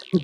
So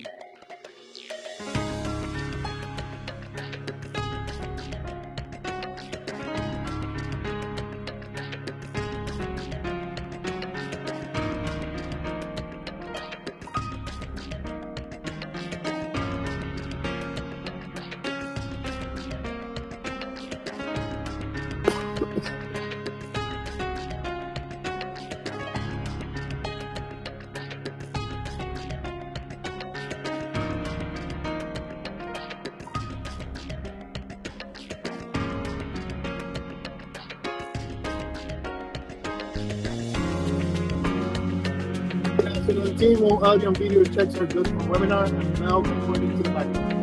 the team will audio and video checks are good for webinar and now according to the packet.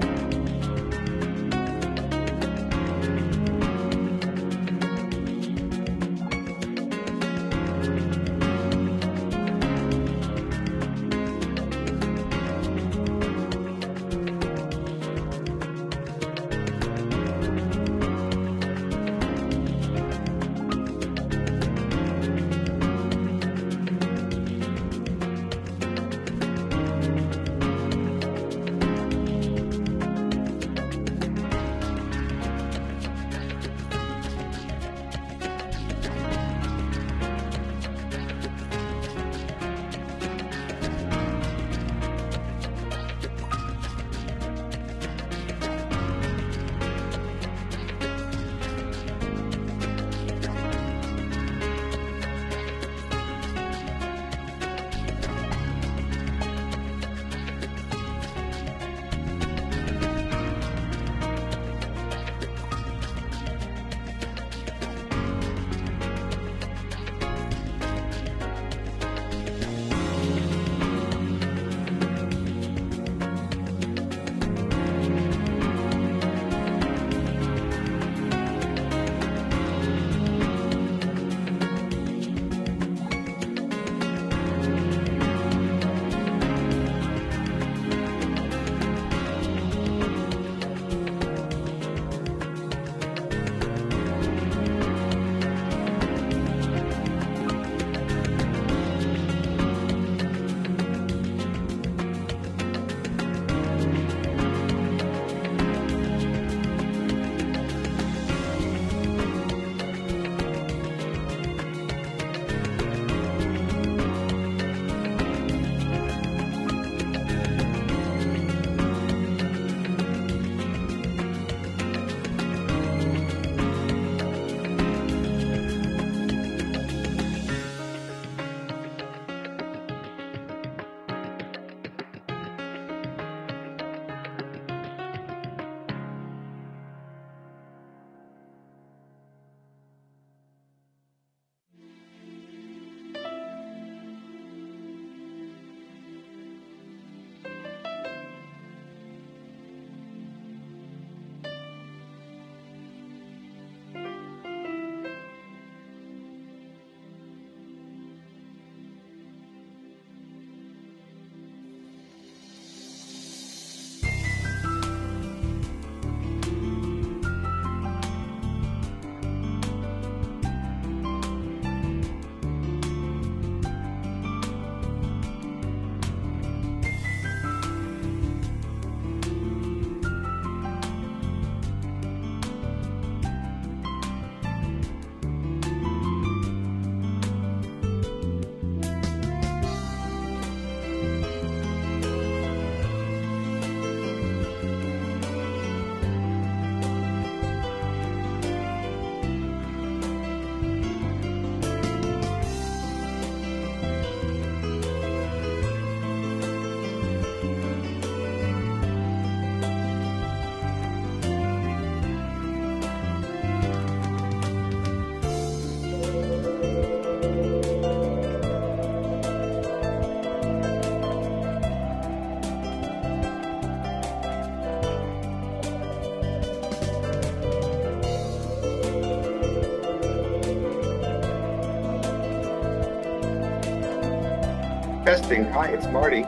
Testing. Hi, it's Marty.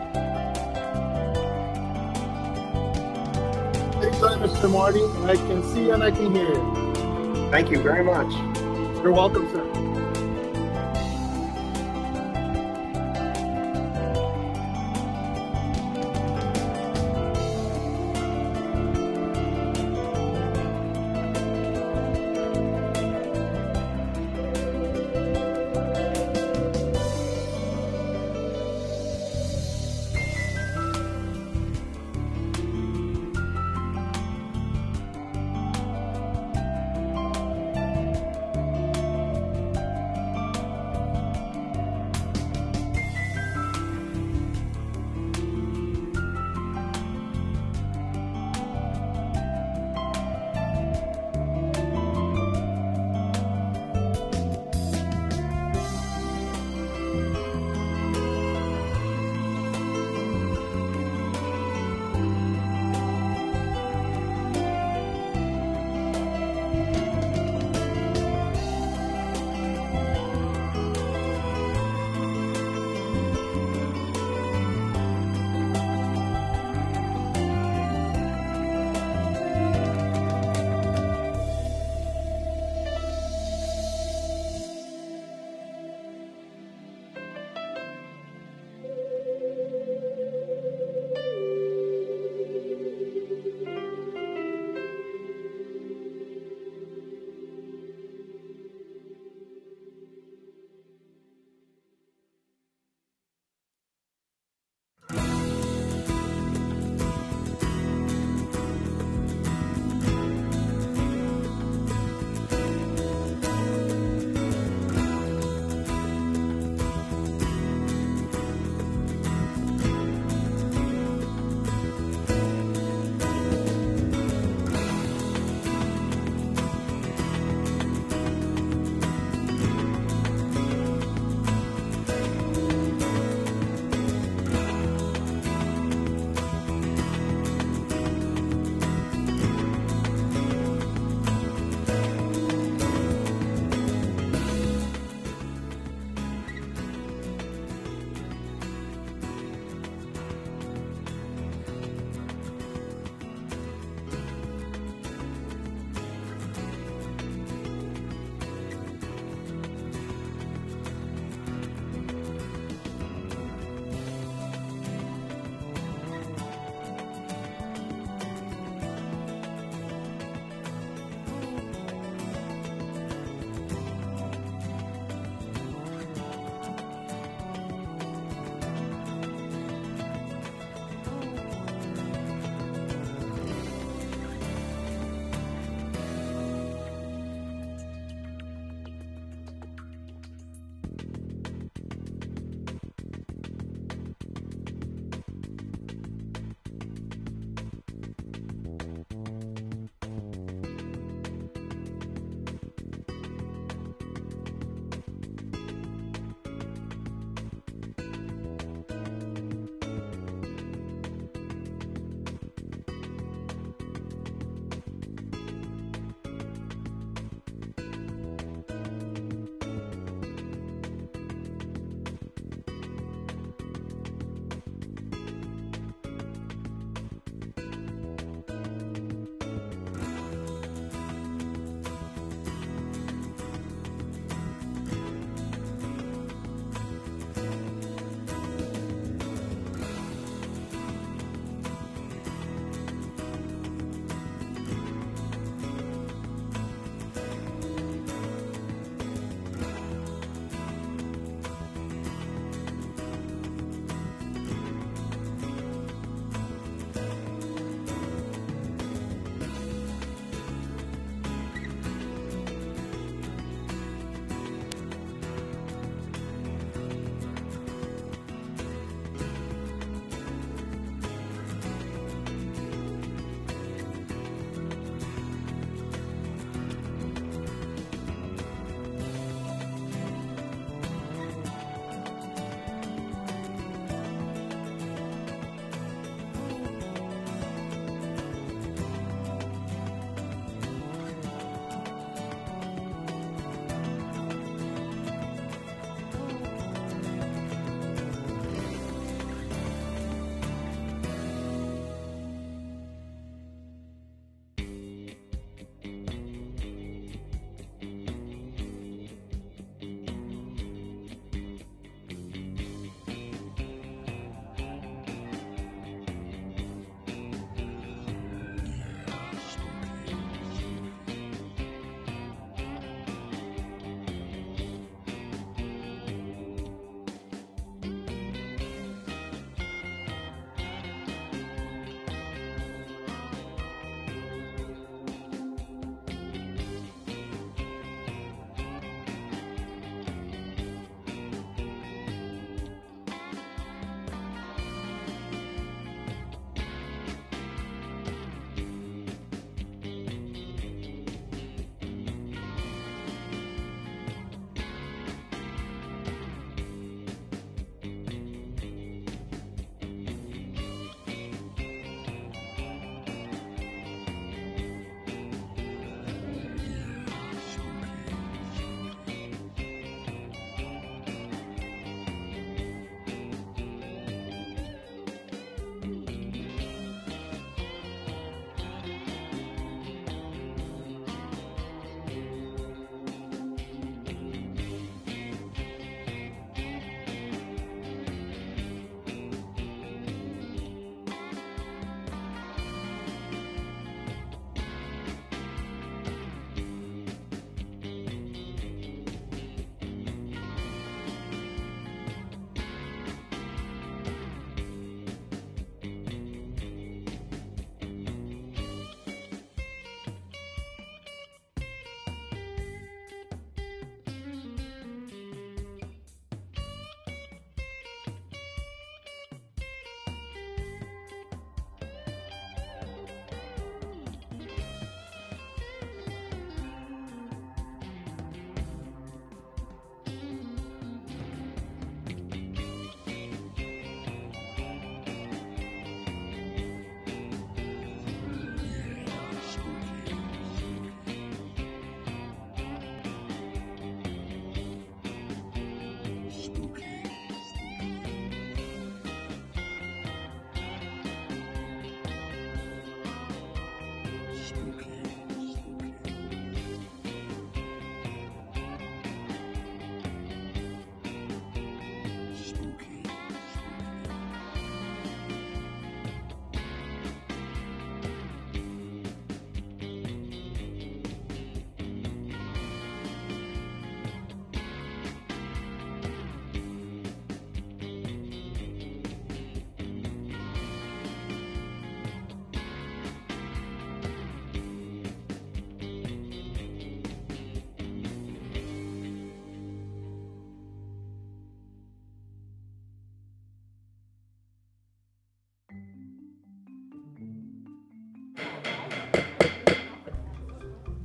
Anytime, Mr. Marty. I can see and I can hear you. Thank you very much. You're welcome, sir.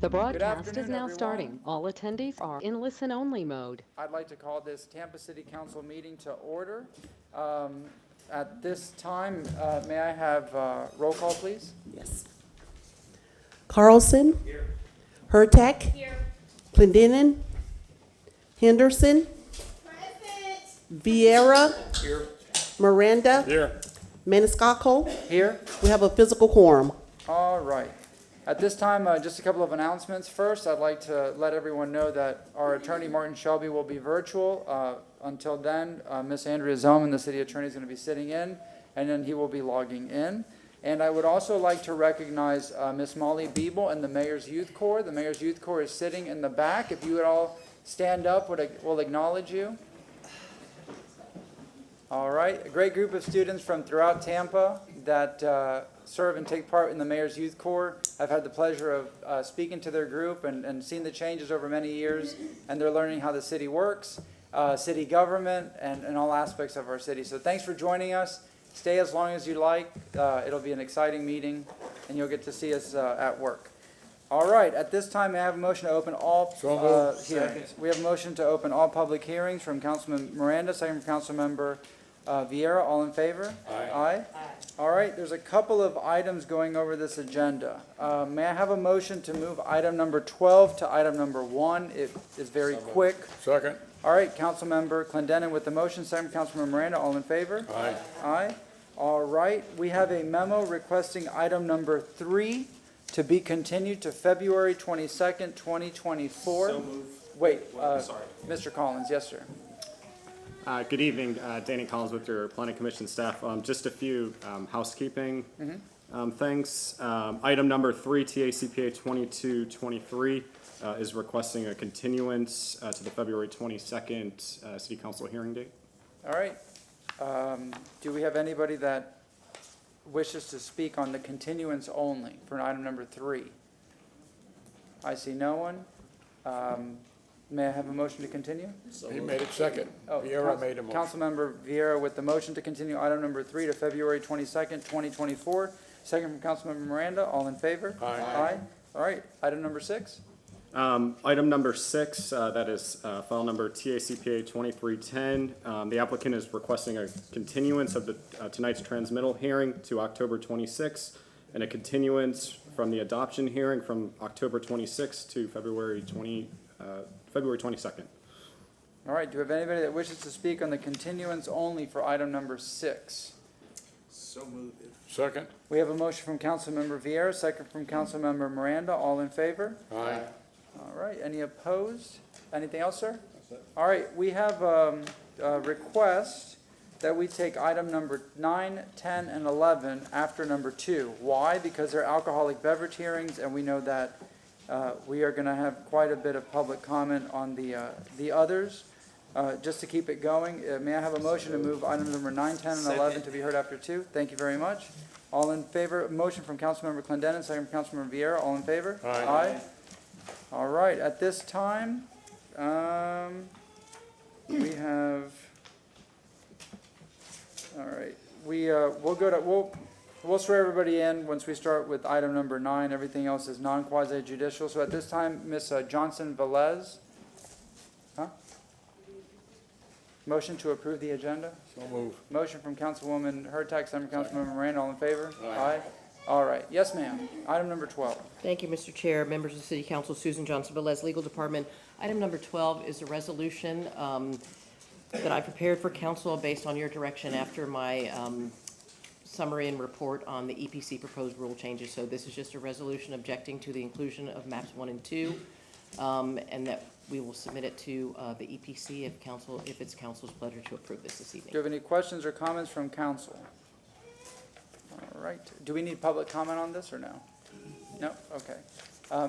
The broadcast afternoon, is now everyone. starting. All attendees are in listen-only mode. I'd like to call this Tampa City Council meeting to order. At this time, may I have roll call, please? Yes. Carlson. Here. Hurtak. Here. Clendenin. Henderson. Present. Vieira. Here. Miranda. Here. Maniscalco. Here. We have a physical quorum. All right. At this time, just a couple of announcements. First, I'd like to let everyone know that our attorney, Martin Shelby, will be virtual. Until then, Miss Andrea Zoman, the city attorney, is going to be sitting in, and then he will be logging in. And I would also like to recognize Miss Molly Biebel and the Mayor's Youth Corps. The Mayor's Youth Corps is sitting in the back. If you would all stand up, we'll acknowledge you. All right. A great group of students from throughout Tampa that serve and take part in the Mayor's Youth Corps. I've had the pleasure of speaking to their group and seen the changes over many years, and they're learning how the city works, city government, and all aspects of our city. So thanks for joining us. Stay as long as you like. It'll be an exciting meeting, and you'll get to see us at work. All right, at this time, may I have a motion to open all hearings? We have a motion to open all public hearings from Councilman Miranda, second from Councilmember Vieira. All in favor? Aye. Aye. All right, there's a couple of items going over this agenda. May I have a motion to move item number 12 to item number 1? It is very quick. Second. All right, Councilmember Clendenin with the motion, second Councilmember Miranda. All in favor? Aye. Aye. All right, we have a memo requesting item number 3 to be continued to February 22nd, 2024. So moved. Wait, Sorry. Mr. Collins, yes, sir. Good evening, Danny Collins with your Planning Commission staff. Just a few housekeeping things. Item number 3, TACPA 2223, is requesting a continuance to the February 22nd City Council hearing date. All right. Do we have anybody that wishes to speak on the continuance only for item number 3? I see no one. May I have a motion to continue? He made it second. Vieira made a motion. Councilmember Vieira with the motion to continue item number 3 to February 22nd, 2024. Second from Councilmember Miranda. All in favor? Aye. Aye. All right. Item number 6. Item number 6, that is file number TACPA 2310. The applicant is requesting a continuance of the tonight's transmittal hearing to October 26th and a continuance from the adoption hearing from October 26th to February 22nd. All right. Do we have anybody that wishes to speak on the continuance only for item number 6? So moved. Second. We have a motion from Councilmember Vieira, second from Councilmember Miranda. All in favor? Aye. All right. Any opposed? Anything else, sir? All right. We have a request that we take item number 9, 10, and 11 after number 2. Why? Because they're alcoholic beverage hearings, and we know that we are going to have quite a bit of public comment on the others. Just to keep it going, may I have a motion to move items number 9, 10, and 11 to be heard after 2? Thank you very much. All in favor? Motion from Councilmember Clendenin, second from Councilmember Vieira. All in favor? Aye. Aye. All right. At this time, we have. All right. We'll swear everybody in once we start with item number 9. Everything else is non-quasi-judicial. So at this time, Ms. Johnson-Velez. Motion to approve the agenda? So moved. Motion from Councilwoman Hurtak, second from Councilmember Miranda. All in favor? Aye. All right. Yes, ma'am. Item number 12. Thank you, Mr. Chair, members of the City Council, Susan Johnson-Velez, Legal Department. Item number 12 is a resolution that I prepared for council based on your direction after my summary and report on the EPC proposed rule changes. So this is just a resolution objecting to the inclusion of maps 1 and 2, and that we will submit it to the EPC if it's council's pleasure to approve this evening. Do you have any questions or comments from council? All right. Do we need public comment on this or no? No? Okay.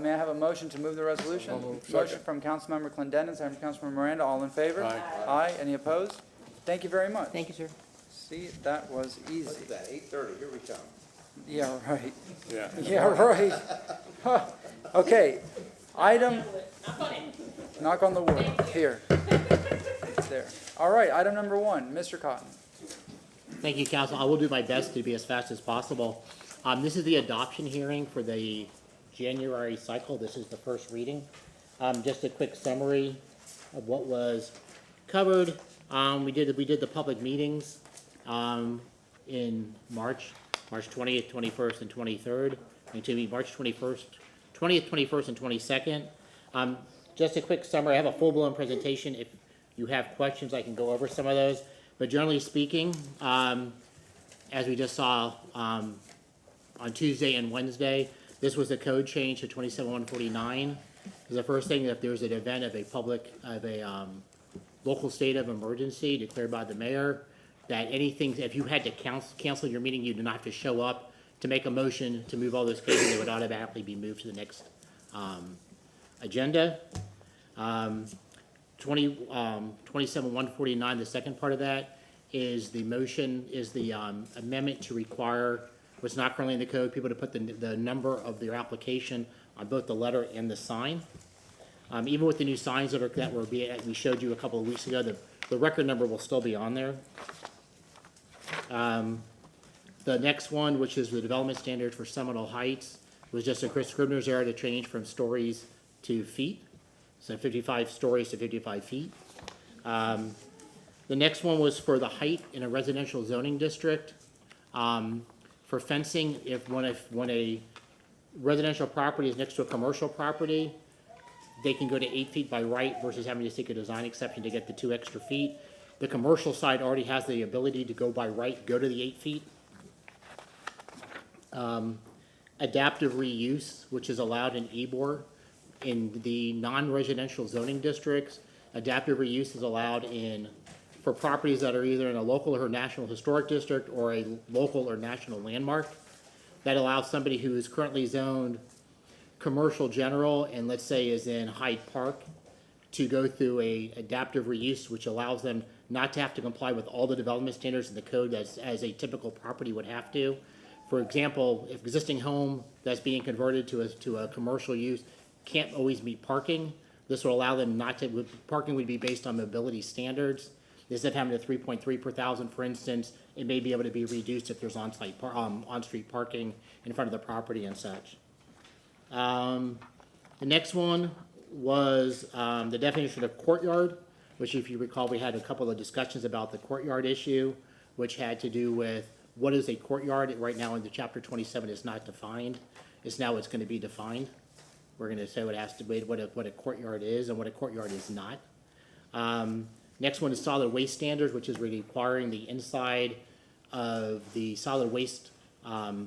May I have a motion to move the resolution? Motion from Councilmember Clendenin, second from Councilmember Miranda. All in favor? Aye. Aye. Any opposed? Thank you very much. Thank you, sir. See, that was easy. Look at that, 8:30, here we come. Yeah, right. Yeah. Yeah, right. Huh. Okay. Item. Knock on the wood. Here. There. All right. Item number 1, Mr. Cotton. Thank you, Council. I will do my best to be as fast as possible. This is the adoption hearing for the January cycle. This is the first reading. Just a quick summary of what was covered. We did the public meetings in March 20th, 21st, and 23rd. March 21st, 20th, 21st, and 22nd. Just a quick summary. I have a full-blown presentation. If you have questions, I can go over some of those. But generally speaking, as we just saw on Tuesday and Wednesday, this was a code change to 27149. The first thing, if there's an event of a local state of emergency declared by the mayor, that anything, if you had to cancel your meeting, you do not have to show up to make a motion to move all those cases. They would automatically be moved to the next agenda. 27149, the second part of that is the motion, is the amendment to require what's not currently in the code, people to put the number of their application on both the letter and the sign. Even with the new signs we showed you a couple of weeks ago, the record number will still be on there. The next one, which is the development standard for Seminole Heights, was just a Chris Scribner's error to change from stories to feet. So 55 stories to 55 feet. The next one was for the height in a residential zoning district. For fencing, when a residential property is next to a commercial property, they can go to 8 feet by right versus having to seek a design exception to get the 2 extra feet. The commercial side already has the ability to go by right, go to the 8 feet. Adaptive reuse, which is allowed in EBOR. In the non-residential zoning districts, adaptive reuse is allowed for properties that are either in a local or national historic district or a local or national landmark. That allows somebody who is currently zoned commercial general and let's say is in Hyde Park to go through a adaptive reuse, which allows them not to have to comply with all the development standards in the code as a typical property would have to. For example, if existing home that's being converted to a commercial use can't always meet parking, this will allow them not to, parking would be based on mobility standards. Instead of having a 3.3 per thousand, for instance, it may be able to be reduced if there's on-street parking in front of the property and such. The next one was the definition of courtyard, which if you recall, we had a couple of discussions about the courtyard issue, which had to do with what is a courtyard. Right now in the chapter 27 is not defined. It's going to be defined. We're going to say what a courtyard is and what a courtyard is not. Next one is solid waste standards, which is requiring the inside of the solid waste dumpster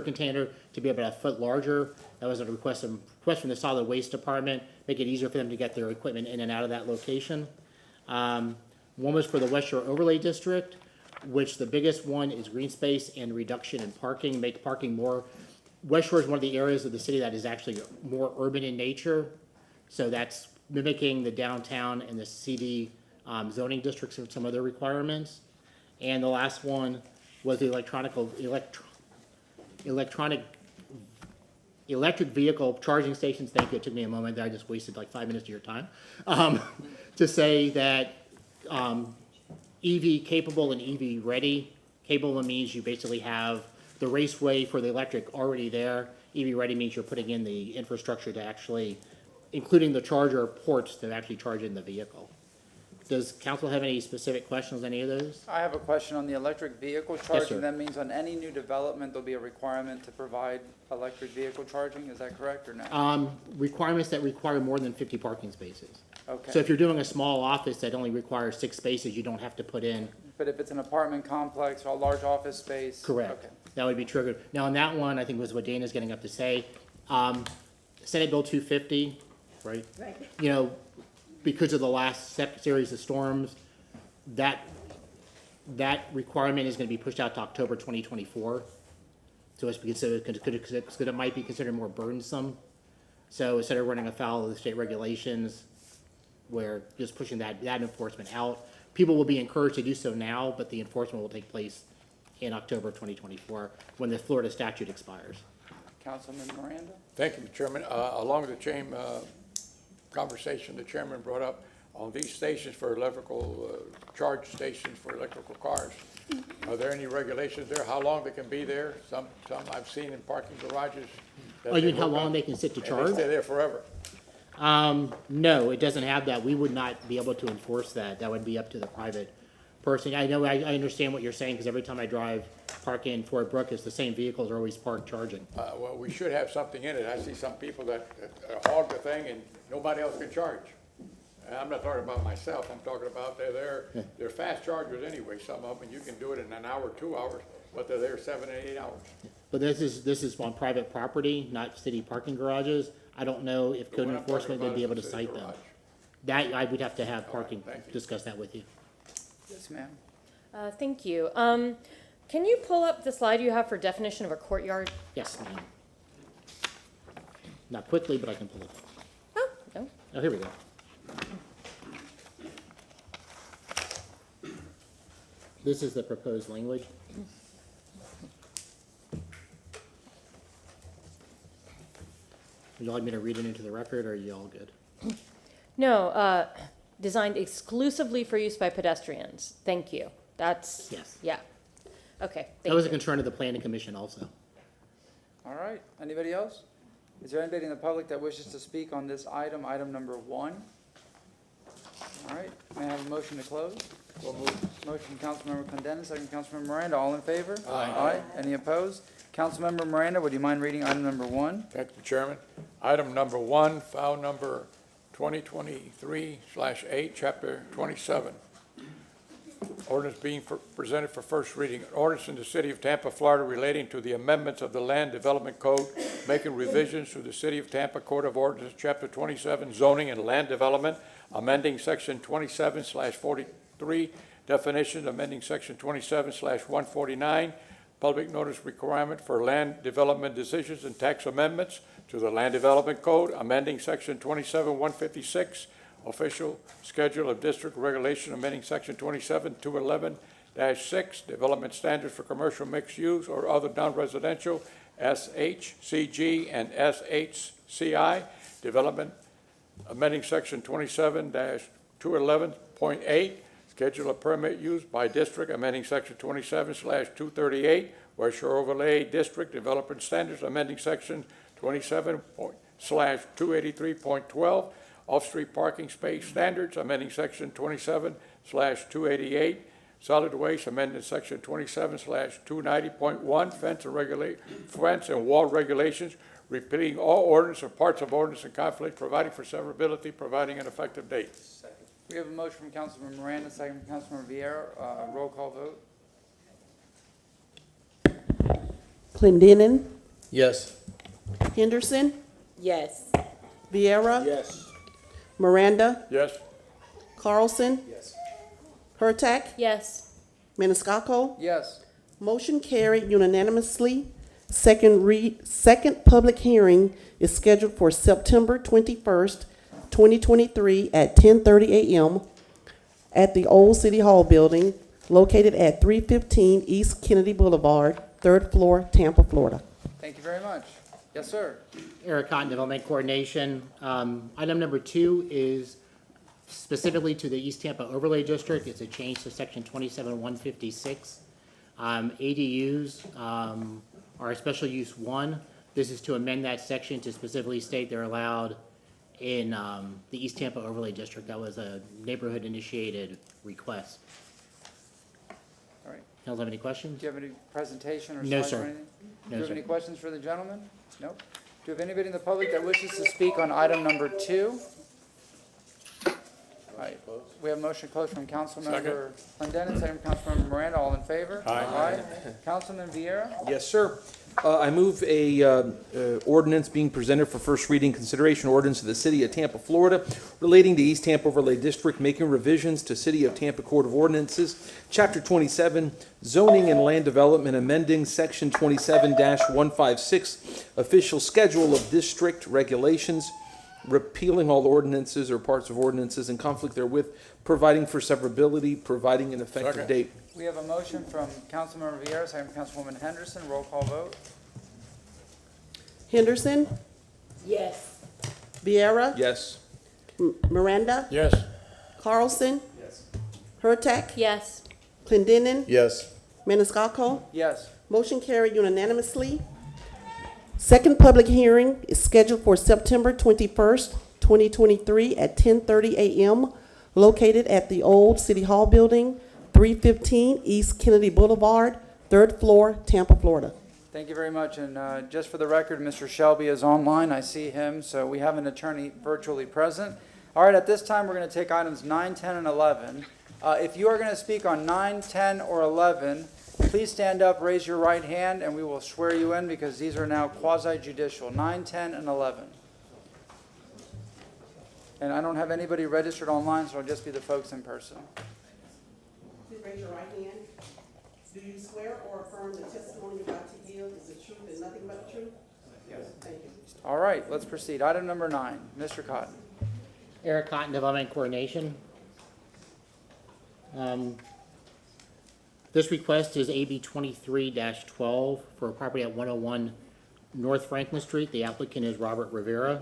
container to be about a foot larger. That was a request from the solid waste department, make it easier for them to get their equipment in and out of that location. One was for the West Shore Overlay District, which the biggest one is green space and reduction in parking, make parking more. West Shore is one of the areas of the city that is actually more urban in nature. So that's mimicking the downtown and the CD zoning districts and some other requirements. And the last one was the electric vehicle charging stations. Thank you. It took me a moment there. I just wasted like 5 minutes of your time. To say that EV capable and EV ready. Capable means you basically have the raceway for the electric already there. EV ready means you're putting in the infrastructure to actually, including the charger ports to actually charge in the vehicle. Does council have any specific questions on any of those? I have a question on the electric vehicle charging. sir. That means on any new development, there'll be a requirement to provide electric vehicle charging. Is that correct or no? Requirements that require more than 50 parking spaces. Okay. So if you're doing a small office that only requires 6 spaces, you don't have to put in. But if it's an apartment complex or a large office space? Correct. Okay. That would be triggered. Now, on that one, I think was what Dana's getting up to say. Senate Bill 250, right? Right. You know, because of the last series of storms, that requirement is going to be pushed out to October 2024. So it's considered, because it might be considered more burdensome. So instead of running afoul of the state regulations, we're just pushing that enforcement out. People will be encouraged to do so now, but the enforcement will take place in October 2024 when the Florida statute expires. Councilman Miranda? Thank you, Mr. Chairman. Along the same conversation the chairman brought up on these stations for electrical, charge stations for electrical cars, Are there any regulations there, how long they can be there? Some I've seen in parking garages. that Oh, you they mean how hook long up they can sit to and charge? they stay there forever. No, it doesn't have that. We would not be able to enforce that. That would be up to the private person. I know, I understand what you're saying, because every time I park in Fort Brooke, it's the same vehicles are always parked charging. Well, we should have something in it. I see some people that hog the thing and nobody else can charge. And I'm not talking about myself, I'm talking about they're fast chargers anyway, some of them, and you can do it in an hour, 2 hours, but they're there 7 and 8 hours. But this is on private property, not city parking garages. I don't know if code what I'm enforcement talking would be about able is to the city cite them. garage. That, I would have to have parking, thank you. discuss that with you. Yes, ma'am. Thank you. Can you pull up the slide you have for definition of a courtyard? Yes, ma'am. Not quickly, but I can pull it up. Oh, no. Oh, here we go. This is the proposed language. Would you like me to read it into the record, or are you all good? No, designed exclusively for use by pedestrians. Thank you. That's, Yes. yeah. Okay, That was a thank you. concern of the planning commission also. All right, anybody else? Is there anybody in the public that wishes to speak on this item, item number 1? All right, may I have a motion to close? Motion from Councilmember Clendenin, second from Councilmember Miranda, all in favor? Aye. Any opposed? Councilmember Miranda, would you mind reading item number 1? Thank you, Chairman. Item number 1, file number 2023/8, chapter 27. Ordinance being presented for first reading. An ordinance in the city of Tampa, Florida relating to the amendments of the Land Development Code, making revisions to the city of Tampa Code of Ordinance, chapter 27, zoning and land development, amending section 27/43, definitions, amending section 27/149, public notice requirement for land development decisions and tax amendments to the Land Development Code, amending section 27/156, official schedule of district regulation, amending section 27/211-6, development standards for commercial mixed use or other non-residential, SHCG and SHCI, development, amending section 27-211.8, schedule of permit use by district, amending section 27/238, West Shore Overlay District, development standards, amending section 27/283.12, off-street parking space standards, amending section 27/288, solid waste, amending section 27/290.1, fence and wall regulations, repealing all ordinance or parts of ordinance in conflict, providing for severability, providing an effective date. We have a motion from Councilmember Miranda, second from Councilmember Vieira, roll call vote. Clendenin, Yes. Henderson, Yes. Vieira, Yes. Miranda, Yes? Carlson, Yes. Hurtak, Yes. Maniscalco. Yes. Motion carried unanimously. Second public hearing is scheduled for September 21st, 2023 at 10:30 a.m. at the Old City Hall Building located at 315 East Kennedy Boulevard, 3rd floor, Tampa, Florida. Thank you very much. Yes, sir. Eric Cotton, Development Coordination. Item number 2 is specifically to the East Tampa Overlay District. It's a change to section 27-156. ADUs are a special use 1. This is to amend that section to specifically state they're allowed in the East Tampa Overlay District. That was a neighborhood-initiated request. All right. Y'all have any questions? Do you have any presentation or No, slides or sir. anything? Do No, you have sir. any questions for the gentleman? No? Do you have anybody in the public that wishes to speak on item number 2? All right. We have a motion closed from Councilmember Clendenin, second from Councilmember Miranda. All in favor? Aye. Councilman Vieira? Yes, sir. I move a ordinance being presented for first reading consideration, ordinance of the City of Tampa, Florida, relating to East Tampa Overlay District, making revisions to City of Tampa Code of Ordinances, Chapter 27, zoning and land development, amending Section 27-156, official schedule of district regulations, repealing all ordinances or parts of ordinances in conflict therewith, providing for severability, providing an effective Second. date. We have a motion from Councilmember Vieira, second from Councilwoman Henderson. Roll call vote. Henderson, Yes. Vieira, Yes. Miranda, Yes? Carlson, Hurtak, Yes. Clendenin, Yes. Maniscalco? Yes. Motion carried unanimously. Second public hearing is scheduled for September 21st, 2023 at 10:30 a.m. located at the old City Hall Building, 315 East Kennedy Boulevard, 3rd floor, Tampa, Florida. Thank you very much. And just for the record, Mr. Shelby is online. I see him, so we have an attorney virtually present. All right, at this time, we're going to take items 9, 10, and 11. If you are going to speak on 9, 10, or 11, please stand up, raise your right hand, and we will swear you in because these are now quasi-judicial. 9, 10, and 11. And I don't have anybody registered online, so it'll just be the folks in person. Please raise your right hand. Do you swear or affirm the testimony you're about to give is the truth and nothing but the truth? Yes. Thank you. All right, let's proceed. Item number 9, Mr. Cotton. Eric Cotton, Development Coordination. This request is AB 23-12 for a property at 101 North Franklin Street. The applicant is Robert Rivera.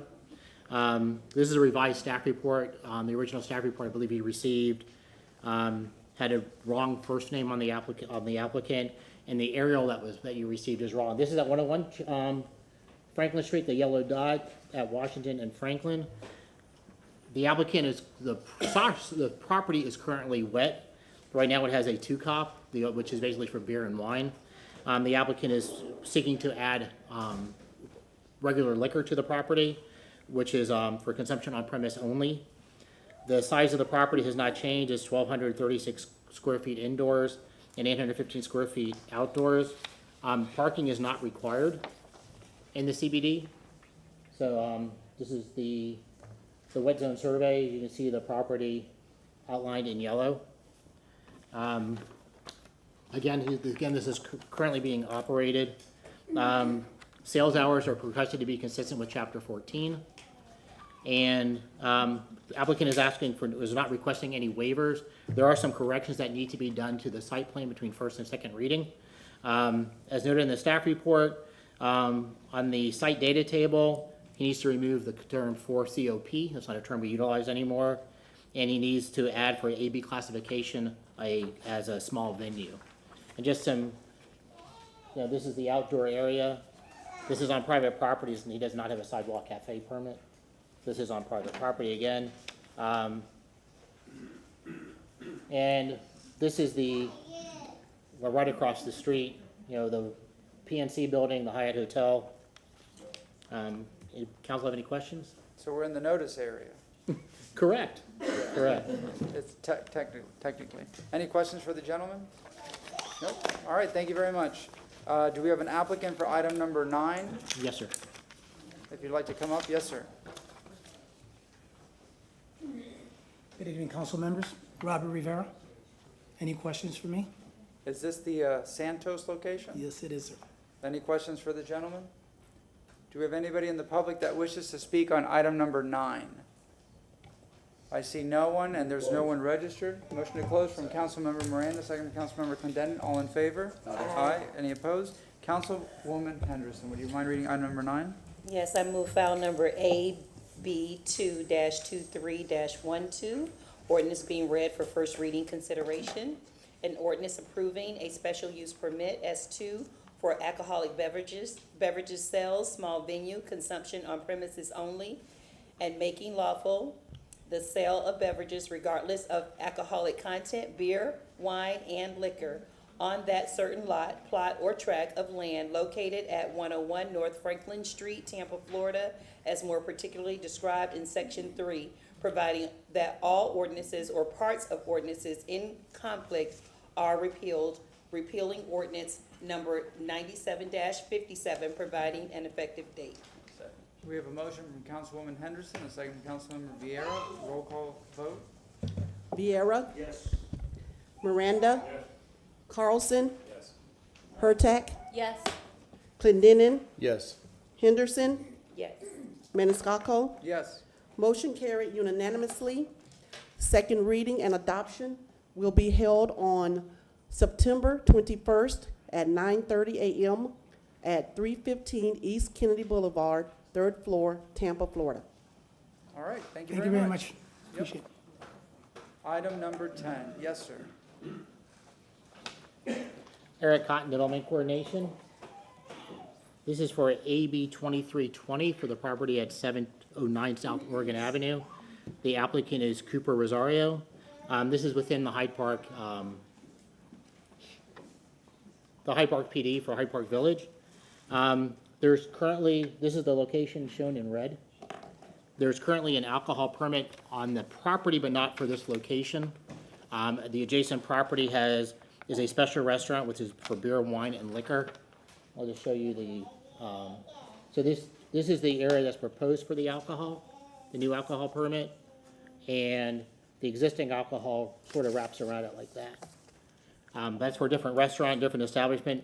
This is a revised staff report. The original staff report I believe he received had a wrong first name on the applicant, and the aerial that you received is wrong. This is at 101 Franklin Street, the yellow dot at Washington and Franklin. The applicant is the property is currently wet. Right now, it has a 2-cop, which is basically for beer and wine. The applicant is seeking to add regular liquor to the property, which is for consumption on premise only. The size of the property has not changed. It's 1,236 square feet indoors and 815 square feet outdoors. Parking is not required in the CBD. So this is the wet zone survey. You can see the property outlined in yellow. Again, this is currently being operated. Sales hours are requested to be consistent with Chapter 14. And the applicant is not requesting any waivers. There are some corrections that need to be done to the site plan between first and second reading. As noted in the staff report, on the site data table, he needs to remove the term for COP. That's not a term we utilize anymore. And he needs to add for AB classification as a small venue. And just some, this is the outdoor area. This is on private properties, and he does not have a sidewalk cafe permit. This is on private property again. And this is right across the street, the PNC building, the Hyatt Hotel. Council have any questions? So we're in the notice area. Correct. Correct. It's technically. Any questions for the gentleman? Nope. All right, thank you very much. Do we have an applicant for item number 9? Yes, sir. If you'd like to come up, yes, sir. Good evening, council members. Robert Rivera. Any questions for me? Is this the Santos location? Yes, it is, sir. Any questions for the gentleman? Do we have anybody in the public that wishes to speak on item number 9? I see no one, and there's no one registered. Motion to close from Councilmember Miranda, second from Councilmember Clendenin. All in favor? Aye. Any opposed? Councilwoman Henderson, would you mind reading item number 9? Yes, I move file number AB2-23-12, ordinance being read for first reading consideration. An ordinance approving a special use permit S2 for alcoholic beverages sales, small venue, consumption on premises only, and making lawful the sale of beverages regardless of alcoholic content, beer, wine, and liquor on that certain lot, plot, or tract of land located at 101 North Franklin Street, Tampa, Florida, as more particularly described in Section 3, providing that all ordinances or parts of ordinances in conflict are repealed, repealing ordinance number 97-57, providing an effective date. We have a motion from Councilwoman Henderson, a second from Councilmember Vieira. Roll call vote. Vieira? Yes. Miranda? Yes. Carlson? Yes. Hurtak? Yes. Clendenin? Yes. Henderson? Yes. Maniscalco? Yes. Motion carried unanimously. Second reading and adoption will be held on September 21st at 9:30 a.m. at 315 East Kennedy Boulevard, 3rd floor, Tampa, Florida. All right, thank you Thank you very much. Appreciate it. Item number 10. Yes, sir. Eric Cotton Development Coordination. This is for AB 2320 for the property at 709 South Oregon Avenue. The applicant is Cooper Rosario. This is within the Hyde Park PD for Hyde Park Village. There's currently, this is the location shown in red. There's currently an alcohol permit on the property, but not for this location. The adjacent property is a special restaurant, which is for beer, wine, and liquor. I'll just show you the, so this is the area that's proposed for the alcohol, the new alcohol permit, and the existing alcohol sort of wraps around it like that. That's for a different restaurant, different establishment.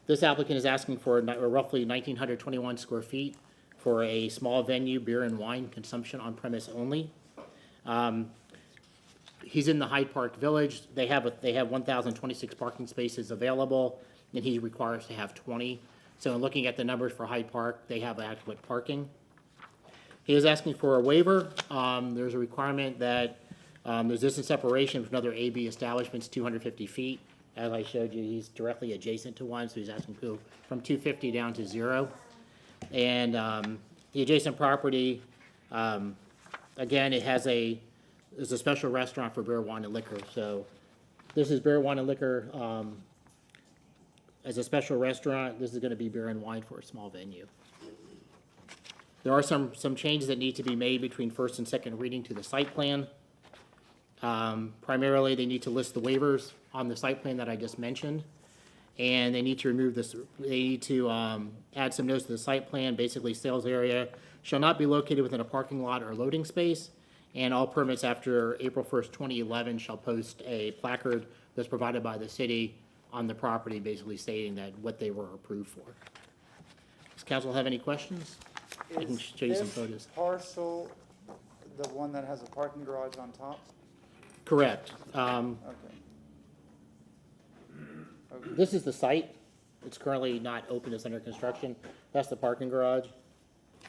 This applicant is asking for roughly 1,921 square feet for a small venue, beer and wine consumption on premise only. He's in the Hyde Park Village. They have 1,026 parking spaces available, and he requires to have 20. So in looking at the numbers for Hyde Park, they have adequate parking. He is asking for a waiver. There's a requirement that there's distance separation from other AB establishments, 250 feet. As I showed you, he's directly adjacent to one, so he's asking to go from 250 down to 0. And the adjacent property, again, there's a special restaurant for beer, wine, and liquor. So this is beer, wine, and liquor as a special restaurant. This is going to be beer and wine for a small venue. There are some changes that need to be made between first and second reading to the site plan. Primarily, they need to list the waivers on the site plan that I just mentioned, and they need to remove this. They need to add some notes to the site plan. Basically, sales area shall not be located within a parking lot or loading space, and all permits after April 1st, 2011 shall post a placard that's provided by the city on the property, basically stating that what they were approved for. Does council have any questions? I can show you some photos. Is this parcel the one that has a parking garage on top? Correct. Okay. This is the site. It's currently not open, it's under construction. That's the parking garage.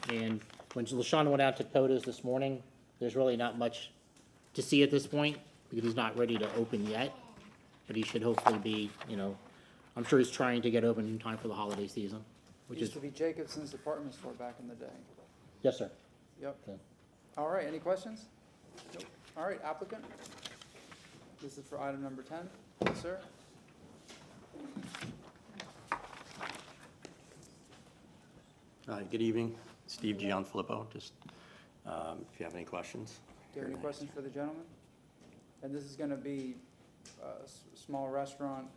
And when LaShawn went out to photos this morning, there's really not much to see at this point because he's not ready to open yet. But he should hopefully be, I'm sure he's trying to get open in time for the holiday season, which Used is, to be Jacobson's department store back in the day. yes, sir. Yep. Okay. All right, any questions? Nope. All right, applicant? This is for item number 10. Yes, sir? Good evening, Steve Gianfilippo. Just if you have any questions. Do you have any questions for the gentleman? And this is going to be a small restaurant?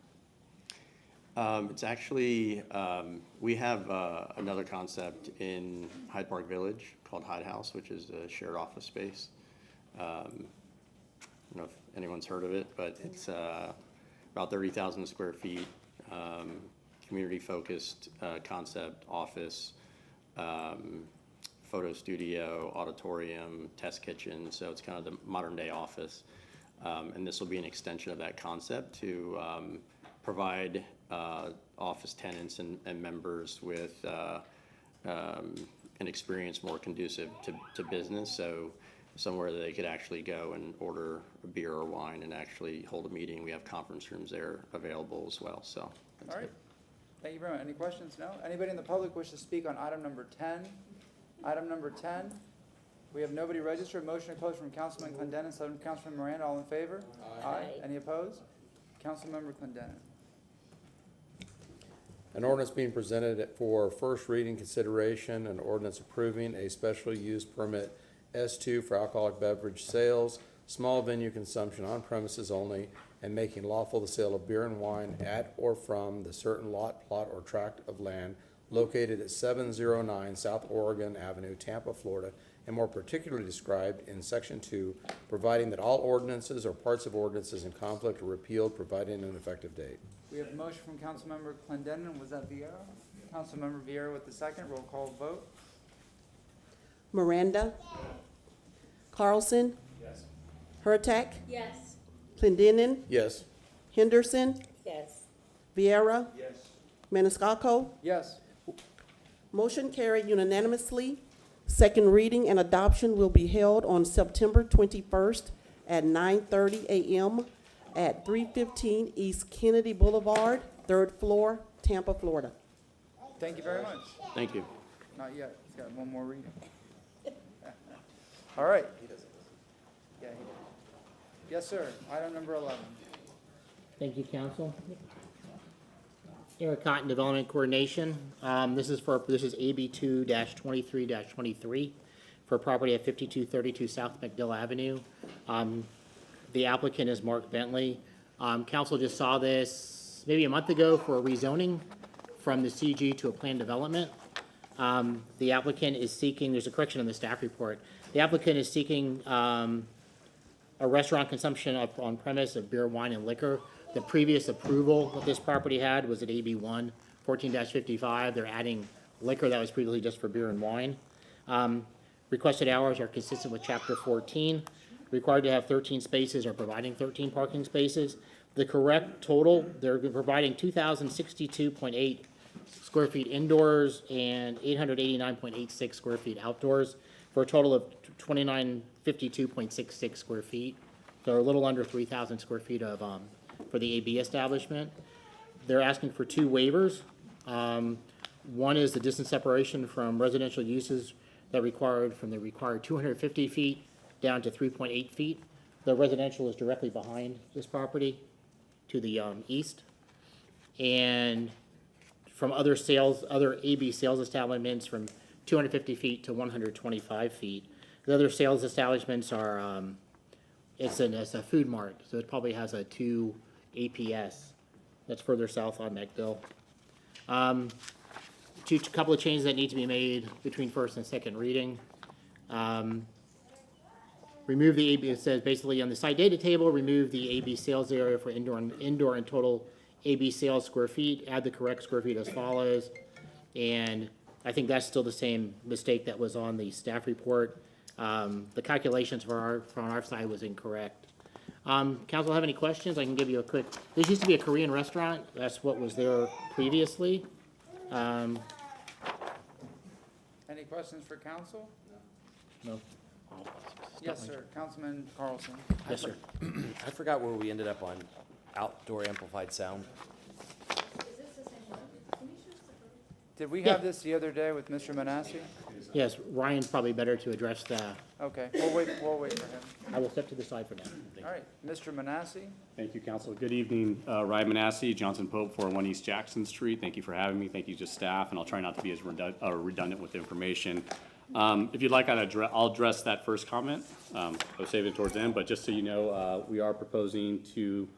It's actually, we have another concept in Hyde Park Village called Hyde House, which is a shared office space. I don't know if anyone's heard of it, but it's about 30,000 square feet, community-focused concept office, photo studio, auditorium, test kitchen, so it's kind of the modern-day office. And this will be an extension of that concept to provide office tenants and members with an experience more conducive to business. So somewhere that they could actually go and order a beer or wine and actually hold a meeting. We have conference rooms there available as well. So. All right. Thank you very much. Any questions? No? Anybody in the public wish to speak on item number 10? Item number 10. We have nobody registered. Motion to close from Councilman Clendenin, second from Councilman Miranda. All in favor? Aye. Any opposed? Councilmember Clendenin. An ordinance being presented for first reading consideration, an ordinance approving a special use permit S2 for alcoholic beverage sales, small venue consumption on premises only, and making lawful the sale of beer and wine at or from the certain lot, plot, or tract of land located at 709 South Oregon Avenue, Tampa, Florida, and more particularly described in Section 2, providing that all ordinances or parts of ordinances in conflict are repealed, providing an effective date. We have a motion from Councilmember Clendenin. Was that Vieira? Councilmember Vieira with the second. Roll call vote. Miranda. Carlson. Yes. Hurtak. Yes. Clendenin. Yes. Henderson. Yes. Vieira. Yes. Maniscalco. Yes. Motion carried unanimously. Second reading and adoption will be held on September 21st at 9:30 a.m. at 315 East Kennedy Boulevard, 3rd floor, Tampa, Florida. Thank you very much. Thank you. Not yet. He's got one more reading. All right. Yeah, he did. Yes, sir. Item number 11. Thank you, council. Eric Cotton, Development Coordination. This is AB 2-23-23 for property at 5232 South McDill Avenue. The applicant is Mark Bentley. Council just saw this maybe a month ago for a rezoning from the CG to a planned development. The applicant is seeking, there's a correction in the staff report. The applicant is seeking a restaurant consumption on premise of beer, wine, and liquor. The previous approval that this property had was at AB 1, 14-55. They're adding liquor that was previously just for beer and wine. Requested hours are consistent with Chapter 14. Required to have 13 spaces or providing 13 parking spaces. The correct total, they're providing 2,062.8 square feet indoors and 889.86 square feet outdoors for a total of 2,952.66 square feet. So a little under 3,000 square feet of for the AB establishment. They're asking for 2 waivers. One is the distance separation from residential uses that required 250 feet down to 3.8 feet. The residential is directly behind this property to the east. And from other AB sales establishments from 250 feet to 125 feet. The other sales establishments are, it's a food mart, so it probably has a 2 APS. That's further south on McDill. Couple of changes that need to be made between first and second reading. Remove the AB, it says basically on the site data table, remove the AB sales area for indoor and total AB sales square feet, add the correct square feet as follows. And I think that's still the same mistake that was on the staff report. The calculations from our side was incorrect. Council have any questions? I can give you a quick, this used to be a Korean restaurant. That's what was there previously. Any questions for council? No. Yes, sir. Councilman Carlson. Yes, sir. I forgot where we ended up on outdoor amplified sound. Did we have this the other day with Mr. Manassi? Yes, Ryan's probably better to address the, Okay, we'll wait for him. I will step to the side for now. All right, Mr. Manassi? Thank you, Council. Good evening. Ryan Manassi, Johnson Pope, 401 East Jackson Street. Thank you for having me. Thank you to staff, and I'll try not to be as redundant with the information. If you'd like, I'll address that first comment. I'll save it towards the end, but just so you know, we are proposing to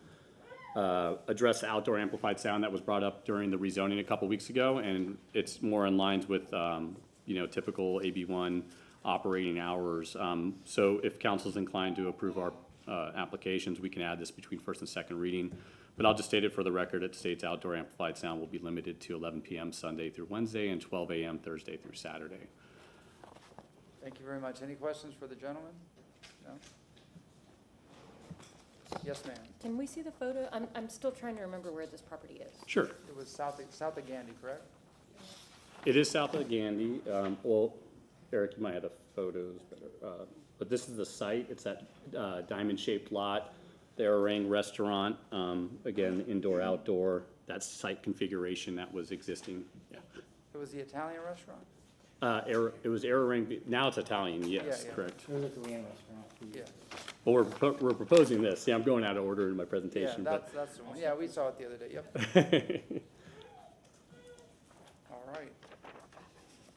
address the outdoor amplified sound that was brought up during the rezoning a couple weeks ago, and it's more in lines with typical AB1 operating hours. So if council's inclined to approve our applications, we can add this between first and second reading. But I'll just state it for the record. It states outdoor amplified sound will be limited to 11 p.m. Sunday through Wednesday and 12 a.m. Thursday through Saturday. Thank you very much. Any questions for the gentleman? No? Yes, ma'am. Can we see the photo? I'm still trying to remember where this property is. Sure. It was south of Gandy, correct? It is south of Gandy. Well, Eric, you might have the photos better. But this is the site. It's that diamond-shaped lot. The Orang restaurant, again, indoor, outdoor. That's site configuration that was existing. Yeah. It was the Italian restaurant? It was Orang. Now it's Italian. Yes, yeah. correct. It was a Korean restaurant. Yeah. Well, we're proposing this. Yeah, I'm going out of order in my presentation. Yeah, that's the one. Yeah, we saw it the other day. Yep. All right.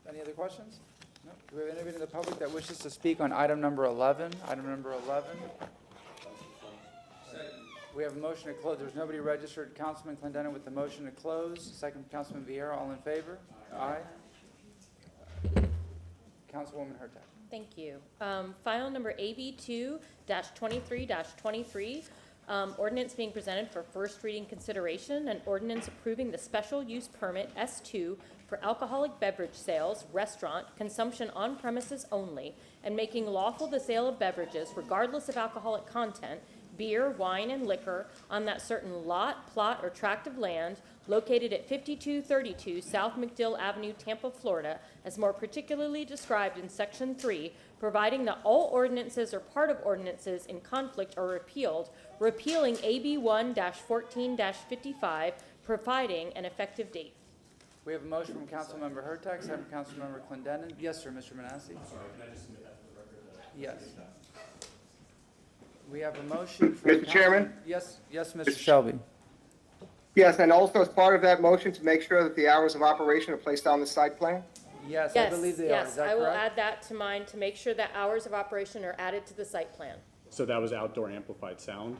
Any other questions? No? Do we have anybody in the public that wishes to speak on item number 11? Item number 11. We have a motion to close. There's nobody registered. Councilman Clendenin with the motion to close. Second, Councilman Vieira. All in favor? Aye. Councilwoman Hurtak. Thank you. File number AB 2-23-23, ordinance being presented for first reading consideration, an ordinance approving the special use permit S2 for alcoholic beverage sales, restaurant, consumption on premises only, and making lawful the sale of beverages regardless of alcoholic content, beer, wine, and liquor on that certain lot, plot, or tract of land located at 5232 South McDill Avenue, Tampa, Florida, as more particularly described in Section 3, providing that all ordinances or part of ordinances in conflict are repealed repealing AB 1-14-55, providing an effective date. We have a motion from Councilmember Hurtak, second from Councilmember Clendenin. Yes, sir, Mr. Manassi. I'm sorry, can I just submit that for the record? Yes. We have a motion from Mr. Chairman? Yes, Mr. Shelby. Yes, and also as part of that motion to make sure that the hours of operation are placed on the site plan? Yes, I believe they are. Is Yes, that I will correct? add that to mine to make sure that hours of operation are added to the site plan. So that was outdoor amplified sound?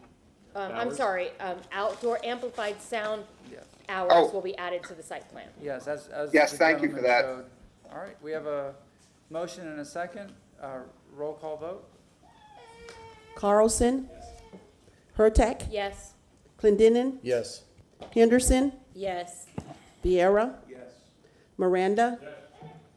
I'm Hours? sorry, outdoor amplified sound Yes. hours Oh. will be added to the site plan. Yes, as Yes, the thank you for gentleman that. showed. All right, we have a motion and a second. Roll call vote. Carlson. Hurtak. Yes. Clendenin. Yes. Henderson. Yes. Viera. Miranda.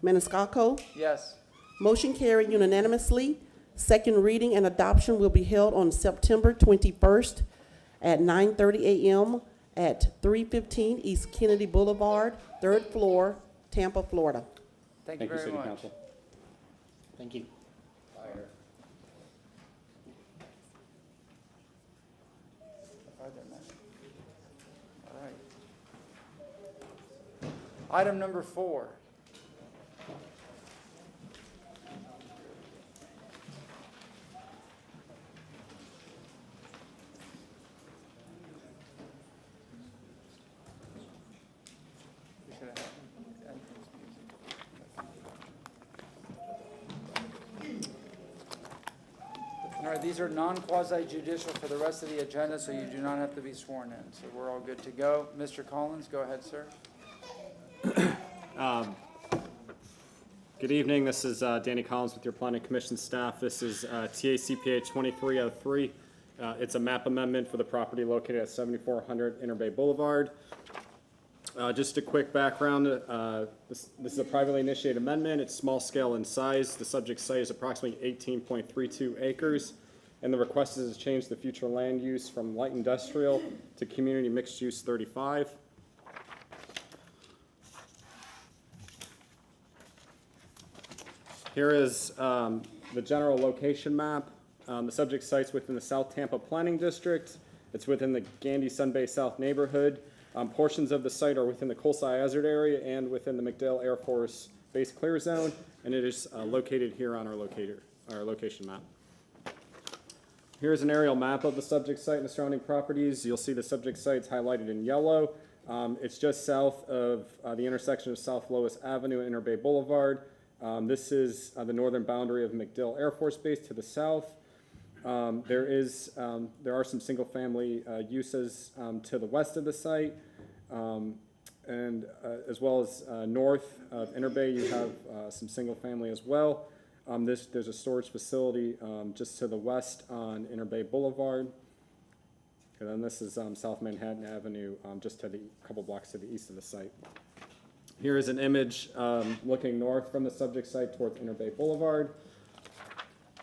Maniscalco. Yes. Motion carried unanimously. Second reading and adoption will be held on September 21st at 9:30 a.m. at 315 East Kennedy Boulevard, 3rd floor, Tampa, Florida. Thank you Thank you, very City much. Council. Thank you. All right. Item number 4. We should have entrance music. All right, these are non-quasi judicial for the rest of the agenda, so you do not have to be sworn in. So we're all good to go. Mr. Collins, go ahead, sir. Good evening, this is Danny Collins with your Planning Commission staff. This is TACPA 2303. It's a map amendment for the property located at 7400 Interbay Boulevard. Just a quick background, this is a privately initiated amendment. It's small scale in size. The subject site is approximately 18.32 acres. And the request is to change the future land use from light industrial to community mixed use 35. Here is the general location map. The subject site's within the South Tampa Planning District. It's within the Gandy Sunbay South neighborhood. Portions of the site are within the Colesai Hazard area and within the MacDill Air Force Base Clear Zone, and it is located here on our location map. Here's an aerial map of the subject site and the surrounding properties. You'll see the subject site's highlighted in yellow. It's just south of the intersection of South Lois Avenue and Interbay Boulevard. This is the northern boundary of MacDill Air Force Base to the south. There are some single-family uses to the west of the site, and as well as north of Interbay, you have some single-family as well. There's a storage facility just to the west on Interbay Boulevard, and then this is South Manhattan Avenue, just to a couple blocks to the east of the site. Here is an image looking north from the subject site towards Interbay Boulevard.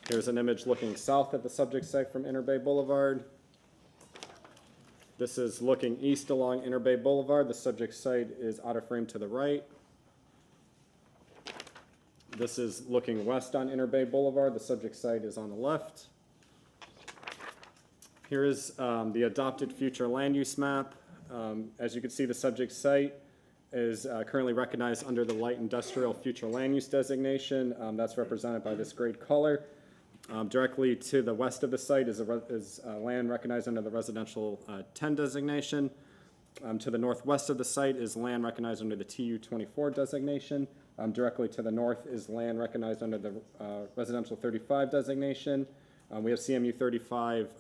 Here's an image looking south at the subject site from Interbay Boulevard. This is looking east along Interbay Boulevard. The subject site is out of frame to the right. This is looking west on Interbay Boulevard. The subject site is on the left. Here is the adopted future land use map. As you can see, the subject site is currently recognized under the light industrial future land use designation. That's represented by this great color. Directly to the west of the site is land recognized under the residential 10 designation. To the northwest of the site is land recognized under the TU 24 designation. Directly to the north is land recognized under the residential 35 designation. We have CMU 35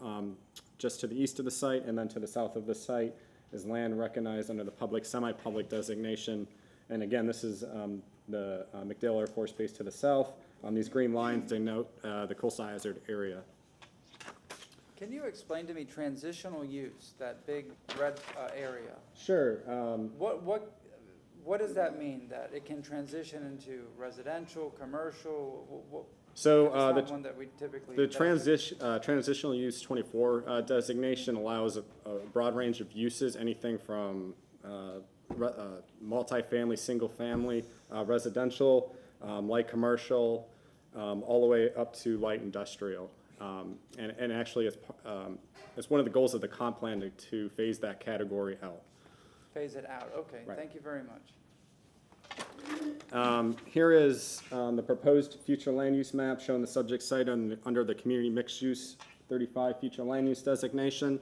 just to the east of the site, and then to the south of the site is land recognized under the public, semi-public designation. And again, this is the MacDill Air Force Base to the south. These green lines denote the Colesai Hazard area. Can you explain to me transitional use, that big red area? Sure. What does that mean, that it can transition into residential, commercial? So it's not one that we typically the transitional use 24 designation allows a broad range of uses, anything from multifamily, single family, residential, light commercial, all the way up to light industrial. And actually, it's one of the goals of the comp plan to phase that category out. Phase it out, okay, Right. thank you very much. Here is the proposed future land use map showing the subject site under the community mixed use 35 future land use designation.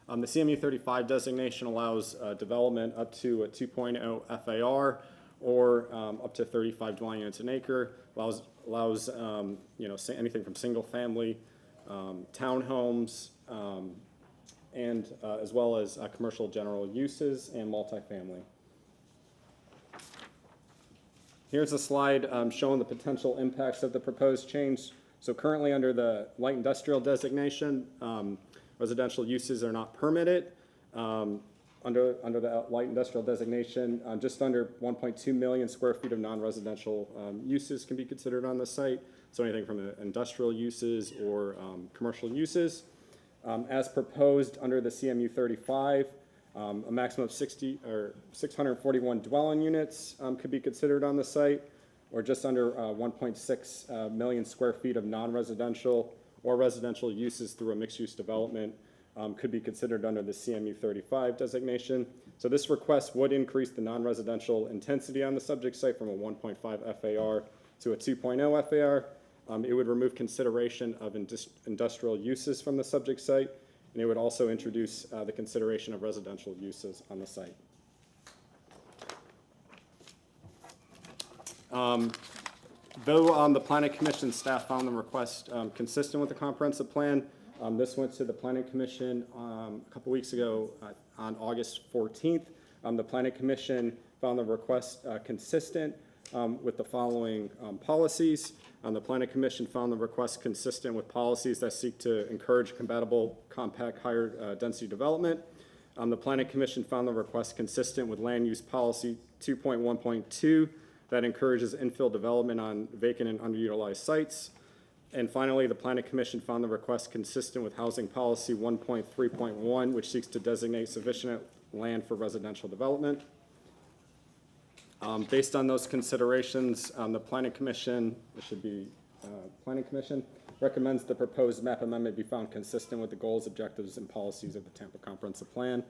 The CMU 35 designation allows development up to a 2.0 FAR or up to 35 dwelling units an acre. Allows anything from single family, townhomes, and as well as commercial general uses and multifamily. Here's a slide showing the potential impacts of the proposed change. So currently under the light industrial designation, residential uses are not permitted. Under the light industrial designation, just under 1.2 million square feet of non-residential uses can be considered on the site. So anything from industrial uses or commercial uses. As proposed under the CMU 35, a maximum of 641 dwelling units could be considered on the site, or just under 1.6 million square feet of non-residential or residential uses through a mixed-use development could be considered under the CMU 35 designation. So this request would increase the non-residential intensity on the subject site from a 1.5 FAR to a 2.0 FAR. It would remove consideration of industrial uses from the subject site, and it would also introduce the consideration of residential uses on the site. Though the Planning Commission staff found the request consistent with the comprehensive plan, this went to the Planning Commission a couple weeks ago on August 14th. The Planning Commission found the request consistent with the following policies. The Planning Commission found the request consistent with policies that seek to encourage compatible, compact, higher density development. The Planning Commission found the request consistent with Land Use Policy 2.1.2 that encourages infill development on vacant and underutilized sites. And finally, the Planning Commission found the request consistent with Housing Policy 1.3.1, which seeks to designate sufficient land for residential development. Based on those considerations, the Planning Commission, it should be Planning Commission, recommends the proposed map amendment be found consistent with the goals, objectives, and policies of the Tampa Comprehensive Plan.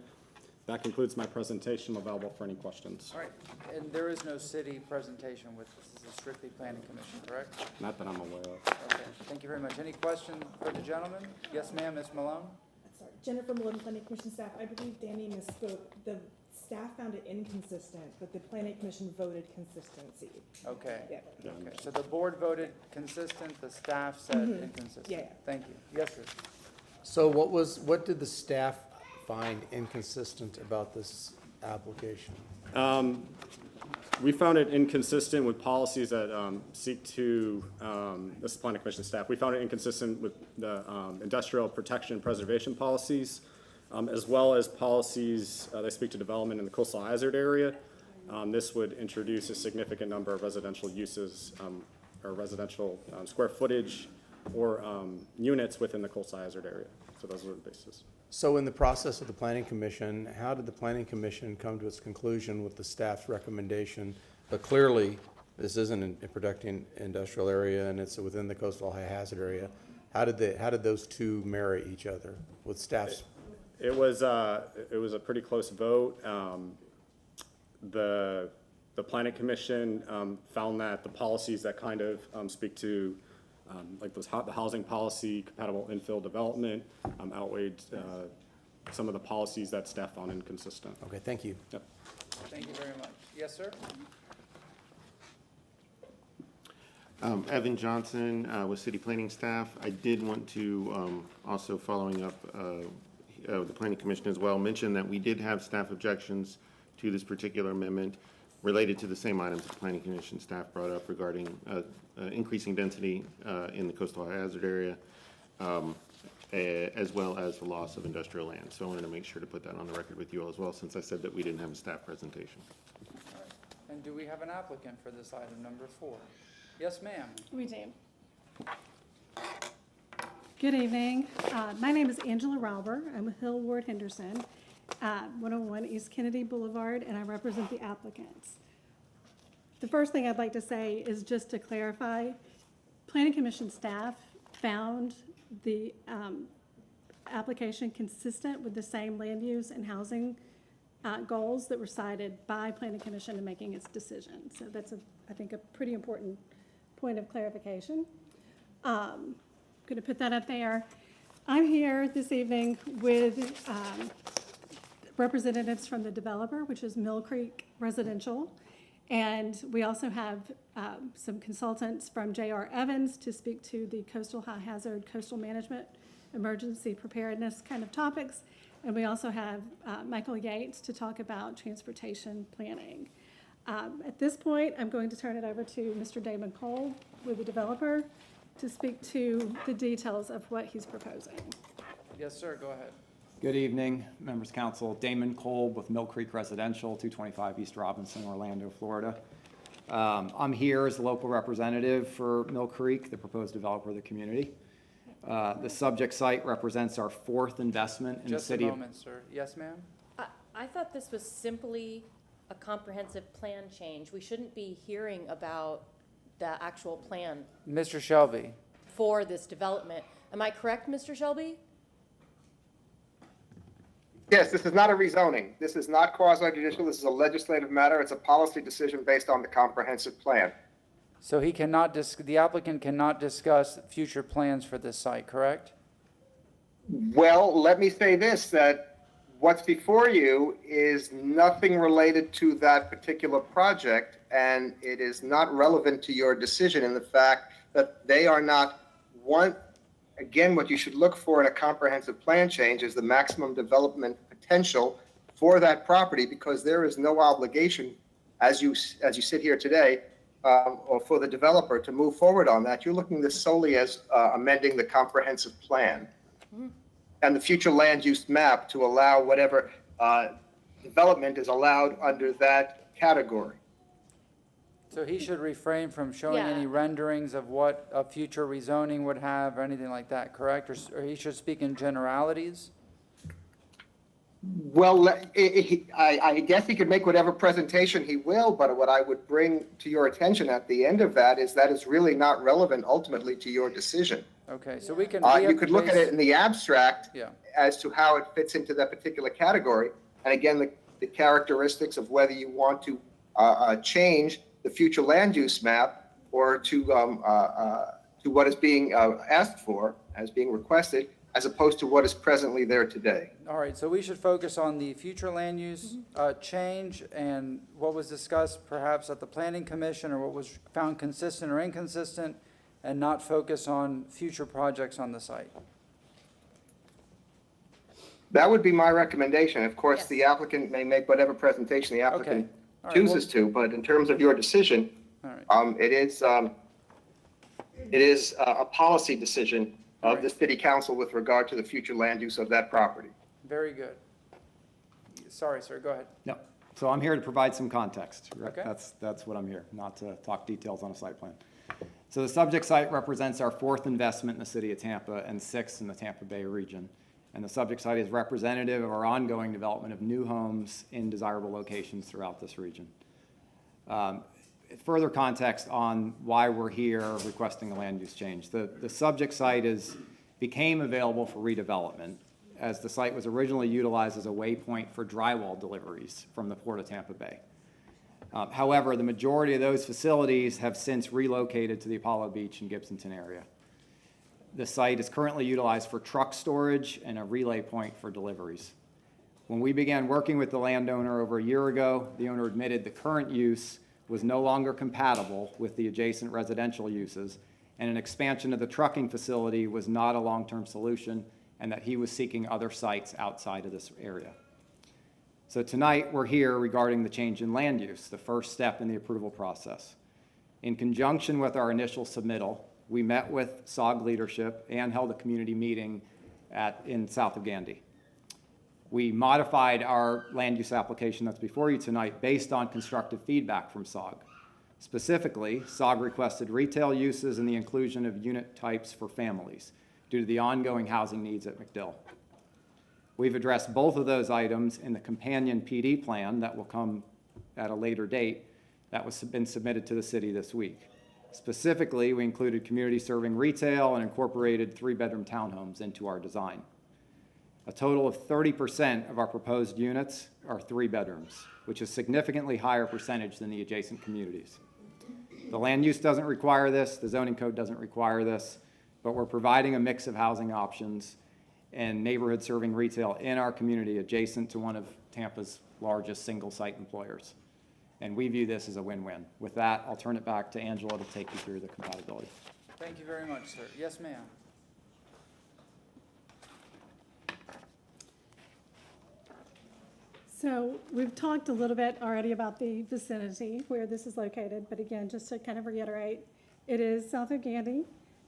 That concludes my presentation. I'm available for any questions. All right, and there is no city presentation with this. This is strictly Planning Commission, correct? Not that I'm aware of. Okay, thank you very much. Any questions for the gentleman? Yes, ma'am, Ms. Malone? Sorry, Jennifer Malone, Planning Commission staff. I believe Danny misspoke. The staff found it inconsistent, but the Planning Commission voted consistency. Okay. Yeah. Okay, so the board voted consistent, the staff said inconsistent. Yeah. Thank you. Yes, sir. So what did the staff find inconsistent about this application? We found it inconsistent with policies that seek to, this is Planning Commission staff, we found it inconsistent with the industrial protection and preservation policies, as well as policies that speak to development in the coastal hazard area. This would introduce a significant number of residential uses or residential square footage or units within the coastal hazard area. So those are the bases. So in the process of the Planning Commission, how did the Planning Commission come to its conclusion with the staff's recommendation? But clearly, this isn't a protecting industrial area and it's within the coastal high hazard area. How did those two marry each other with staff's? It was a pretty close vote. The Planning Commission found that the policies that kind of speak to like the housing policy, compatible infill development, outweighed some of the policies that staff found inconsistent. Okay, thank you. Yep. Thank you very much. Yes, sir? Evan Johnson with City Planning staff. I did want to also, following up the Planning Commission as well, mention that we did have staff objections to this particular amendment related to the same items the Planning Commission staff brought up regarding increasing density in the coastal hazard area, as well as the loss of industrial land. So I wanted to make sure to put that on the record with you all as well, since I said that we didn't have a staff presentation. All right. And do we have an applicant for this item number 4? Yes, ma'am. We do. Good evening. My name is Angela Rauber. I'm with Hill Ward Henderson, 101 East Kennedy Boulevard, and I represent the applicants. The first thing I'd like to say is just to clarify, Planning Commission staff found the application consistent with the same land use and housing goals that were cited by Planning Commission in making its decision. So that's, I think, a pretty important point of clarification. Going to put that up there. I'm here this evening with representatives from the developer, which is Mill Creek Residential. And we also have some consultants from J.R. Evans to speak to the coastal high hazard, coastal management, emergency preparedness kind of topics. And we also have Michael Yates to talk about transportation planning. At this point, I'm going to turn it over to Mr. Damon Cole with the developer to speak to the details of what he's proposing. Yes, sir, go ahead. Good evening, members of council. Damon Kolb with Mill Creek Residential, 225 East Robinson, Orlando, Florida. I'm here as the local representative for Mill Creek, the proposed developer of the community. The subject site represents our fourth investment in the city. Just a moment, sir. Yes, ma'am? I thought this was simply a comprehensive plan change. We shouldn't be hearing about the actual plan Mr. Shelby. for this development. Am I correct, Mr. Shelby? Yes, this is not a rezoning. This is not quasi-judicial. This is a legislative matter. It's a policy decision based on the comprehensive plan. So he cannot, the applicant cannot discuss future plans for this site, correct? Well, let me say this, that what's before you is nothing related to that particular project, and it is not relevant to your decision in the fact that they are not one. Again, what you should look for in a comprehensive plan change is the maximum development potential for that property, because there is no obligation, as you sit here today, or for the developer to move forward on that. You're looking at this solely as amending the comprehensive plan and the future land use map to allow whatever development is allowed under that category. So he should refrain from showing any renderings of what a future rezoning would have or anything like that, correct? Or he should speak in generalities? Well, I guess he could make whatever presentation he will, but what I would bring to your attention at the end of that is really not relevant ultimately to your decision. Okay, so we can. You could look at it in the abstract as to how it fits into that particular category. And again, the characteristics of whether you want to change the future land use map or to what is being asked for as being requested, as opposed to what is presently there today. All right, so we should focus on the future land use change and what was discussed perhaps at the Planning Commission or what was found consistent or inconsistent, and not focus on future projects on the site. That would be my recommendation. Of course, the applicant may make whatever presentation the applicant chooses to, but in terms of your decision, it is a policy decision of the city council with regard to the future land use of that property. Very good. Sorry, sir, go ahead. No. So I'm here to provide some context. Right? Okay. That's what I'm here, not to talk details on a site plan. So the subject site represents our fourth investment in the city of Tampa and sixth in the Tampa Bay region. And the subject site is representative of our ongoing development of new homes in desirable locations throughout this region. Further context on why we're here requesting a land use change. The subject site became available for redevelopment as the site was originally utilized as a waypoint for drywall deliveries from the Port of Tampa Bay. However, the majority of those facilities have since relocated to the Apollo Beach and Gibsonton area. The site is currently utilized for truck storage and a relay point for deliveries. When we began working with the landowner over a year ago, the owner admitted the current use was no longer compatible with the adjacent residential uses, and an expansion of the trucking facility was not a long-term solution, and that he was seeking other sites outside of this area. So tonight, we're here regarding the change in land use, the first step in the approval process. In conjunction with our initial submittal, we met with SOG leadership and held a community meeting in south of Gandy. We modified our land use application that's before you tonight based on constructive feedback from SOG. Specifically, SOG requested retail uses and the inclusion of unit types for families due to the ongoing housing needs at MacDill. We've addressed both of those items in the companion PD plan that will come at a later date that was been submitted to the city this week. Specifically, we included community serving retail and incorporated 3-bedroom townhomes into our design. A total of 30% of our proposed units are 3 bedrooms, which is a significantly higher percentage than the adjacent communities. The land use doesn't require this, the zoning code doesn't require this, but we're providing a mix of housing options and neighborhood serving retail in our community adjacent to one of Tampa's largest single-site employers. And we view this as a win-win. With that, I'll turn it back to Angela to take you through the compatibility. Thank you very much, sir. Yes, ma'am. So we've talked a little bit already about the vicinity where this is located, but again, just to kind of reiterate, it is south of Gandy,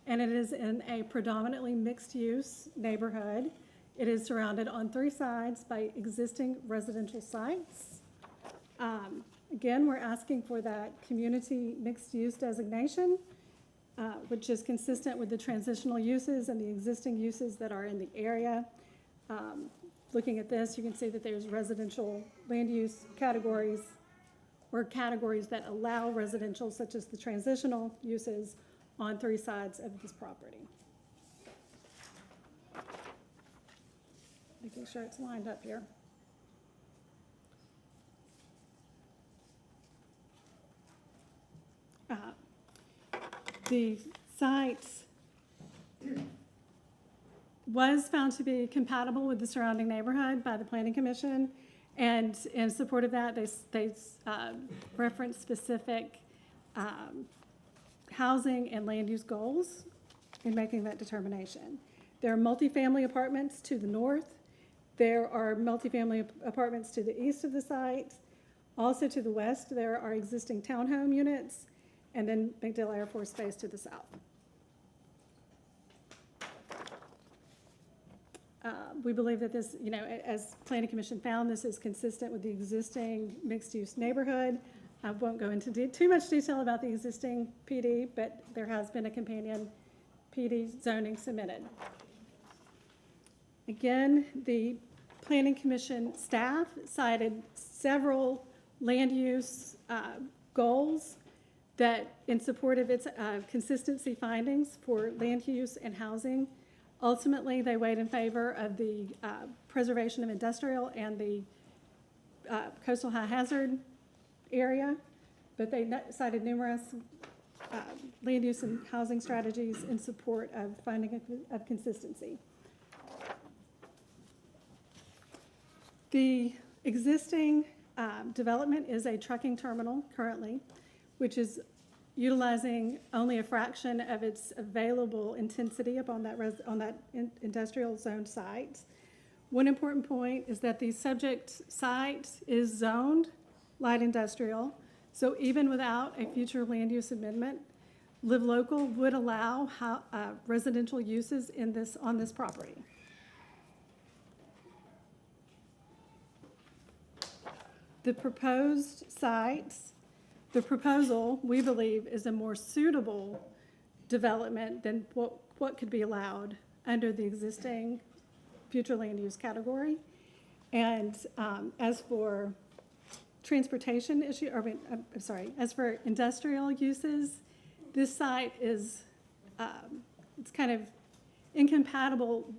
and it is in a predominantly mixed-use neighborhood. It is surrounded on 3 sides by existing residential sites. Again, we're asking for that community mixed-use designation, which is consistent with the transitional uses and the existing uses that are in the area. Looking at this, you can see that there's residential land use categories or categories that allow residential, such as the transitional uses, on 3 sides of this property. Making sure it's lined up here. The site was found to be compatible with the surrounding neighborhood by the Planning Commission, and in support of that, they referenced specific housing and land use goals in making that determination. There are multifamily apartments to the north. There are multifamily apartments to the east of the site. Also to the west, there are existing townhome units, and then McDill Air Force Base to the south. We believe that this, as Planning Commission found, this is consistent with the existing mixed-use neighborhood. I won't go into too much detail about the existing PD, but there has been a companion PD zoning submitted. Again, the Planning Commission staff cited several land use goals that, in support of its consistency findings for land use and housing, ultimately they weighed in favor of the preservation of industrial and the coastal high hazard area, but they cited numerous land use and housing strategies in support of finding of consistency. The existing development is a trucking terminal currently, which is utilizing only a fraction of its available intensity upon that industrial zone site. One important point is that the subject site is zoned light industrial, so even without a future land use amendment, Live Local would allow residential uses on this property. The proposed sites, the proposal, we believe, is a more suitable development than what could be allowed under the existing future land use category. And as for transportation issue, as for industrial uses, this site is, it's kind of incompatible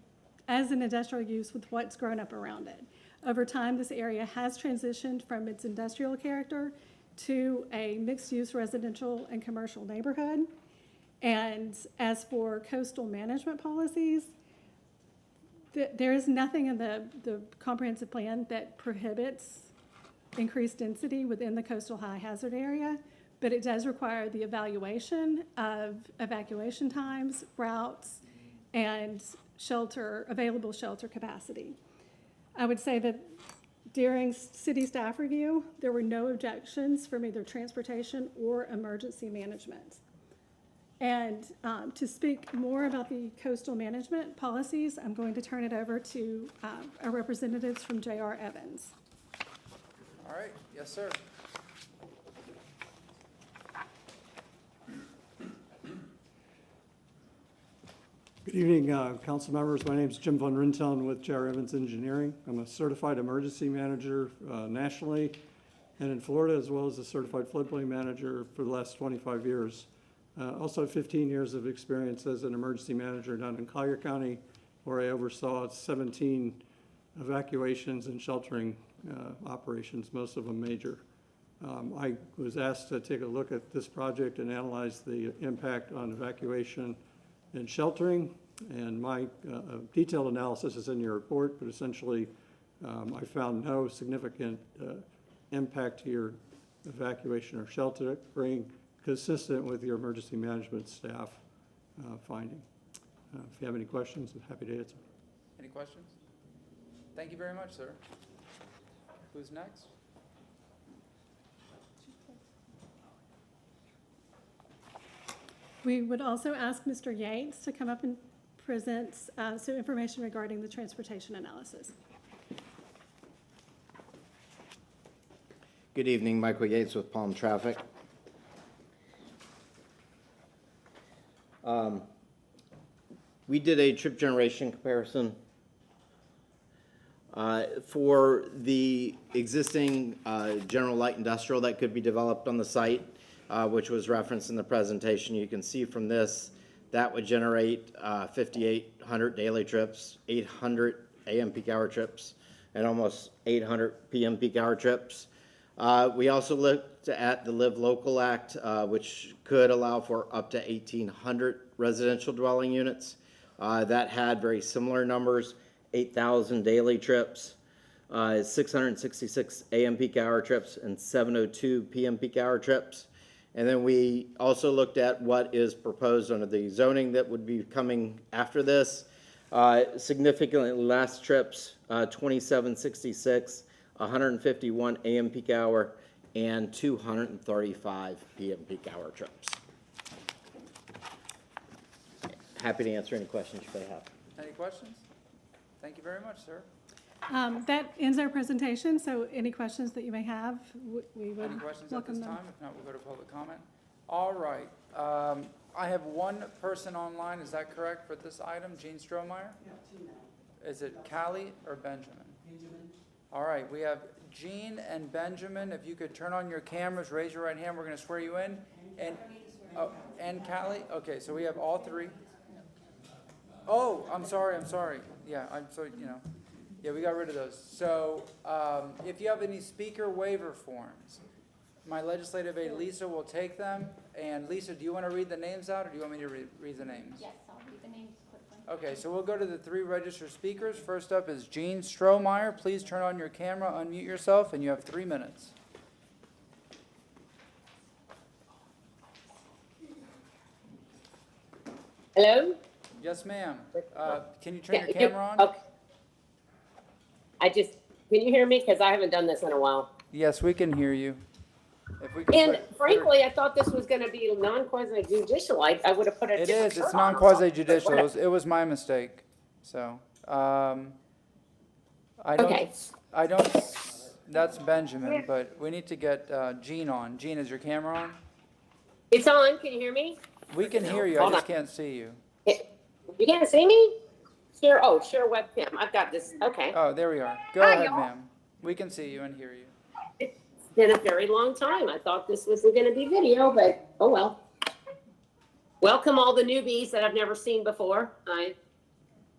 as an industrial use with what's grown up around it. Over time, this area has transitioned from its industrial character to a mixed-use residential and commercial neighborhood. And as for coastal management policies, there is nothing in the comprehensive plan that prohibits increased density within the coastal high hazard area, but it does require the evaluation of evacuation times, routes, and available shelter capacity. I would say that during city staff review, there were no objections from either transportation or emergency management. And to speak more about the coastal management policies, I'm going to turn it over to our representatives from J.R. Evans. All right, yes, sir. Good evening, council members. My name is Jim Von Rintown with J.R. Evans Engineering. I'm a certified emergency manager nationally and in Florida, as well as a certified floodplain manager for the last 25 years. Also have 15 years of experience as an emergency manager down in Collier County where I oversaw 17 evacuations and sheltering operations, most of them major. I was asked to take a look at this project and analyze the impact on evacuation and sheltering, and my detailed analysis is in your report, but essentially I found no significant impact to your evacuation or sheltering consistent with your emergency management staff finding. If you have any questions, I'm happy to answer. Any questions? Thank you very much, sir. Who's next? We would also ask Mr. Yates to come up and present some information regarding the transportation analysis. Good evening, Michael Yates with Palm Traffic. We did a trip generation comparison for the existing general light industrial that could be developed on the site, which was referenced in the presentation. You can see from this that would generate 5,800 daily trips, 800 AM peak hour trips, and almost 800 PM peak hour trips. We also looked at the Live Local Act, which could allow for up to 1,800 residential dwelling units. That had very similar numbers, 8,000 daily trips, 666 AM peak hour trips, and 702 PM peak hour trips. And then we also looked at what is proposed under the zoning that would be coming after this. Significantly less trips, 2766, 151 AM peak hour, and 235 PM peak hour trips. Happy to answer any questions you may have. Any questions? Thank you very much, sir. That ends our presentation, so any questions that you may have, we would Any questions at welcome this them. time? If not, we'll go to public comment. All right. I have one person online, is that correct, for this item? Jean Strohmeyer? Is it Callie or Benjamin? Benjamin. All right, we have Jean and Benjamin. If you could turn on your cameras, raise your right hand, we're going to swear you in. And Callie? Okay, so we have all three. Oh, I'm sorry. Yeah, yeah, we got rid of those. So if you have any speaker waiver forms, my legislative aide Lisa will take them. And Lisa, do you want to read the names out, or do you want me to read the names? Yes, I'll read the names quickly. Okay, so we'll go to the three registered speakers. First up is Jean Strohmeyer. Please turn on your camera, unmute yourself, and you have 3 minutes. Hello? Yes, ma'am. Can you turn your camera on? Okay. Can you hear me? Because I haven't done this in a while. Yes, we can hear you. If we can And frankly, I thought this was going to be non-quasi-judicial. I would have put a It different is. shirt It's on or non-quasi-judicial. something. It was my mistake. So, I Okay. don't, that's Benjamin, but we need to get Jean on. Jean, is your camera on? It's on. Can you hear me? We can hear you. I Hold just on. can't see you. You can't see me? Share webcam. I've got this. Okay. Oh, there we are. Go Hi, ahead, y'all. ma'am. We can see you and hear you. It's been a very long time. I thought this wasn't going to be video, but oh well. Welcome all the newbies that I've never seen before.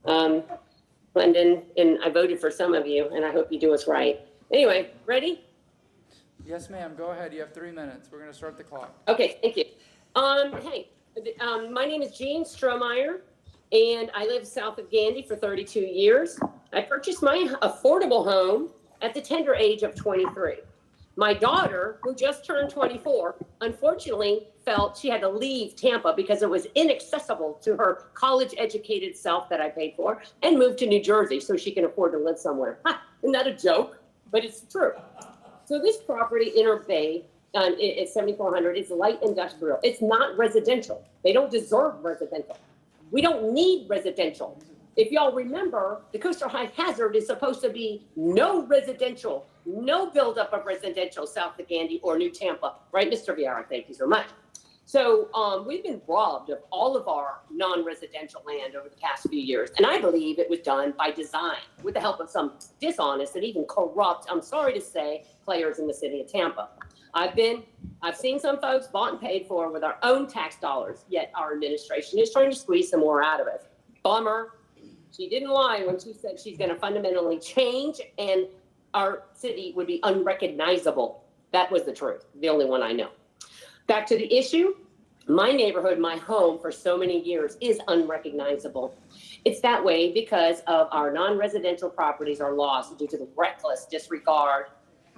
London, and I voted for some of you, and I hope you do us right. Anyway, ready? Yes, ma'am. Go ahead. You have 3 minutes. We're going to start the clock. Okay, thank you. Hey, my name is Jean Strohmeyer, and I live south of Gandy for 32 years. I purchased my affordable home at the tender age of 23. My daughter, who just turned 24, unfortunately felt she had to leave Tampa because it was inaccessible to her college-educated self that I paid for, and moved to New Jersey so she can afford to live somewhere. Isn't that a joke? But it's true. So this property in our bay, it's 7,400. It's light industrial. It's not residential. They don't deserve residential. We don't need residential. If y'all remember, the coastal high hazard is supposed to be no residential, no buildup of residential south of Gandy or New Tampa, right, Mr. Vieira? Thank you so much. So we've been robbed of all of our non-residential land over the past few years, and I believe it was done by design with the help of some dishonest and even corrupt, I'm sorry to say, players in the city of Tampa. I've seen some folks bought and paid for with our own tax dollars, yet our administration is trying to squeeze some more out of us. Bummer. She didn't lie when she said she's going to fundamentally change and our city would be unrecognizable. That was the truth, the only one I know. Back to the issue, my neighborhood, my home for so many years is unrecognizable. It's that way because of our non-residential properties are lost due to the reckless disregard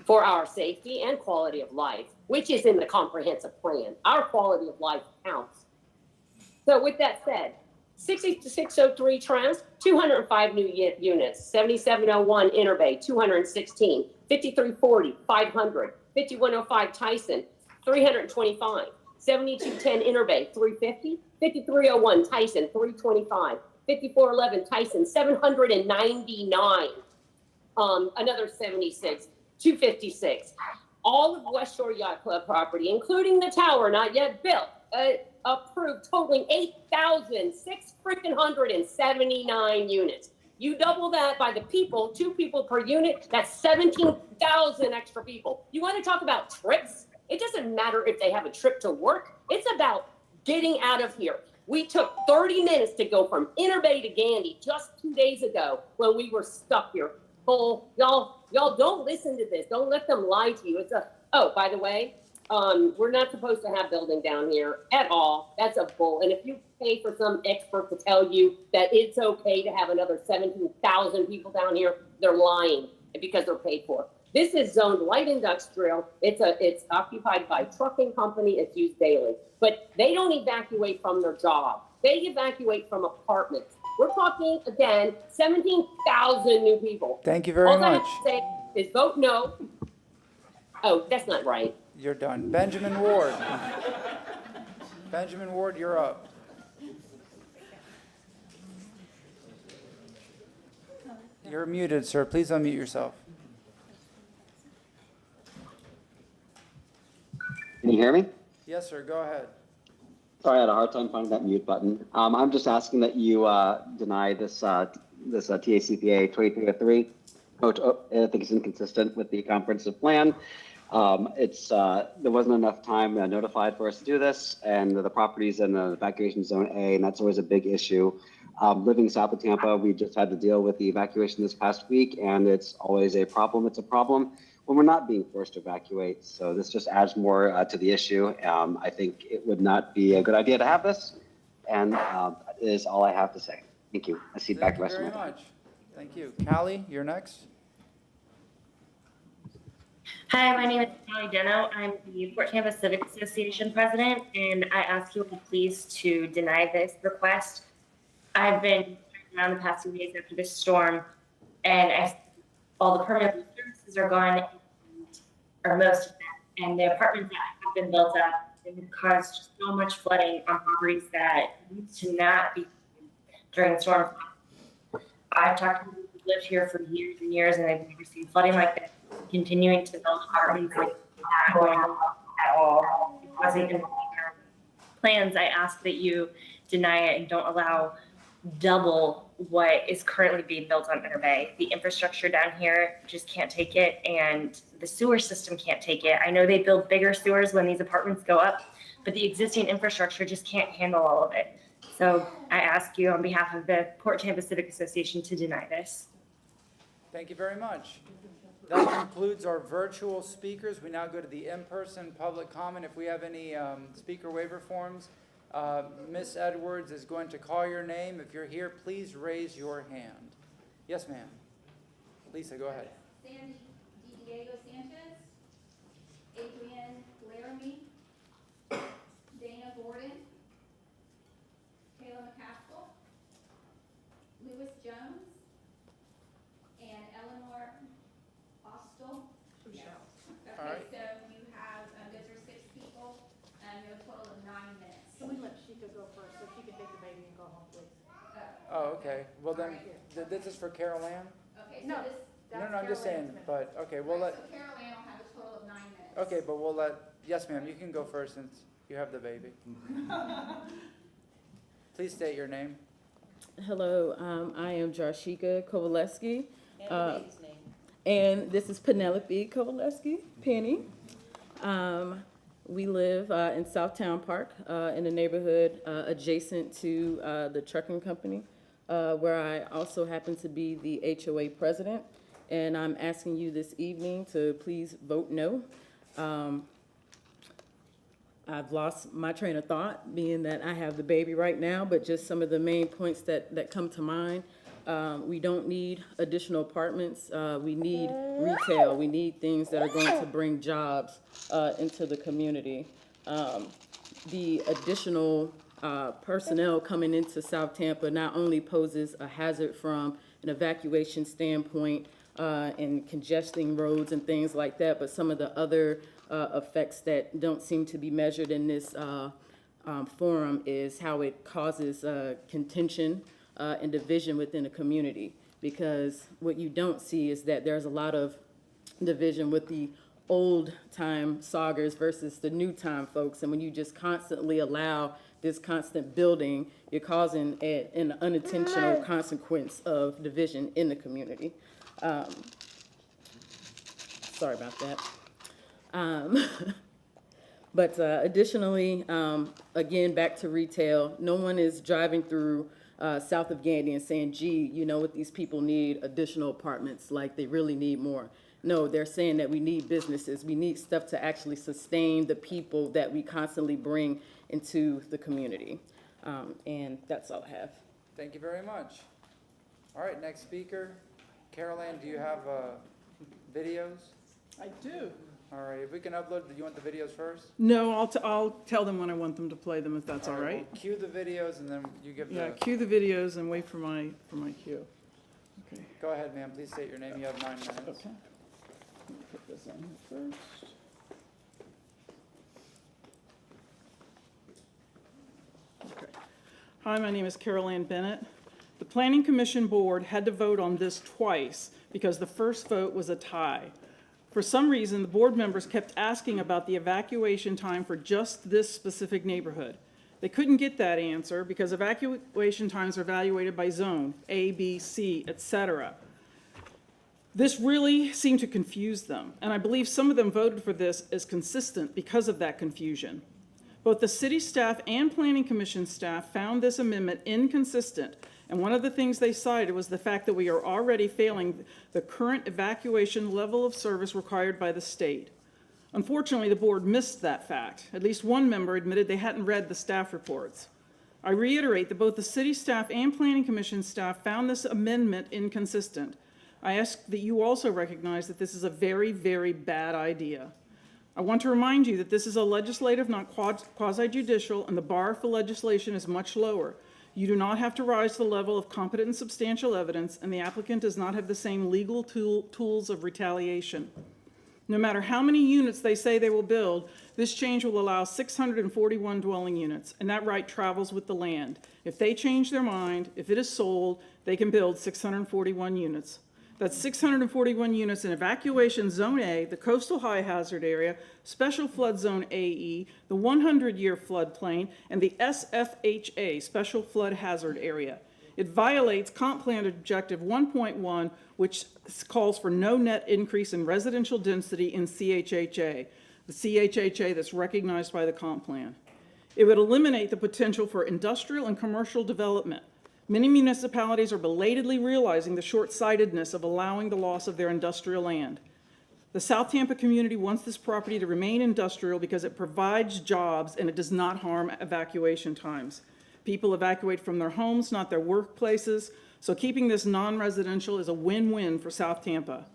for our safety and quality of life, which is in the comprehensive plan. Our quality of life counts. So with that said, 6603 Trask, 205 new units, 7701 Interbay, 216, 5340, 500, 5105 Tyson, 325, 7210 Interbay, 350, 5301 Tyson, 325, 5411 Tyson, 799, another 76, 256. All of West Shore Yacht Club property, including the tower not yet built, approved, totaling 8,679 units. You double that by the people, 2 people per unit, that's 17,000 extra people. You want to talk about trips? It doesn't matter if they have a trip to work. It's about getting out of here. We took 30 minutes to go from Interbay to Gandy just 2 days ago when we were stuck here. Oh, y'all don't listen to this. Don't let them lie to you. Oh, by the way, we're not supposed to have building down here at all. That's a bull. And if you pay for some expert to tell you that it's okay to have another 17,000 people down here, they're lying because they're paid for. This is zoned light industrial. It's occupied by a trucking company. It's used daily, but they don't evacuate from their job. They evacuate from apartments. We're talking, again, 17,000 new people. Thank you very All much. I have to say is vote no. Oh, that's not right. You're done. Benjamin Ward. Benjamin Ward, you're up. You're muted, sir. Please unmute yourself. Can you hear me? Yes, sir. Go ahead. Sorry, I had a hard time finding that mute button. I'm just asking that you deny this TACPA 2303, which I think is inconsistent with the comprehensive plan. There wasn't enough time notified for us to do this, and the property's in the evacuation zone A, and that's always a big issue. Living south of Tampa, we just had to deal with the evacuation this past week, and it's always a problem. It's a problem when we're not being forced to evacuate. So this just adds more to the issue. I think it would not be a good idea to have this, and that is all I have to say. Thank you. I cede back the rest of my time. Thank you. Callie, you're next. Hi, my name is Callie Deno. I'm the Port Tampa Civic Association president, and I ask you please to deny this request. I've been around the past 2 days after this storm, and all the permanent services are gone, or most of them, and the apartments that have been built up have caused so much flooding on properties that used to not be during the storm. I've talked to people who lived here for years and years, and they've never seen flooding like this. Continuing to build apartments like not going on at all. It wasn't in our plans. I ask that you deny it and don't allow double what is currently being built on Interbay. The infrastructure down here just can't take it, and the sewer system can't take it. I know they build bigger sewers when these apartments go up, but the existing infrastructure just can't handle all of it. So I ask you on behalf of the Port Tampa Civic Association to deny this. Thank you very much. That concludes our virtual speakers. We now go to the in-person public comment. If we have any speaker waiver forms, Ms. Edwards is going to call your name. If you're here, please raise your hand. Yes, ma'am. Lisa, go ahead. Sandy Diego Sanchez, Adrienne Laramie, Dana Gordon, Kayla McCaskill, Lewis Jones, and Eleanor Austell. Yes. Okay, All right. so you have, those are 6 people, you have a total of 9 minutes. Can we let Sheikah go first so she can take the baby and go home, please? Oh, okay. Well, then, this is for Carol Ann? Okay, so No, this, No, I'm just saying, but, okay, we'll let, so Carol Ann will have a total of 9 minutes. okay, but we'll let, yes, ma'am, you can go first since you have the baby. Please state your name. Hello, I am Jarshika Kowaleski. And the baby's name. And this is Penelope Kowaleski, Penny. We live in Southtown Park in the neighborhood adjacent to the trucking company. where I also happen to be the HOA president. And I'm asking you this evening to please vote no. I've lost my train of thought, being that I have the baby right now, but just some of the main points that come to mind. We don't need additional apartments. We need retail. We need things that are going to bring jobs into the community. The additional personnel coming into South Tampa not only poses a hazard from an evacuation standpoint and congesting roads and things like that, but some of the other effects that don't seem to be measured in this forum is how it causes contention and division within a community. Because what you don't see is that there's a lot of division with the old time Saugers versus the new time folks. And when you just constantly allow this constant building, you're causing an unintentional consequence of division in the community. Sorry about that. But additionally, again, back to retail, no one is driving through south of Gandy and saying, gee, you know what, these people need additional apartments, like they really need more. No, they're saying that we need businesses. We need stuff to actually sustain the people that we constantly bring into the community. And that's all I have. Thank you very much. All right, next speaker. Carol Ann, do you have videos? I do. All right, if we can upload, do you want the videos first? No, I'll tell them when I want them to play them, if that's all right. Well, cue the videos and then you give Yeah, the... cue the videos and wait for my cue. Okay. Go ahead, ma'am. Please state your name. You have 9 minutes. Okay. Let me put this on here first. Okay. Hi, my name is Carol Ann Bennett. The Planning Commission Board had to vote on this twice because the first vote was a tie. For some reason, the board members kept asking about the evacuation time for just this specific neighborhood. They couldn't get that answer because evacuation times are evaluated by zone, A, B, C, etc. This really seemed to confuse them, and I believe some of them voted for this as consistent because of that confusion. Both the city staff and Planning Commission staff found this amendment inconsistent, and one of the things they cited was the fact that we are already failing the current evacuation level of service required by the state. Unfortunately, the board missed that fact. At least one member admitted they hadn't read the staff reports. I reiterate that both the city staff and Planning Commission staff found this amendment inconsistent. I ask that you also recognize that this is a very, very bad idea. I want to remind you that this is a legislative, not quasi-judicial, and the bar for legislation is much lower. You do not have to rise to the level of competent and substantial evidence, and the applicant does not have the same legal tools of retaliation. No matter how many units they say they will build, this change will allow 641 dwelling units, and that right travels with the land. If they change their mind, if it is sold, they can build 641 units. That's 641 units in evacuation zone A, the coastal high hazard area, special flood zone AE, the 100-year floodplain, and the SFHA, special flood hazard area. It violates Comp Plan Objective 1.1, which calls for no net increase in residential density in CHHA, the CHHA that's recognized by the Comp Plan. It would eliminate the potential for industrial and commercial development. Many municipalities are belatedly realizing the short-sightedness of allowing the loss of their industrial land. The South Tampa community wants this property to remain industrial because it provides jobs and it does not harm evacuation times. People evacuate from their homes, not their workplaces, so keeping this non-residential is a win-win for South Tampa.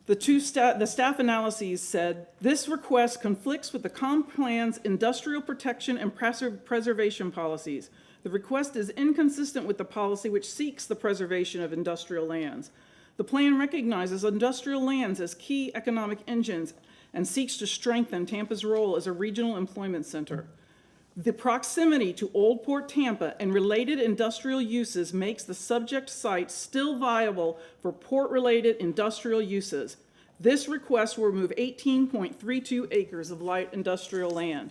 The staff analyses said, this request conflicts with the Comp Plan's industrial protection and preservation policies. The request is inconsistent with the policy which seeks the preservation of industrial lands. The plan recognizes industrial lands as key economic engines and seeks to strengthen Tampa's role as a regional employment center. The proximity to Old Port Tampa and related industrial uses makes the subject site still viable for port-related industrial uses. This request will remove 18.32 acres of light industrial land.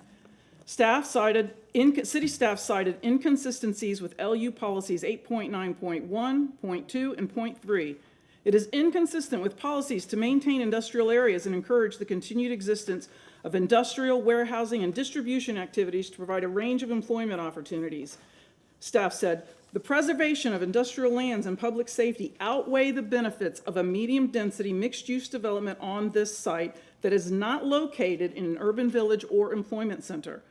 City staff cited inconsistencies with LU policies 8.9.1, .2, and .3. It is inconsistent with policies to maintain industrial areas and encourage the continued existence of industrial, warehousing, and distribution activities to provide a range of employment opportunities. Staff said, the preservation of industrial lands and public safety outweigh the benefits of a medium-density mixed-use development on this site that is not located in an urban village or employment center.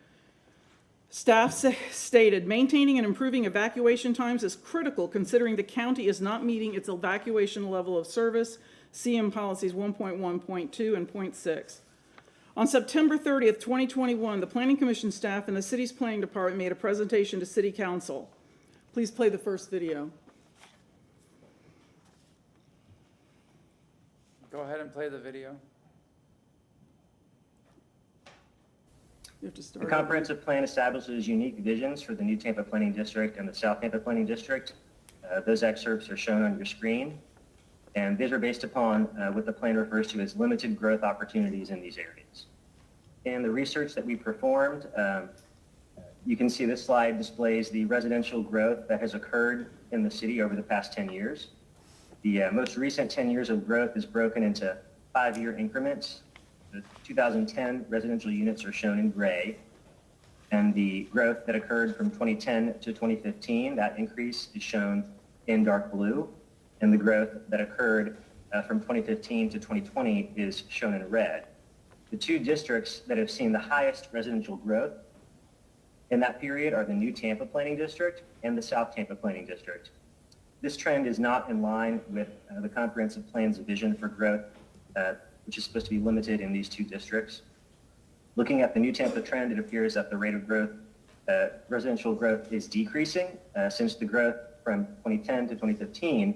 Staff stated, maintaining and improving evacuation times is critical considering the county is not meeting its evacuation level of service, CM policies 1.1.2 and .6. On September 30th, 2021, the Planning Commission staff and the city's planning department made a presentation to City Council. Please play the first video. Go ahead and play the video. You have to start. The comprehensive plan establishes unique visions for the new Tampa Planning District and the South Tampa Planning District. Those excerpts are shown on your screen, and these are based upon what the plan refers to as limited growth opportunities in these areas. In the research that we performed, you can see this slide displays the residential growth that has occurred in the city over the past 10 years. The most recent 10 years of growth is broken into 5-year increments. The 2010 residential units are shown in gray, and the growth that occurred from 2010 to 2015, that increase is shown in dark blue, and the growth that occurred from 2015 to 2020 is shown in red. The two districts that have seen the highest residential growth in that period are the new Tampa Planning District and the South Tampa Planning District. This trend is not in line with the comprehensive plan's vision for growth, which is supposed to be limited in these two districts. Looking at the new Tampa trend, it appears that the rate of growth, residential growth, is decreasing since the growth from 2010 to 2015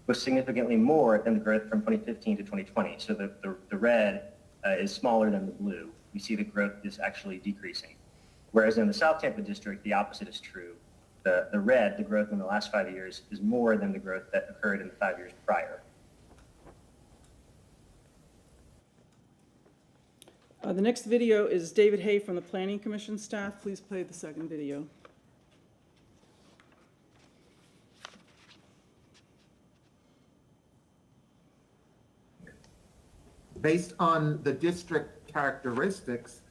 was significantly more than the growth from 2015 to 2020. So the red is smaller than the blue. We see the growth is actually decreasing. Whereas in the South Tampa district, the opposite is true. The red, the growth in the last 5 years, is more than the growth that occurred in the 5 years prior. The next video is David Hay from the Planning Commission staff. Please play the second video. Based on the district characteristics,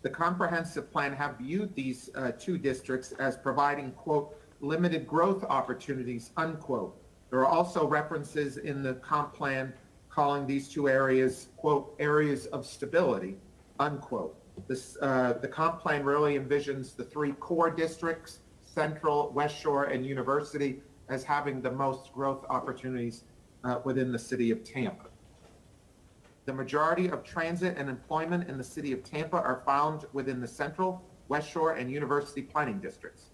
the comprehensive plan have viewed these two districts as providing, quote, limited growth opportunities, unquote. There are also references in the comp plan calling these two areas, quote, areas of stability, unquote. The comp plan really envisions the three core districts, Central, West Shore, and University, as having the most growth opportunities within the city of Tampa. The majority of transit and employment in the city of Tampa are found within the Central, West Shore, and University planning districts.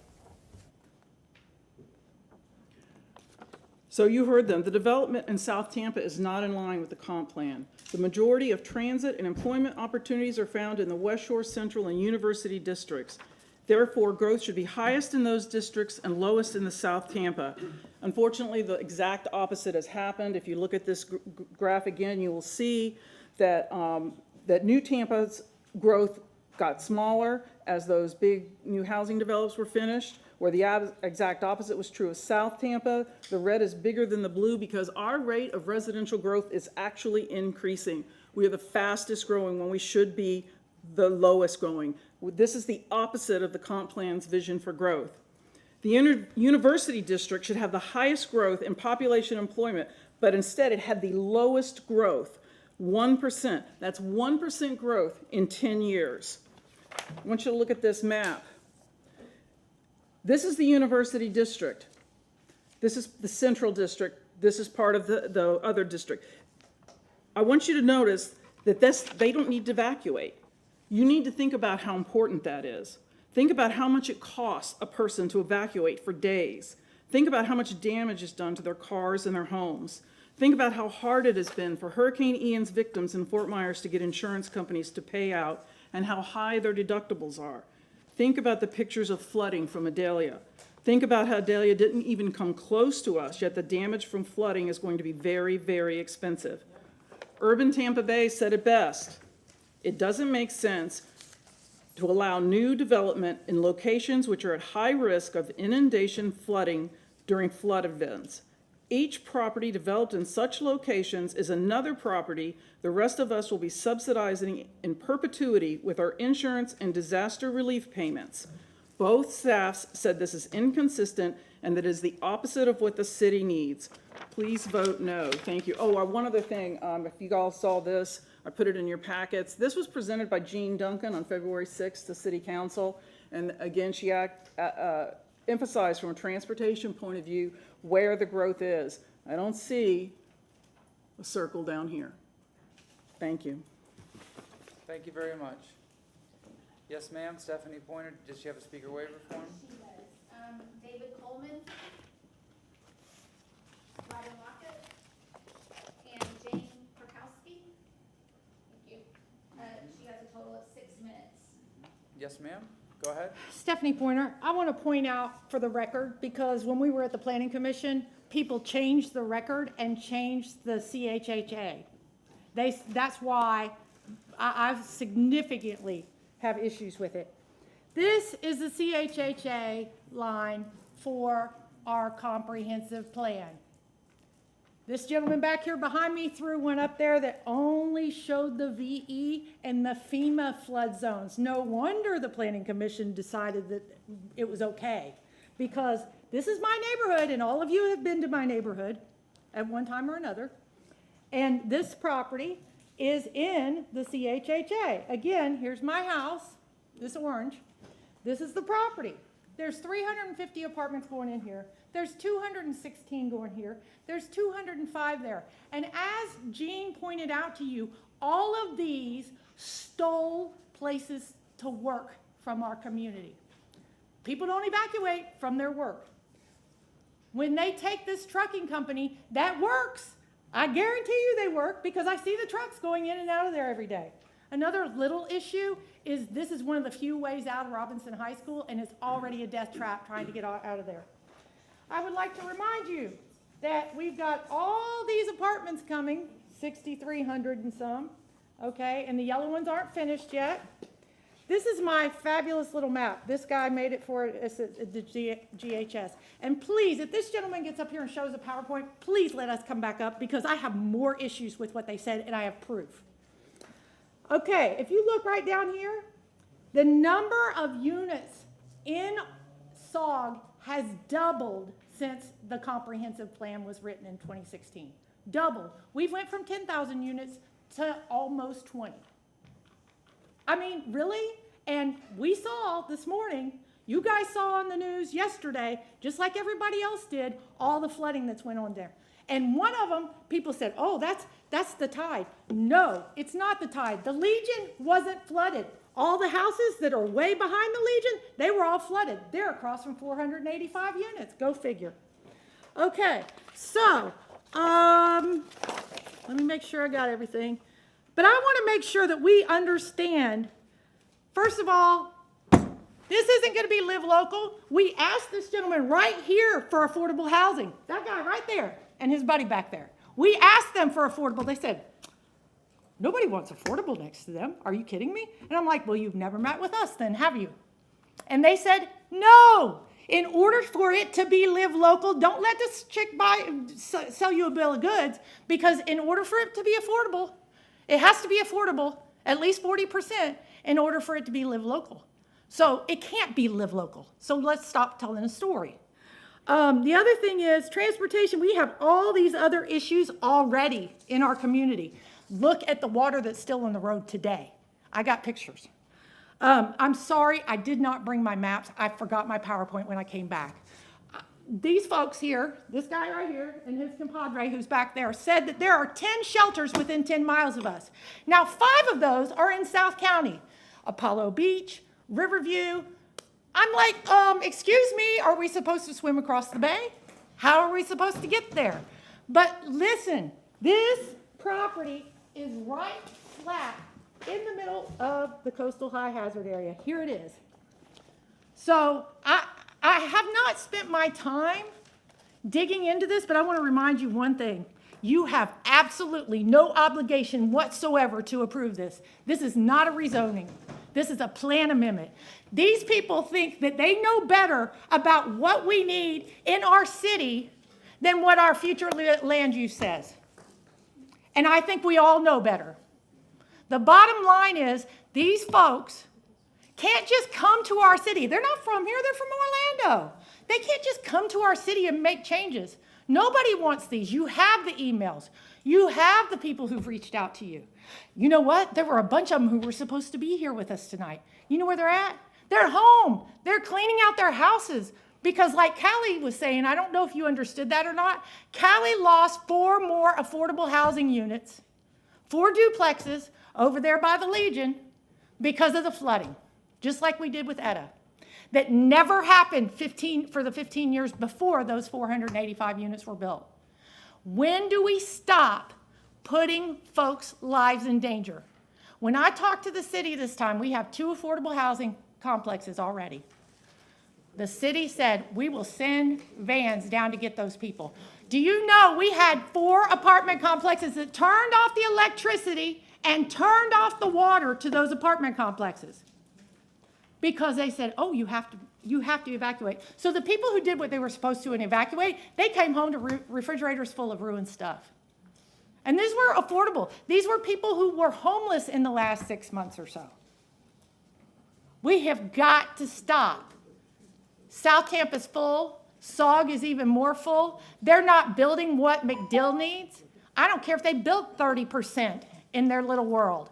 So you heard them. The development in South Tampa is not in line with the comp plan. The majority of transit and employment opportunities are found in the West Shore, Central, and University districts. Therefore, growth should be highest in those districts and lowest in the South Tampa. Unfortunately, the exact opposite has happened. If you look at this graph again, you will see that, that New Tampa's growth got smaller as those big new housing develops were finished, where the exact opposite was true of South Tampa. The red is bigger than the blue because our rate of residential growth is actually increasing. We are the fastest growing when we should be the lowest growing. This is the opposite of the comp plan's vision for growth. The University district should have the highest growth in population employment, but instead it had the lowest growth, 1%. That's 1% growth in 10 years. I want you to look at this map. This is the University district. This is the Central district. This is part of the other district. I want you to notice that they don't need to evacuate. You need to think about how important that is. Think about how much it costs a person to evacuate for days. Think about how much damage is done to their cars and their homes. Think about how hard it has been for Hurricane Ian's victims in Fort Myers to get insurance companies to pay out and how high their deductibles are. Think about the pictures of flooding from Adelia. Think about how Adelia didn't even come close to us, yet the damage from flooding is going to be very, very expensive. Urban Tampa Bay said it best. It doesn't make sense to allow new development in locations which are at high risk of inundation flooding during flood events. Each property developed in such locations is another property the rest of us will be subsidizing in perpetuity with our insurance and disaster relief payments. Both staffs said this is inconsistent and that it is the opposite of what the city needs. Please vote no. Thank you. Oh, one other thing, if you all saw this, I put it in your packets. This was presented by Jean Duncan on February 6th to City Council. And again, she emphasized from a transportation point of view where the growth is. I don't see a circle down here. Thank you. Thank you very much. Yes, ma'am. Stephanie Pointer, does she have a speaker waiver form? She does. David Coleman, Robin Lockett, and Jane Perkowski. Thank you. She has a total of 6 minutes. Yes, ma'am. Go ahead. Stephanie Pointer, I want to point out for the record, because when we were at the Planning Commission, people changed the record and changed the CHHA. That's why I significantly have issues with it. This is the CHHA line for our comprehensive plan. This gentleman back here behind me threw one up there that only showed the VE and the FEMA flood zones. No wonder the Planning Commission decided that it was okay, because this is my neighborhood, and all of you have been to my neighborhood at one time or another. And this property is in the CHHA. Again, here's my house, this orange. This is the property. There's 350 apartments going in here. There's 216 going here. There's 205 there. And as Jean pointed out to you, all of these stole places to work from our community. People don't evacuate from their work. When they take this trucking company, that works. I guarantee you they work, because I see the trucks going in and out of there every day. Another little issue is this is one of the few ways out of Robinson High School, and it's already a death trap trying to get out of there. I would like to remind you that we've got all these apartments coming, 6,300 and some, okay, and the yellow ones aren't finished yet. This is my fabulous little map. This guy made it for the GHS. And please, if this gentleman gets up here and shows a PowerPoint, please let us come back up, because I have more issues with what they said, and I have proof. Okay, if you look right down here, the number of units in SOG has doubled since the comprehensive plan was written in 2016. Doubled. We've went from 10,000 units to almost 20. I mean, really? And we saw this morning, you guys saw on the news yesterday, just like everybody else did, all the flooding that's went on there. And one of them, people said, oh, that's the tide. No, it's not the tide. The Legion wasn't flooded. All the houses that are way behind the Legion, they were all flooded. They're across from 485 units. Go figure. Okay, so let me make sure I got everything. But I want to make sure that we understand, first of all, this isn't going to be live local. We asked this gentleman right here for affordable housing. That guy right there and his buddy back there. We asked them for affordable. They said, nobody wants affordable next to them. Are you kidding me? And I'm like, well, you've never met with us then, have you? And they said, no. In order for it to be live local, don't let this chick sell you a bill of goods, because in order for it to be affordable, it has to be affordable, at least 40%, in order for it to be live local. So it can't be live local. So let's stop telling a story. The other thing is transportation. We have all these other issues already in our community. Look at the water that's still on the road today. I got pictures. I'm sorry, I did not bring my maps. I forgot my PowerPoint when I came back. These folks here, this guy right here and his compadre who's back there, said that there are 10 shelters within 10 miles of us. Now, 5 of those are in South County. Apollo Beach, Riverview. I'm like, excuse me, are we supposed to swim across the bay? How are we supposed to get there? But listen, this property is right flat in the middle of the coastal high hazard area. Here it is. So I have not spent my time digging into this, but I want to remind you one thing. You have absolutely no obligation whatsoever to approve this. This is not a rezoning. This is a plan amendment. These people think that they know better about what we need in our city than what our future land use says. And I think we all know better. The bottom line is these folks can't just come to our city. They're not from here, they're from Orlando. They can't just come to our city and make changes. Nobody wants these. You have the emails. You have the people who've reached out to you. You know what? There were a bunch of them who were supposed to be here with us tonight. You know where they're at? They're home. They're cleaning out their houses. Because like Callie was saying, I don't know if you understood that or not, Callie lost 4 more affordable housing units, 4 duplexes over there by the Legion because of the flooding, just like we did with Etta. That never happened for the 15 years before those 485 units were built. When do we stop putting folks' lives in danger? When I talked to the city this time, we have 2 affordable housing complexes already. The city said, we will send vans down to get those people. Do you know we had 4 apartment complexes that turned off the electricity and turned off the water to those apartment complexes? Because they said, oh, you have to evacuate. So the people who did what they were supposed to and evacuate, they came home to refrigerators full of ruined stuff. And these were affordable. These were people who were homeless in the last 6 months or so. We have got to stop. South Tampa's full. SOG is even more full. They're not building what McDill needs. I don't care if they built 30% in their little world,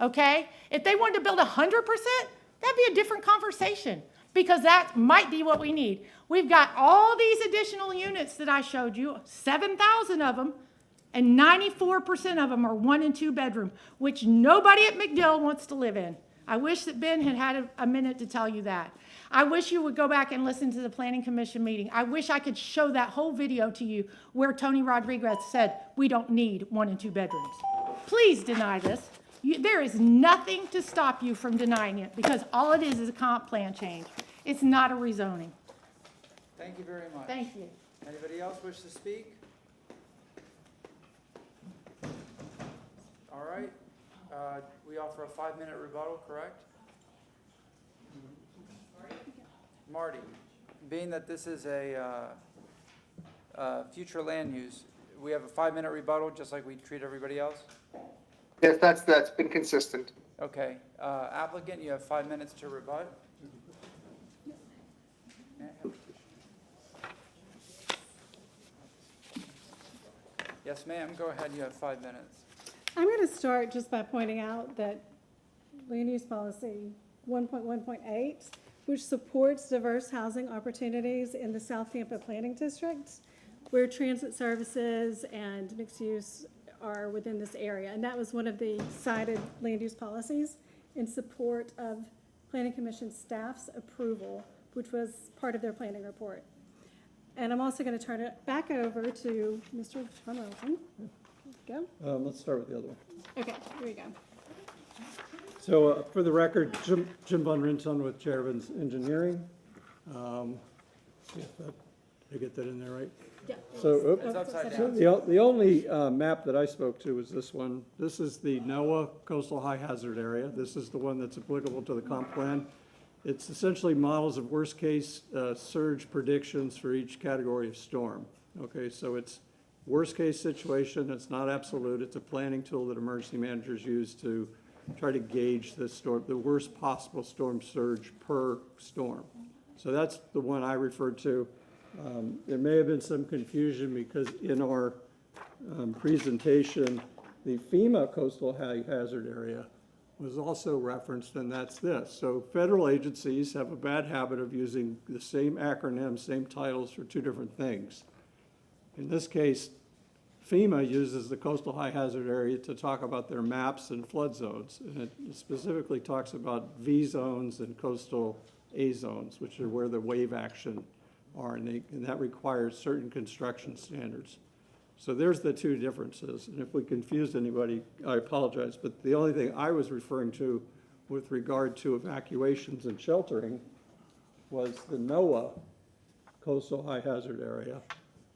okay? If they wanted to build 100%, that'd be a different conversation because that might be what we need. We've got all these additional units that I showed you, 7,000 of them, and 94% of them are 1 and 2 bedroom, which nobody at McDill wants to live in. I wish that Ben had a minute to tell you that. I wish you would go back and listen to the Planning Commission meeting. I wish I could show that whole video to you where Tony Rodriguez said, we don't need 1 and 2 bedrooms. Please deny this. There is nothing to stop you from denying it because all it is a comp plan change. It's not a rezoning. Thank you very much. Thank you. Anybody else wish to speak? All right. We offer a 5-minute rebuttal, correct? Marty, being that this is a future land use, we have a 5-minute rebuttal just like we treat everybody else? Yes, that's been consistent. Okay. Applicant, you have 5 minutes to rebut. Yes, ma'am. Go ahead. You have 5 minutes. I'm going to start just by pointing out that Land Use Policy 1.1.8, which supports diverse housing opportunities in the South Tampa Planning District, where transit services and mixed use are within this area. And that was one of the cited land use policies in support of Planning Commission staff's approval, which was part of their planning report. And I'm also going to turn it back over to Mr. John Wilson. Go. Let's start with the other one. Okay, here we go. So for the record, Jim Von Rinton with Chair Evans Engineering. See if that, did I get that in there right? Yeah. So, It's upside so down. the only map that I spoke to was this one. This is the NOAA Coastal High Hazard Area. This is the one that's applicable to the comp plan. It's essentially models of worst-case surge predictions for each category of storm. Okay, so it's worst-case situation. It's not absolute. It's a planning tool that emergency managers use to try to gauge the storm, the worst possible storm surge per storm. So that's the one I referred to. There may have been some confusion because in our presentation, the FEMA coastal hazard area was also referenced, and that's this. So federal agencies have a bad habit of using the same acronym, same titles for 2 different things. In this case, FEMA uses the coastal high hazard area to talk about their maps and flood zones. And it specifically talks about V zones and coastal A zones, which are where the wave action are, and that requires certain construction standards. So there's the 2 differences. And if we confused anybody, I apologize. But the only thing I was referring to with regard to evacuations and sheltering was the NOAA coastal high hazard area,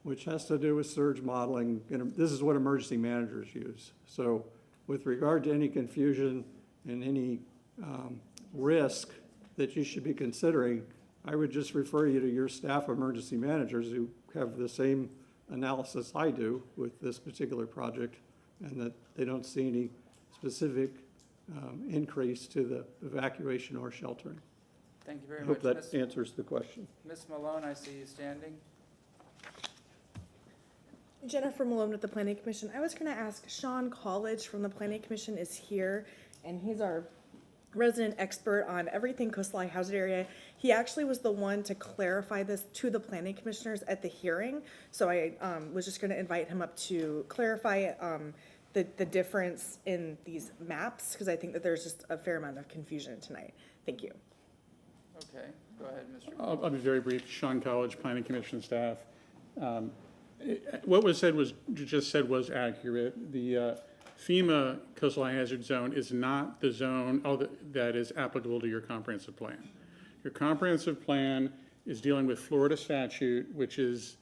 which has to do with surge modeling. And this is what emergency managers use. So with regard to any confusion and any risk that you should be considering, I would just refer you to your staff emergency managers who have the same analysis I do with this particular project, and that they don't see any specific increase to the evacuation or sheltering. Thank you very I much. hope that answers the question. Ms. Malone, I see you standing. Jennifer Malone with the Planning Commission. I was going to ask, Sean College from the Planning Commission is here, and he's our resident expert on everything coastal hazard area. He actually was the one to clarify this to the planning commissioners at the hearing. So I was just going to invite him up to clarify the difference in these maps, because I think that there's just a fair amount of confusion tonight. Thank you. Okay, go ahead, Mr. I'll be very brief. Sean College, Planning Commission staff. What was said was, you just said was accurate. The FEMA coastal high hazard zone is not the zone that is applicable to your comprehensive plan. Your comprehensive plan is dealing with Florida statute, which is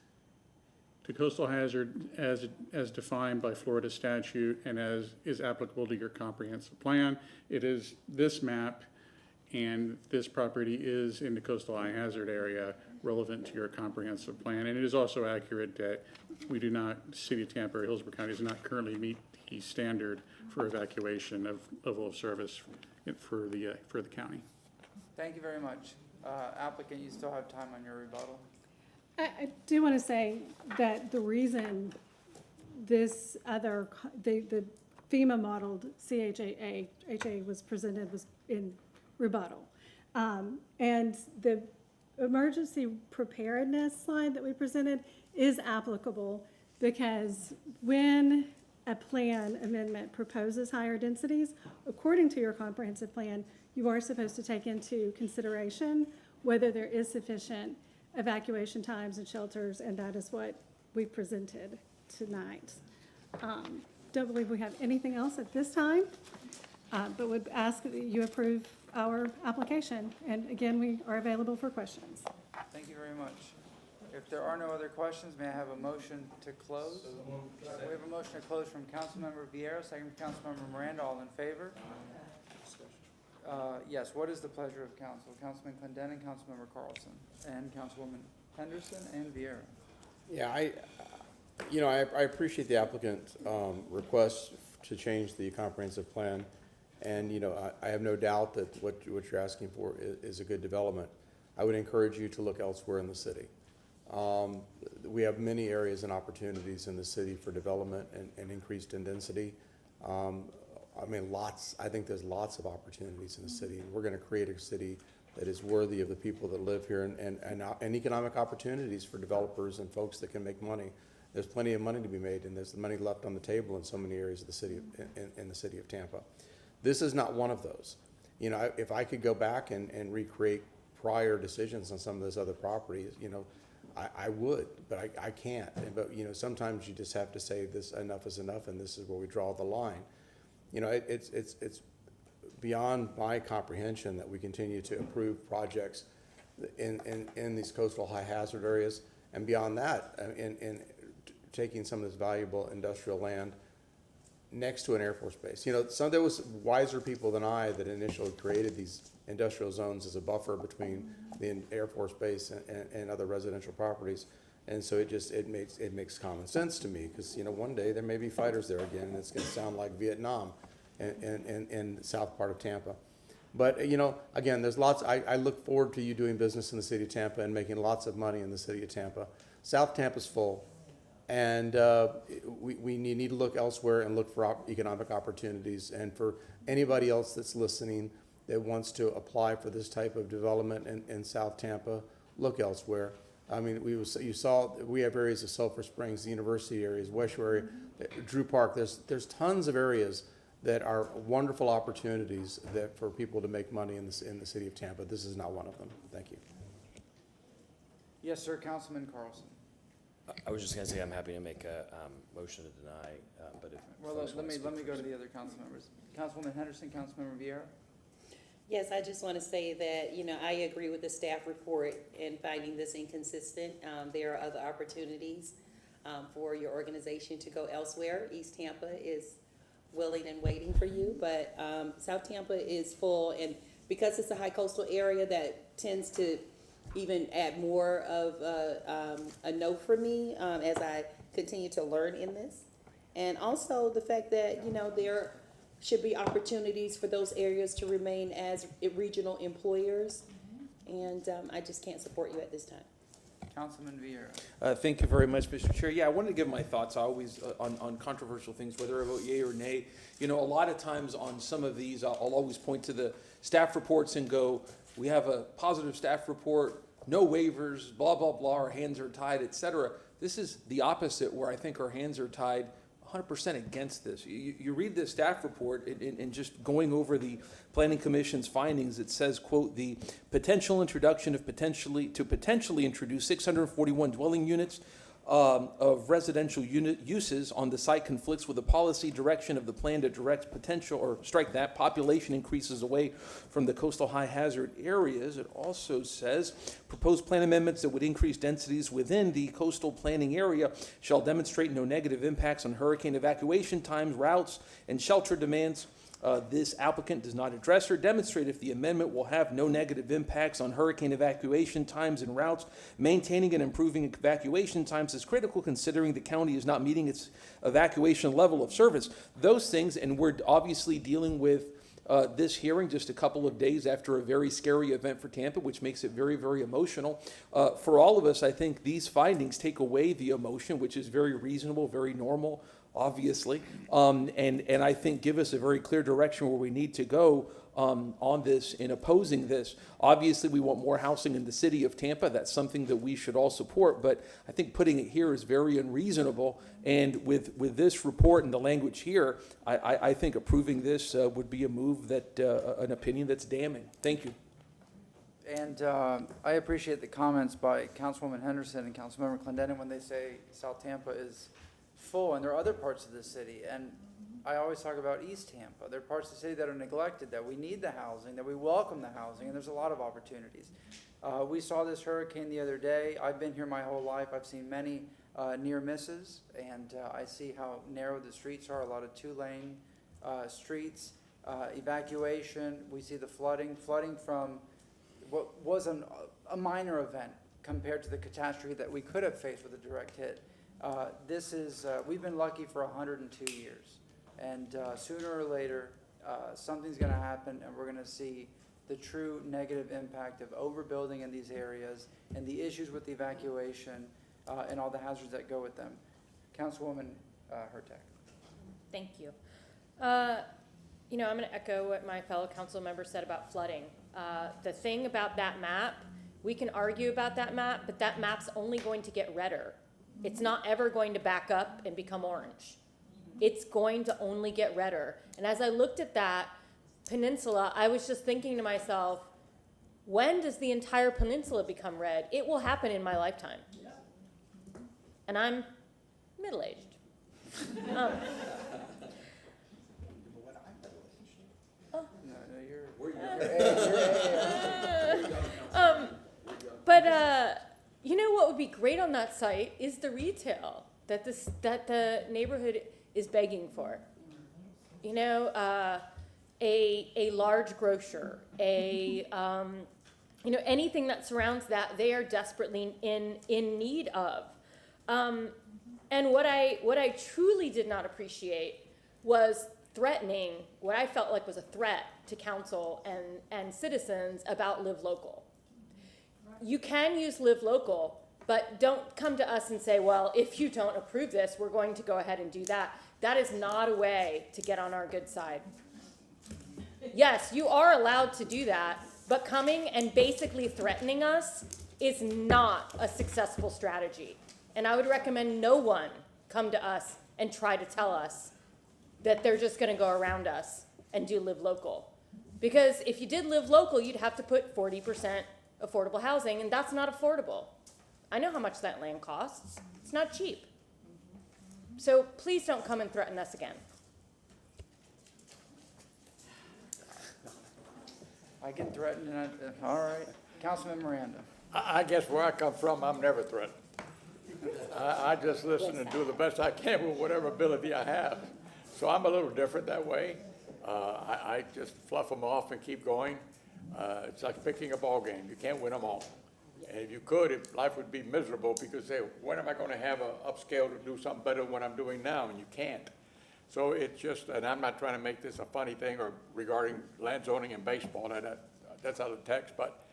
the coastal hazard as defined by Florida statute and as is applicable to your comprehensive plan. It is this map, and this property is in the coastal high hazard area relevant to your comprehensive plan. And it is also accurate that we do not, City of Tampa or Hillsborough County does not currently meet the standard for evacuation of level of service for the county. Thank you very much. Applicant, you still have time on your rebuttal. I do want to say that the reason this other, the FEMA modeled CHA was presented was in rebuttal. And the emergency preparedness slide that we presented is applicable because when a plan amendment proposes higher densities, according to your comprehensive plan, you are supposed to take into consideration whether there is sufficient evacuation times and shelters, and that is what we presented tonight. Don't believe we have anything else at this time, but would ask that you approve our application. And again, we are available for questions. Thank you very much. If there are no other questions, may I have a motion to close? We have a motion to close from Councilmember Vieira, second from Councilmember Miranda. All in favor? Yes, what is the pleasure of council? Councilman Clendenin, Councilmember Carlson, and Councilwoman Henderson and Vieira. Yeah, I appreciate the applicant's request to change the comprehensive plan. And, I have no doubt that what you're asking for is a good development. I would encourage you to look elsewhere in the city. We have many areas and opportunities in the city for development and increased in density. I think there's lots of opportunities in the city. And we're going to create a city that is worthy of the people that live here and economic opportunities for developers and folks that can make money. There's plenty of money to be made, and there's money left on the table in so many areas of the city, in the city of Tampa. This is not one of those. If I could go back and recreate prior decisions on some of those other properties, I would, but I can't. But sometimes you just have to say this, enough is enough, and this is where we draw the line. It's beyond my comprehension that we continue to approve projects in these coastal high hazard areas, and beyond that, in taking some of this valuable industrial land next to an Air Force base. There was wiser people than I that initially created these industrial zones as a buffer between the Air Force base and other residential properties. And so it makes common sense to me, because one day there may be fighters there again, and it's going to sound like Vietnam in the south part of Tampa. But again, there's lots. I look forward to you doing business in the city of Tampa and making lots of money in the city of Tampa. South Tampa's full, and we need to look elsewhere and look for economic opportunities. And for anybody else that's listening that wants to apply for this type of development in South Tampa, look elsewhere. I mean, you saw we have areas of Sulphur Springs, the university areas, West area, Drew Park. There's tons of areas that are wonderful opportunities for people to make money in the city of Tampa. This is not one of them. Thank you. Yes, sir, Councilman Carlson. I was just going to say I'm happy to make a motion to deny, but if let me go to the other council members. Councilwoman Henderson, Councilmember Vieira. Yes, I just want to say that, I agree with the staff report in finding this inconsistent. There are other opportunities for your organization to go elsewhere. East Tampa is willing and waiting for you, but South Tampa is full, and because it's a high coastal area, that tends to even add more of a no for me as I continue to learn in this. And also the fact that, there should be opportunities for those areas to remain as regional employers. And I just can't support you at this time. Councilman Vieira. Thank you very much, Mr. Chair. Yeah, I wanted to give my thoughts always on controversial things, whether I vote yea or nay. You know, a lot of times on some of these, I'll always point to the staff reports and go, we have a positive staff report, no waivers, blah, blah, blah, our hands are tied, et cetera. This is the opposite, where I think our hands are tied 100% against this. You read the staff report and just going over the Planning Commission's findings, it says, quote, the potential introduction of potentially introduce 641 dwelling units of residential unit uses on the site conflicts with the policy direction of the plan to direct potential, or strike that, population increases away from the coastal high hazard areas. It also says proposed plan amendments that would increase densities within the coastal planning area shall demonstrate no negative impacts on hurricane evacuation times, routes, and shelter demands. This applicant does not address or demonstrate if the amendment will have no negative impacts on hurricane evacuation times and routes. Maintaining and improving evacuation times is critical, considering the county is not meeting its evacuation level of service. Those things, and we're obviously dealing with this hearing just a couple of days after a very scary event for Tampa, which makes it very, very emotional. For all of us, I think these findings take away the emotion, which is very reasonable, very normal, obviously, and I think give us a very clear direction where we need to go on this in opposing this. Obviously, we want more housing in the city of Tampa. That's something that we should all support, but I think putting it here is very unreasonable. And with this report and the language here, I think approving this would be a move that, an opinion that's damning. Thank you. And I appreciate the comments by Councilwoman Henderson and Councilmember Clendenin when they say South Tampa is full, and there are other parts of the city, and I always talk about East Tampa. There are parts of the city that are neglected, that we need the housing, that we welcome the housing, and there's a lot of opportunities. We saw this hurricane the other day. I've been here my whole life. I've seen many near misses, and I see how narrow the streets are, a lot of two-lane streets, evacuation. We see the flooding from what was a minor event compared to the catastrophe that we could have faced with a direct hit. We've been lucky for 102 years, and sooner or later, something's going to happen, and we're going to see the true negative impact of overbuilding in these areas and the issues with the evacuation and all the hazards that go with them. Councilwoman Hurtak. Thank you. You know, I'm going to echo what my fellow council member said about flooding. The thing about that map, we can argue about that map, but that map's only going to get redder. It's not ever going to back up and become orange. It's going to only get redder. And as I looked at that peninsula, I was just thinking to myself, when does the entire peninsula become red? It will happen in my lifetime. And I'm middle-aged. You know what would be great on that site is the retail that the neighborhood is begging for. You know, a large grocer, you know, anything that surrounds that, they are desperately in need of. And what I truly did not appreciate was threatening what I felt like was a threat to council and citizens about Live Local. You can use Live Local, but don't come to us and say, well, if you don't approve this, we're going to go ahead and do that. That is not a way to get on our good side. Yes, you are allowed to do that, but coming and basically threatening us is not a successful strategy. And I would recommend no one come to us and try to tell us that they're just going to go around us and do Live Local. Because if you did Live Local, you'd have to put 40% affordable housing, and that's not affordable. I know how much that land costs. It's not cheap. So please don't come and threaten us again. I get threatened, and all right. Councilman Miranda. I guess where I come from, I'm never threatened. I just listen and do the best I can with whatever ability I have. So I'm a little different that way. I just fluff them off and keep going. It's like picking a ball game. You can't win them all. And if you could, life would be miserable because, say, when am I going to have an upscale to do something better than what I'm doing now? And you can't. So it's just, and I'm not trying to make this a funny thing or regarding land zoning and baseball, that's out of text, but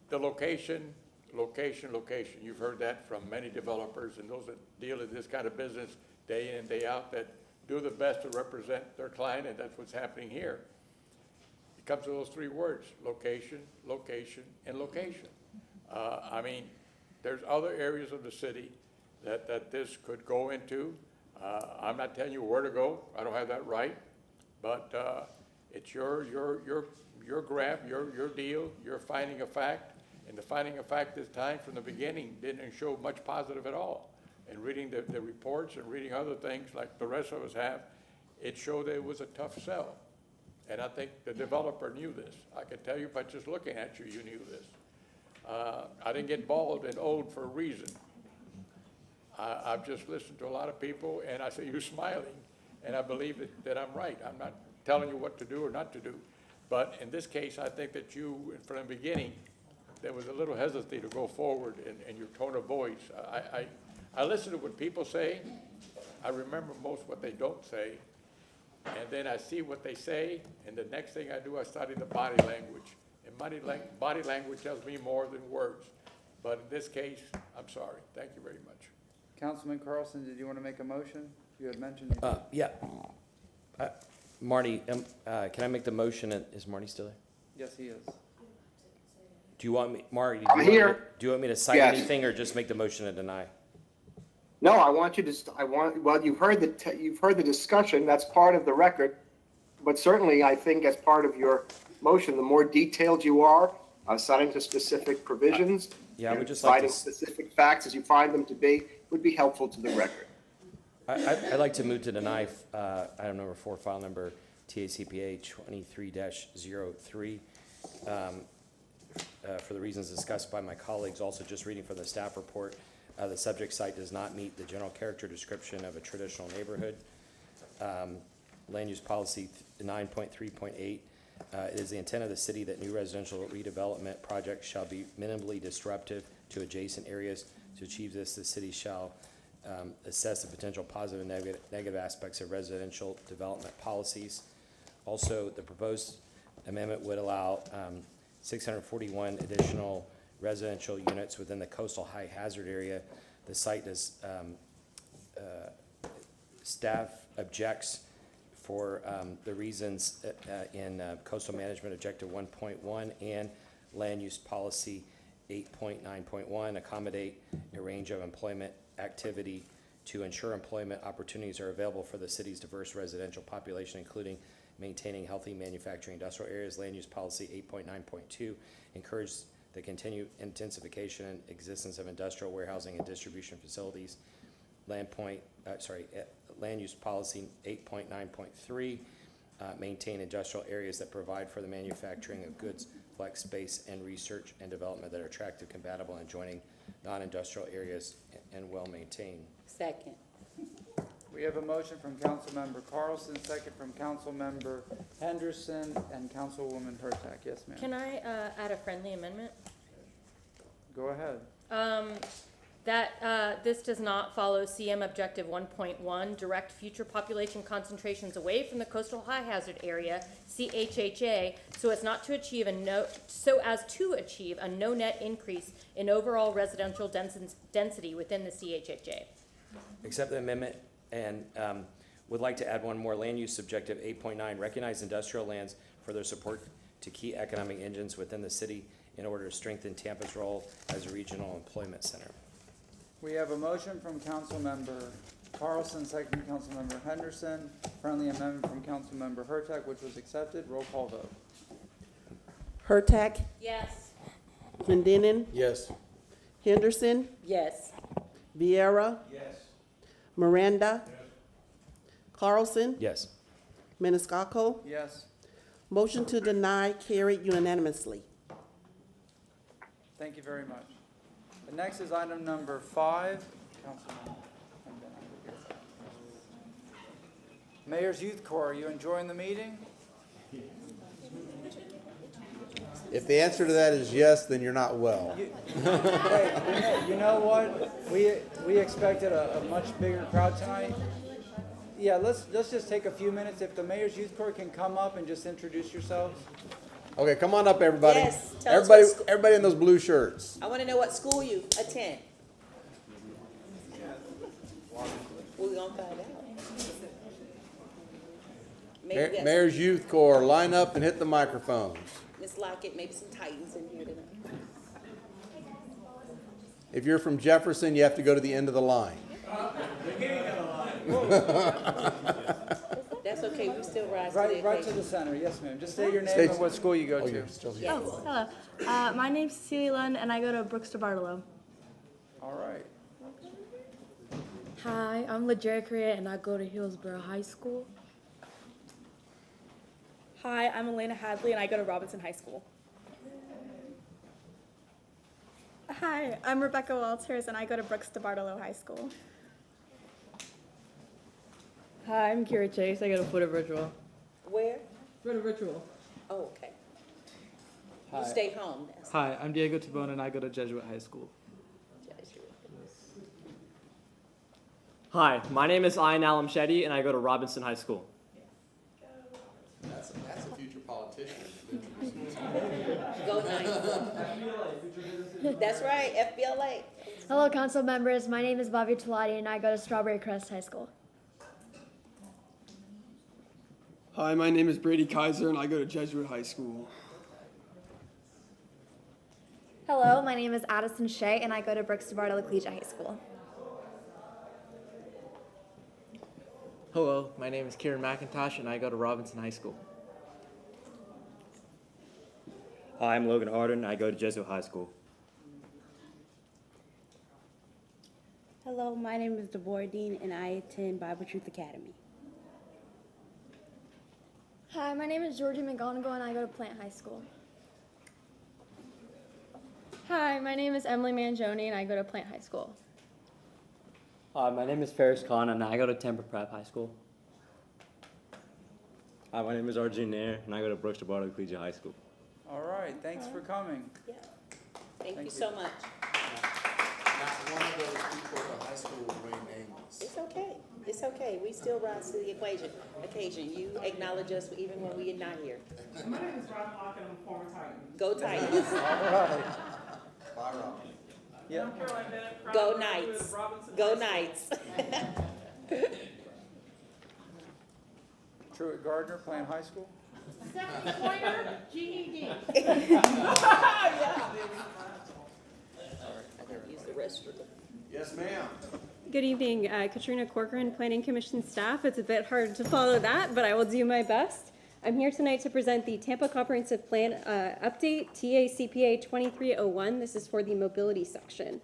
the location. You've heard that from many developers and those that deal in this kind of business day in and day out that do the best to represent their client, and that's what's happening here. It comes to those three words: location, location, and location. I mean, there's other areas of the city that this could go into. I'm not telling you where to go. I don't have that right, but it's your grab, your deal. You're finding a fact, and the finding a fact this time from the beginning didn't show much positive at all. And reading the reports and reading other things like the rest of us have, it showed that it was a tough sell. And I think the developer knew this. I can tell you by just looking at you, you knew this. I didn't get bald and old for a reason. I've just listened to a lot of people, and I see you smiling, and I believe that I'm right. I'm not telling you what to do or not to do. But in this case, I think that you, from the beginning, there was a little hesitancy to go forward in your tone of voice. I listen to what people say. I remember most what they don't say. And then I see what they say, and the next thing I do, I study the body language. And body language tells me more than words. But in this case, I'm sorry. Thank you very much. Councilman Carlson, did you want to make a motion? You had mentioned. Yeah. Marty, can I make the motion? Is Marty still there? Yes, he is. Do you want me, Marty? I'm here. Do you want me to cite Yes. anything or just make the motion to deny? No, I want you to, well, you've heard the discussion, that's part of the record, but certainly I think as part of your motion, the more detailed you are, citing to specific provisions, Yeah, I would just like citing to, specific facts as you find them to be, would be helpful to the record. I'd like to move to deny, item number 4, file number TACPA 23-03, for the reasons discussed by my colleagues. Also, just reading from the staff report, the subject site does not meet the general character description of a traditional neighborhood. Land use policy 9.3.8, it is the intent of the city that new residential redevelopment projects shall be minimally disruptive to adjacent areas. To achieve this, the city shall assess the potential positive and negative aspects of residential development policies. Also, the proposed amendment would allow 641 additional residential units within the coastal high hazard area. The site does, staff objects for the reasons in coastal management objective 1.1 and land use policy 8.9.1 accommodate a range of employment activity to ensure employment opportunities are available for the city's diverse residential population, including maintaining healthy manufacturing industrial areas. Land use policy 8.9.2 encourages the continued intensification and existence of industrial warehousing and distribution facilities. Land use policy 8.9.3 maintain industrial areas that provide for the manufacturing of goods, flex space, and research and development that are attractive, compatible, and joining non-industrial areas and well maintained. Second. We have a motion from Councilmember Carlson, second from Councilmember Henderson and Councilwoman Hurtak. Yes, ma'am. Can I add a friendly amendment? Go ahead. That this does not follow CM Objective 1.1, direct future population concentrations away from the coastal high hazard area, CHHA, so as to achieve a no net increase in overall residential density within the CHHA. Accept the amendment and would like to add one more. Land use objective 8.9, recognize industrial lands for their support to key economic engines within the city in order to strengthen Tampa's role as a regional employment center. We have a motion from Councilmember Carlson, second from Councilmember Henderson, friendly amendment from Councilmember Hurtak, which was accepted. Roll call vote. Hurtak, Yes. Clendenin, Yes. Henderson, Yes. Vieira, Yes. Miranda, Carlson, Yes. Maniscalco. Yes. Motion to deny carried unanimously. Thank you very much. The next is item number 5. Mayor's Youth Corps, are you enjoying the meeting? If the answer to that is yes, then you're not well. You know what? We expected a much bigger crowd tonight. Yeah, let's just take a few minutes. If the Mayor's Youth Corps can come up and just introduce yourselves. Okay, come on up, everybody. Yes, tell us what Everybody in those blue shirts. I want to know what school you attend. We're going to find out. Maybe that's Mayor's Youth Corps, line up and hit the microphones. Miss Lockett, maybe some Titans in here tonight. If you're from Jefferson, you have to go to the end of the line. That's okay, we still rise to the Right to occasion. the center. Yes, ma'am. Just state your name State- and what school you go Oh, to. you're still here. Yes. Hello. My name's Cecilia Lund, and I go to Brooks to Bartolo. All right. Hi, I'm LeJerry Correa, and I go to Hillsborough High School. Hi, I'm Elena Hadley, and I go to Robinson High School. Hi, I'm Rebecca Walters, and I go to Brooks to Bartolo High School. Hi, I'm Kira Chase. I go to Footer Virtual. Where? Footer Virtual. Oh, okay. Hi. You stay home. That's Hi, I'm Diego Tabone and I go to Jesuit High School. Hi, my name is Ian Alam Shetty and I go to Robinson High School. That's a future politician. Go Knights. That's right, FBLA. Hello, council members. My name is Bobby Talati, and I go to Strawberry Crest High School. Hi, my name is Brady Kaiser, and I go to Jesuit High School. Hello, my name is Addison Shea, and I go to Brooks to Bartolo Collegiate High School. Hello, my name is Kieran McIntosh, and I go to Robinson High School. Hi, I'm Logan Arden, and I go to Jesuit High School. Hello, my name is Deborah Dean, and I attend Bible Truth Academy. Hi, my name is Georgie McGonigal, and I go to Plant High School. Hi, my name is Emily Mangione, and I go to Plant High School. Hi, my name is Ferris Khan, and I go to Tampa Prep High School. Hi, my name is Arjun Nair, and I go to Brooks to Bartolo Collegiate High School. All right. Thanks for coming. Yeah. Thank you so much. Not one of those people at the high school will remain nameless. It's okay. It's okay. We still rise to the occasion. You acknowledge us even when we are not here. My name is Robin Lockett, I'm a former Titan. Go Titans. All right. Bye, Rob. Yeah. I'm Caroline Bennett, proud Go graduate Knights. of Robinson Go High Knights. Truett Gardner, Plant High School. Second pointer, GED. Use the restroom. Yes, ma'am. Good evening, Katrina Corcoran, Planning Commission staff. It's a bit hard to follow that, but I will do my best. I'm here tonight to present the Tampa Comprehensive Plan update, TACPA 2301. This is for the mobility section.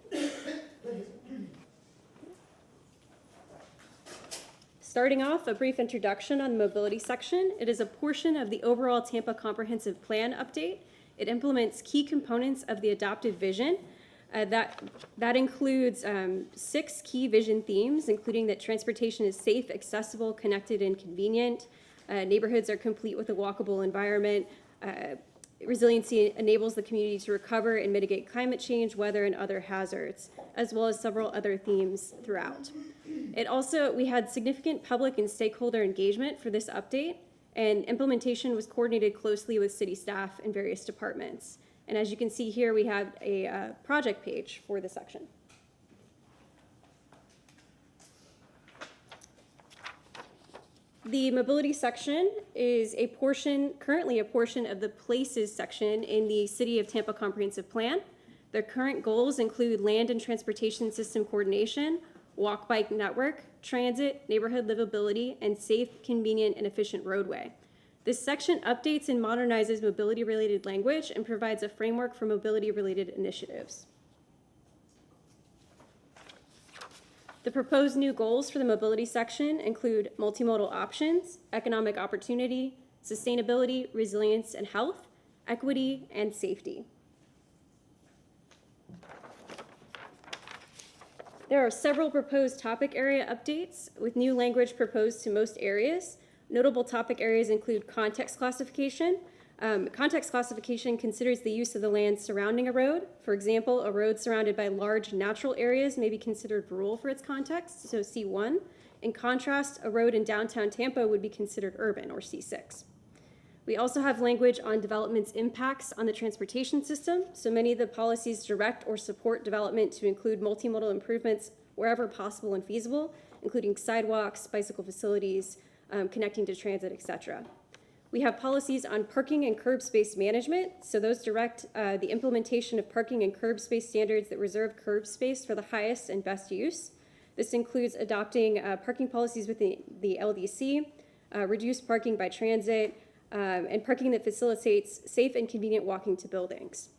Starting off, a brief introduction on the mobility section. It is a portion of the overall Tampa Comprehensive Plan update. It implements key components of the adopted vision. That includes 6 key vision themes, including that transportation is safe, accessible, connected, and convenient. Neighborhoods are complete with a walkable environment. Resiliency enables the community to recover and mitigate climate change, weather, and other hazards, as well as several other themes throughout. We had significant public and stakeholder engagement for this update, and implementation was coordinated closely with city staff and various departments. And as you can see here, we have a project page for the section. The mobility section is currently a portion of the places section in the City of Tampa Comprehensive Plan. Their current goals include land and transportation system coordination, walk-bike network, transit, neighborhood livability, and safe, convenient, and efficient roadway. This section updates and modernizes mobility-related language and provides a framework for mobility-related initiatives. The proposed new goals for the mobility section include multimodal options, economic opportunity, sustainability, resilience and health, equity, and safety. There are several proposed topic area updates with new language proposed to most areas. Notable topic areas include context classification. Context classification considers the use of the land surrounding a road. For example, a road surrounded by large natural areas may be considered rural for its context, so C1, In contrast, a road in downtown Tampa would be considered urban, or C6. We also have language on development's impacts on the transportation system. So many of the policies direct or support development to include multimodal improvements wherever possible and feasible, including sidewalks, bicycle facilities, connecting to transit, etc. We have policies on parking and curb space management. So those direct the implementation of parking and curb space standards that reserve curb space for the highest and best use. This includes adopting parking policies within the LDC, reduced parking by transit, and parking that facilitates safe and convenient walking to buildings.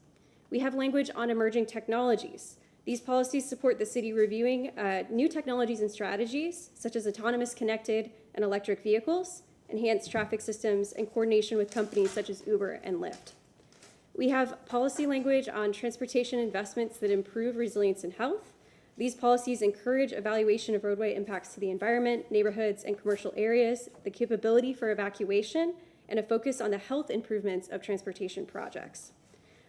We have language on emerging technologies. These policies support the city reviewing new technologies and strategies, such as autonomous, connected, and electric vehicles, enhanced traffic systems, and coordination with companies such as Uber and Lyft. We have policy language on transportation investments that improve resilience and health. These policies encourage evaluation of roadway impacts to the environment, neighborhoods, and commercial areas, the capability for evacuation, and a focus on the health improvements of transportation projects.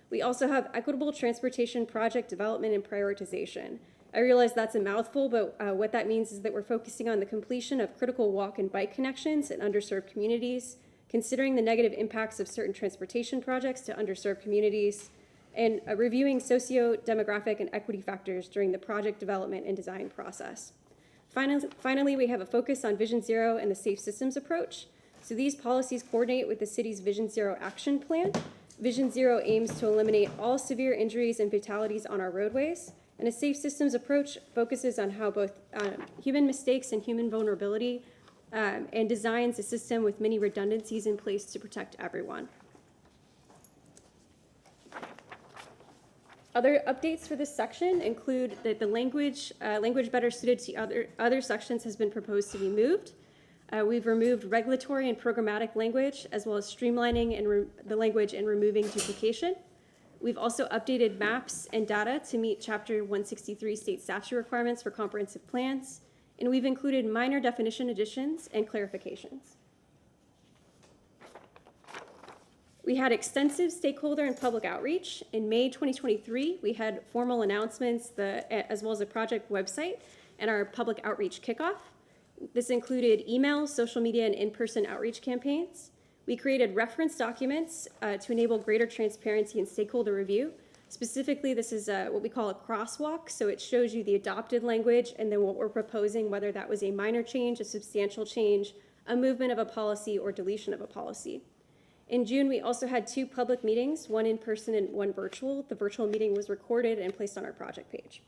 We also have equitable transportation project development and prioritization. I realize that's a mouthful, but what that means is that we're focusing on the completion of critical walk and bike connections in underserved communities, considering the negative impacts of certain transportation projects to underserved communities, and reviewing socio-demographic and equity factors during the project development and design process. Finally, we have a focus on Vision Zero and the safe systems approach. So these policies coordinate with the city's Vision Zero action plan. Vision Zero aims to eliminate all severe injuries and fatalities on our roadways, and a safe systems approach focuses on how both human mistakes and human vulnerability and designs a system with many redundancies in place to protect everyone. Other updates for this section include that the language better suited to other sections has been proposed to be moved. We've removed regulatory and programmatic language, as well as streamlining and the language and removing duplication. We've also updated maps and data to meet Chapter 163 state statute requirements for comprehensive plans, and we've included minor definition additions and clarifications. We had extensive stakeholder and public outreach. In May 2023, we had formal announcements as well as a project website and our public outreach kickoff. This included email, social media, and in-person outreach campaigns. We created reference documents to enable greater transparency and stakeholder review. Specifically, this is what we call a crosswalk, so it shows you the adopted language and then what we're proposing, whether that was a minor change, a substantial change, a movement of a policy, or deletion of a policy. In June, we also had 2 public meetings, one in person and one virtual. The virtual meeting was recorded and placed on our project page.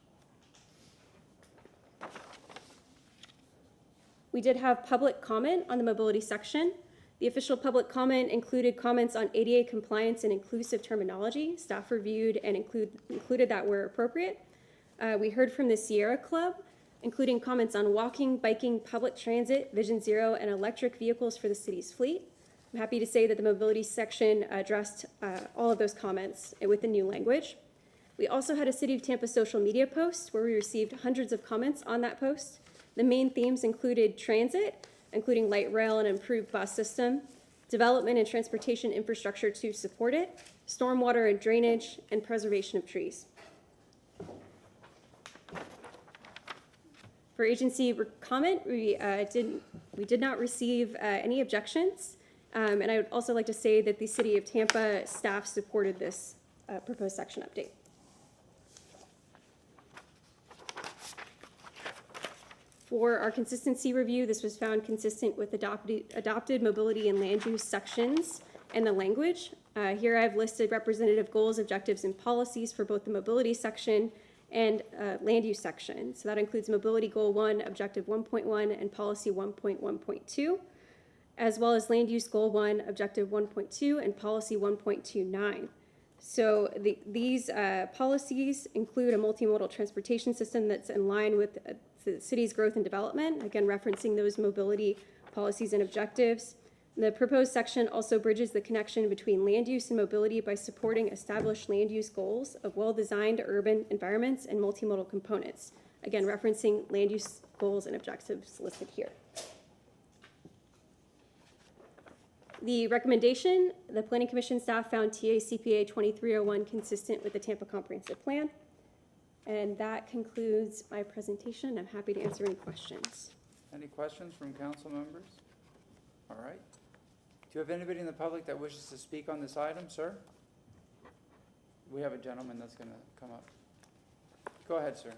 We did have public comment on the mobility section. The official public comment included comments on ADA compliance and inclusive terminology. Staff reviewed and included that where appropriate. We heard from the Sierra Club, including comments on walking, biking, public transit, Vision Zero, and electric vehicles for the city's fleet. I'm happy to say that the mobility section addressed all of those comments with the new language. We also had a City of Tampa social media post where we received hundreds of comments on that post. The main themes included transit, including light rail and improved bus system, development and transportation infrastructure to support it, stormwater and drainage, and preservation of trees. For agency comment, we did not receive any objections. And I would also like to say that the City of Tampa staff supported this proposed section update. For our consistency review, this was found consistent with adopted mobility and land use sections and the language. Here I've listed representative goals, objectives, and policies for both the mobility section and land use section. So that includes mobility goal 1, objective 1.1, and policy 1.1.2. as well as land use goal 1, objective 1.2, and policy 1.29. So these policies include a multimodal transportation system that's in line with the city's growth and development, again referencing those mobility policies and objectives. The proposed section also bridges the connection between land use and mobility by supporting established land use goals of well-designed urban environments and multimodal components, again referencing land use goals and objectives listed here. The recommendation, the Planning Commission staff found TA CPA 2301 consistent with the Tampa Comprehensive Plan. And that concludes my presentation. I'm happy to answer any questions. Any questions from council members? All right. Do you have anybody in the public that wishes to speak on this item, sir? We have a gentleman that's going to come up. Go ahead, sir.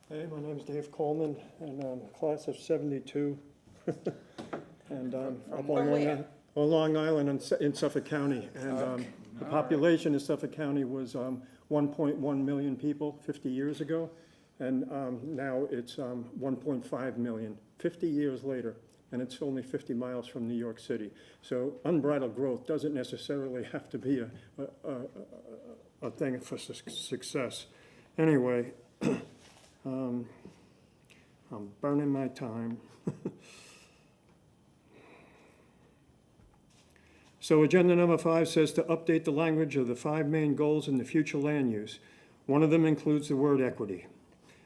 Hey, my name's Dave Coleman, and I'm class of '72, and up on Long Island in Suffolk County. And the population in Suffolk County was 1.1 million people 50 years ago, and now it's 1.5 million 50 years later, and it's only 50 miles from New York City. So unbridled growth doesn't necessarily have to be a thing for success. Anyway, I'm burning my time. So agenda number 5 says to update the language of the 5 main goals in the future land use. One of them includes the word equity.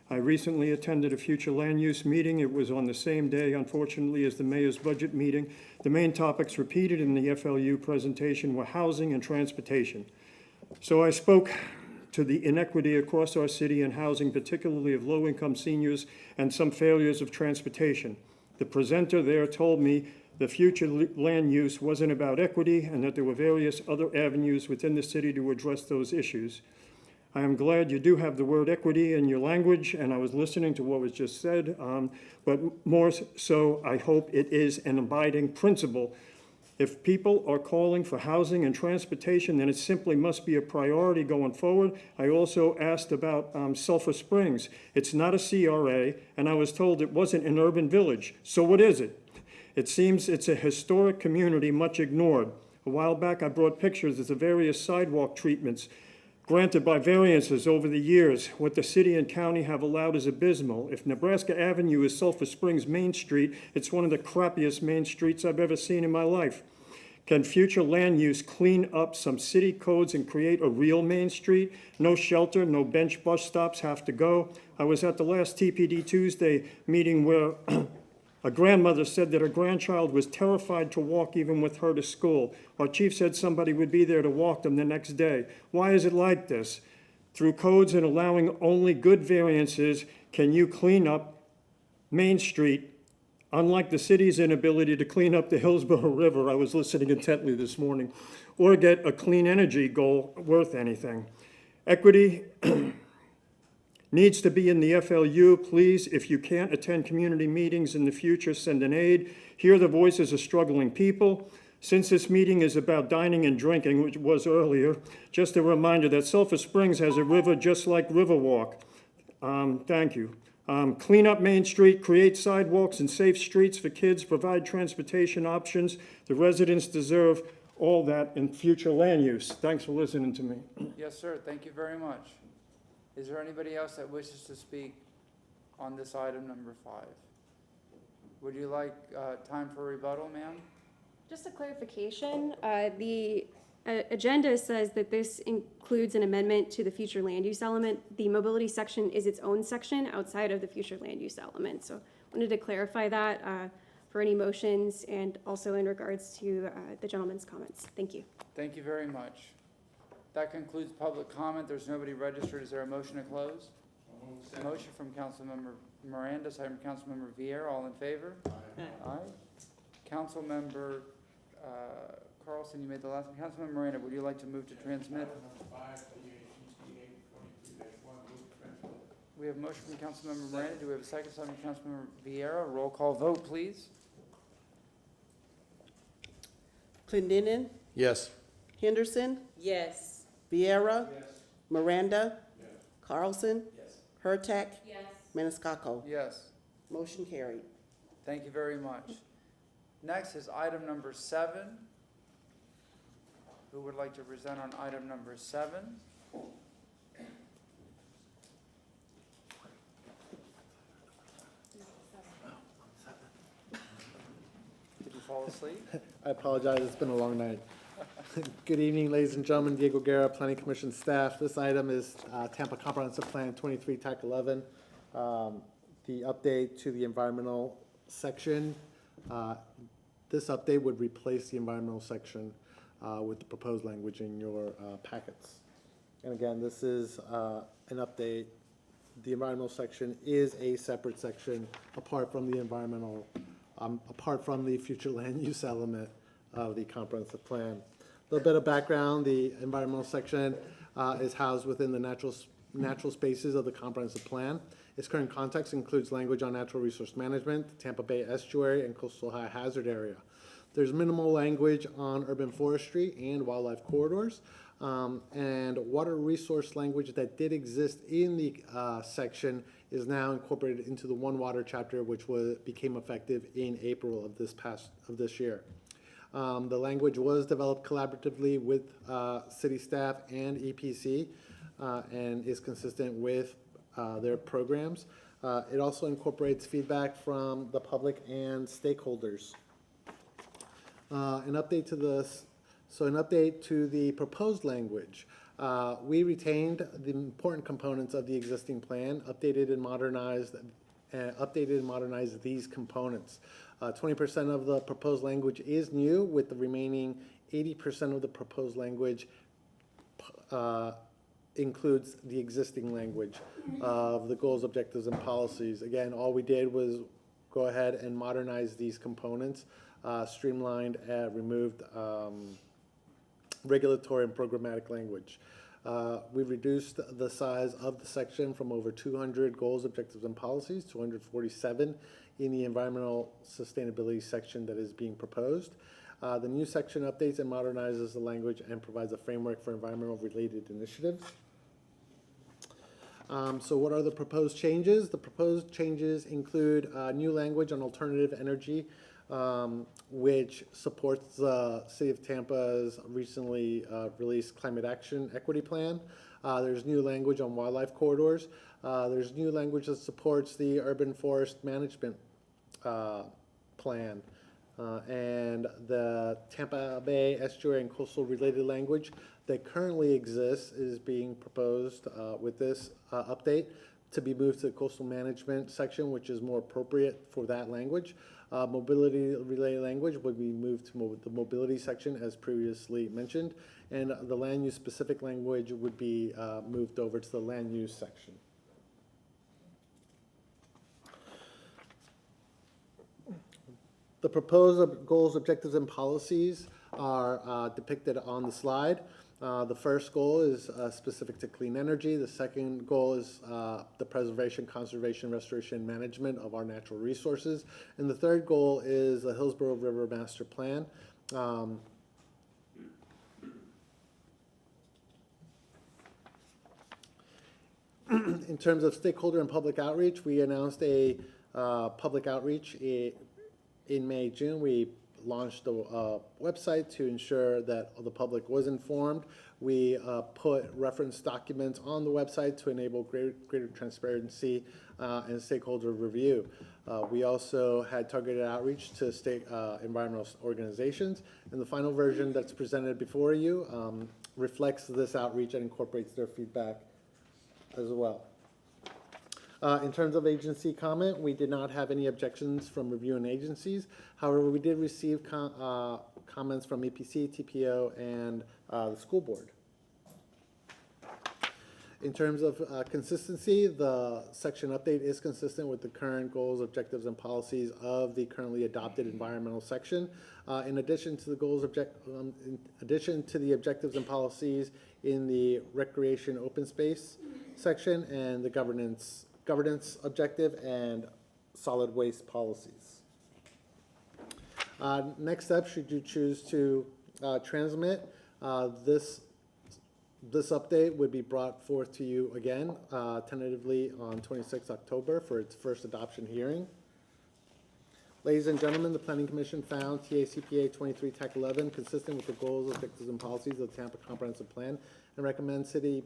I recently attended a future land use meeting. It was on the same day, unfortunately, as the mayor's budget meeting. The main topics repeated in the FLU presentation were housing and transportation. So I spoke to the inequity across our city in housing, particularly of low-income seniors, and some failures of transportation. The presenter there told me the future land use wasn't about equity and that there were various other avenues within the city to address those issues. I am glad you do have the word equity in your language, and I was listening to what was just said, but more so, I hope it is an abiding principle. If people are calling for housing and transportation, then it simply must be a priority going forward. I also asked about Sulphur Springs. It's not a CRA, and I was told it wasn't an urban village. So what is it? It seems it's a historic community much ignored. A while back, I brought pictures of the various sidewalk treatments granted by variances over the years. What the city and county have allowed is abysmal. If Nebraska Avenue is Sulphur Springs Main Street, it's one of the crappiest main streets I've ever seen in my life. Can future land use clean up some city codes and create a real Main Street? No shelter, no bench bus stops have to go. I was at the last TPD Tuesday meeting where a grandmother said that her grandchild was terrified to walk even with her to school. Our chief said somebody would be there to walk them the next day. Why is it like this? Through codes and allowing only good variances, can you clean up Main Street, unlike the city's inability to clean up the Hillsborough River? I was listening intently this morning, or get a clean energy goal worth anything. Equity needs to be in the FLU. Please, if you can't attend community meetings in the future, send an aide. Hear the voices of struggling people. Since this meeting is about dining and drinking, which was earlier, just a reminder that Sulphur Springs has a river just like Riverwalk. Thank you. Clean up Main Street, create sidewalks and safe streets for kids, provide transportation options. The residents deserve all that in future land use. Thanks for listening to me. Yes, sir. Thank you very much. Is there anybody else that wishes to speak on this item number 5? Would you like time for rebuttal, ma'am? Just a clarification, the agenda says that this includes an amendment to the future land use element. The mobility section is its own section outside of the future land use element. So wanted to clarify that for any motions and also in regards to the gentleman's comments. Thank you. Thank you very much. That concludes public comment. There's nobody registered. Is there a motion to close? Motion from Councilmember Miranda, second from Councilmember Vieira. All in favor? Aye. Aye. Councilmember Carlson, you made the last one. Councilmember Miranda, would you like to move to transmit? We have a motion from Councilmember Miranda. Do we have a second? Second from Councilmember Vieira. Roll call vote, please. Clendenin? Yes. Henderson? Yes. Vieira? Yes. Miranda? Yes. Carlson? Yes. Hurtak? Yes. Maniscalco? Yes. Motion carried. Thank you very much. Next is item number 7. Who would like to present on item number 7? Did you fall asleep? I apologize, it's been a long night. Good evening, ladies and gentlemen. Diego Guerra, Planning Commission staff. This item is Tampa Comprehensive Plan 23, TAC 11. The update to the environmental section. This update would replace the environmental section with the proposed language in your packets. And again, this is an update the environmental section is a separate section apart from the environmental, apart from the future land use element of the comprehensive plan. A little bit of background, the environmental section is housed within the natural spaces of the comprehensive plan. Its current context includes language on natural resource management, the Tampa Bay estuary, and coastal high hazard area. There's minimal language on urban forestry and wildlife corridors, and water resource language that did exist in the section is now incorporated into the One Water chapter, which became effective in April of this year. The language was developed collaboratively with city staff and EPC and is consistent with their programs. It also incorporates feedback from the public and stakeholders. An update to the proposed language. We retained the important components of the existing plan, updated and modernized these components. 20% of the proposed language is new, with the remaining 80% of the proposed language includes the existing language of the goals, objectives, and policies. Again, all we did was go ahead and modernize these components, streamlined and removed regulatory and programmatic language. We've reduced the size of the section from over 200 goals, objectives, and policies to 147 in the environmental sustainability section that is being proposed. The new section updates and modernizes the language and provides a framework for environmental-related initiatives. So what are the proposed changes? The proposed changes include new language on alternative energy, which supports the City of Tampa's recently released Climate Action Equity Plan. There's new language on wildlife corridors. There's new language that supports the Urban Forest Management Plan. And the Tampa Bay estuary and coastal related language that currently exists is being proposed with this update to be moved to the coastal management section, which is more appropriate for that language. Mobility related language would be moved to the mobility section as previously mentioned, and the land use specific language would be moved over to the land use section. The proposed goals, objectives, and policies are depicted on the slide. The first goal is specific to clean energy. The second goal is the preservation, conservation, restoration, and management of our natural resources. And the third goal is the Hillsborough River Master Plan. In terms of stakeholder and public outreach, we announced a public outreach in May, June. We launched a website to ensure that the public was informed. We put reference documents on the website to enable greater transparency and stakeholder review. We also had targeted outreach to state environmental organizations, and the final version that's presented before you reflects this outreach and incorporates their feedback as well. In terms of agency comment, we did not have any objections from reviewing agencies. However, we did receive comments from EPC, TPO, and the school board. In terms of consistency, the section update is consistent with the current goals, objectives, and policies of the currently adopted environmental section. In addition to the goals, in addition to the objectives and policies in the recreation open space section and the governance objective and solid waste policies. Next up, should you choose to transmit, this update would be brought forth to you again, tentatively on 26 October for its first adoption hearing. Ladies and gentlemen, the Planning Commission found TACPA 23 TAC 11 consistent with the goals, objectives, and policies of the Tampa Comprehensive Plan and recommends the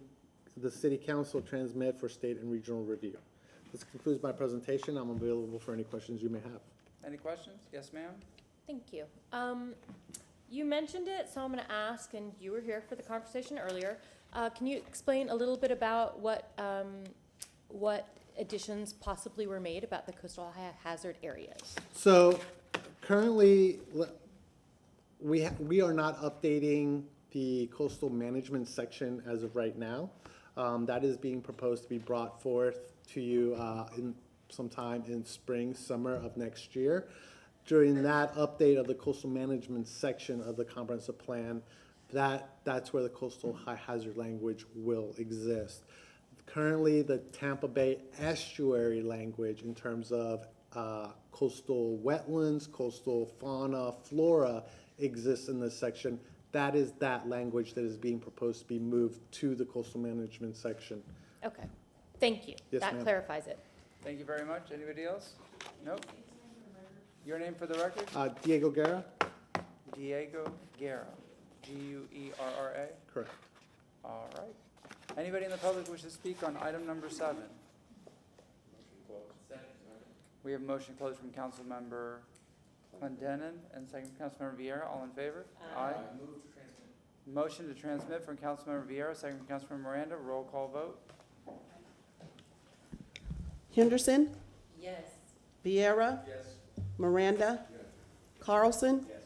City Council transmit for state and regional review. This concludes my presentation. I'm available for any questions you may have. Any questions? Yes, ma'am? Thank you. You mentioned it, so I'm going to ask, and you were here for the conversation earlier. Can you explain a little bit about what additions possibly were made about the coastal hazard areas? So currently, we are not updating the coastal management section as of right now. That is being proposed to be brought forth to you in sometime in spring, summer of next year. During that update of the coastal management section of the comprehensive plan, that's where the coastal high hazard language will exist. Currently, the Tampa Bay estuary language in terms of coastal wetlands, coastal fauna, flora exists in this section. That is that language that is being proposed to be moved to the coastal management section. Okay, thank you. Yes, That ma'am. clarifies it. Thank you very much. Anybody else? Nope. Your name for the record? Diego Guerra? Diego Guerra, Guerra. Correct. All right. Anybody in the public wish to speak on item number 7? We have a motion closed from Councilmember Clendenin and second from Councilmember Vieira. All in favor? Aye. Motion to transmit from Councilmember Vieira, second from Councilmember Miranda. Roll call vote. Henderson? Yes. Vieira? Yes. Miranda? Carlson? Yes.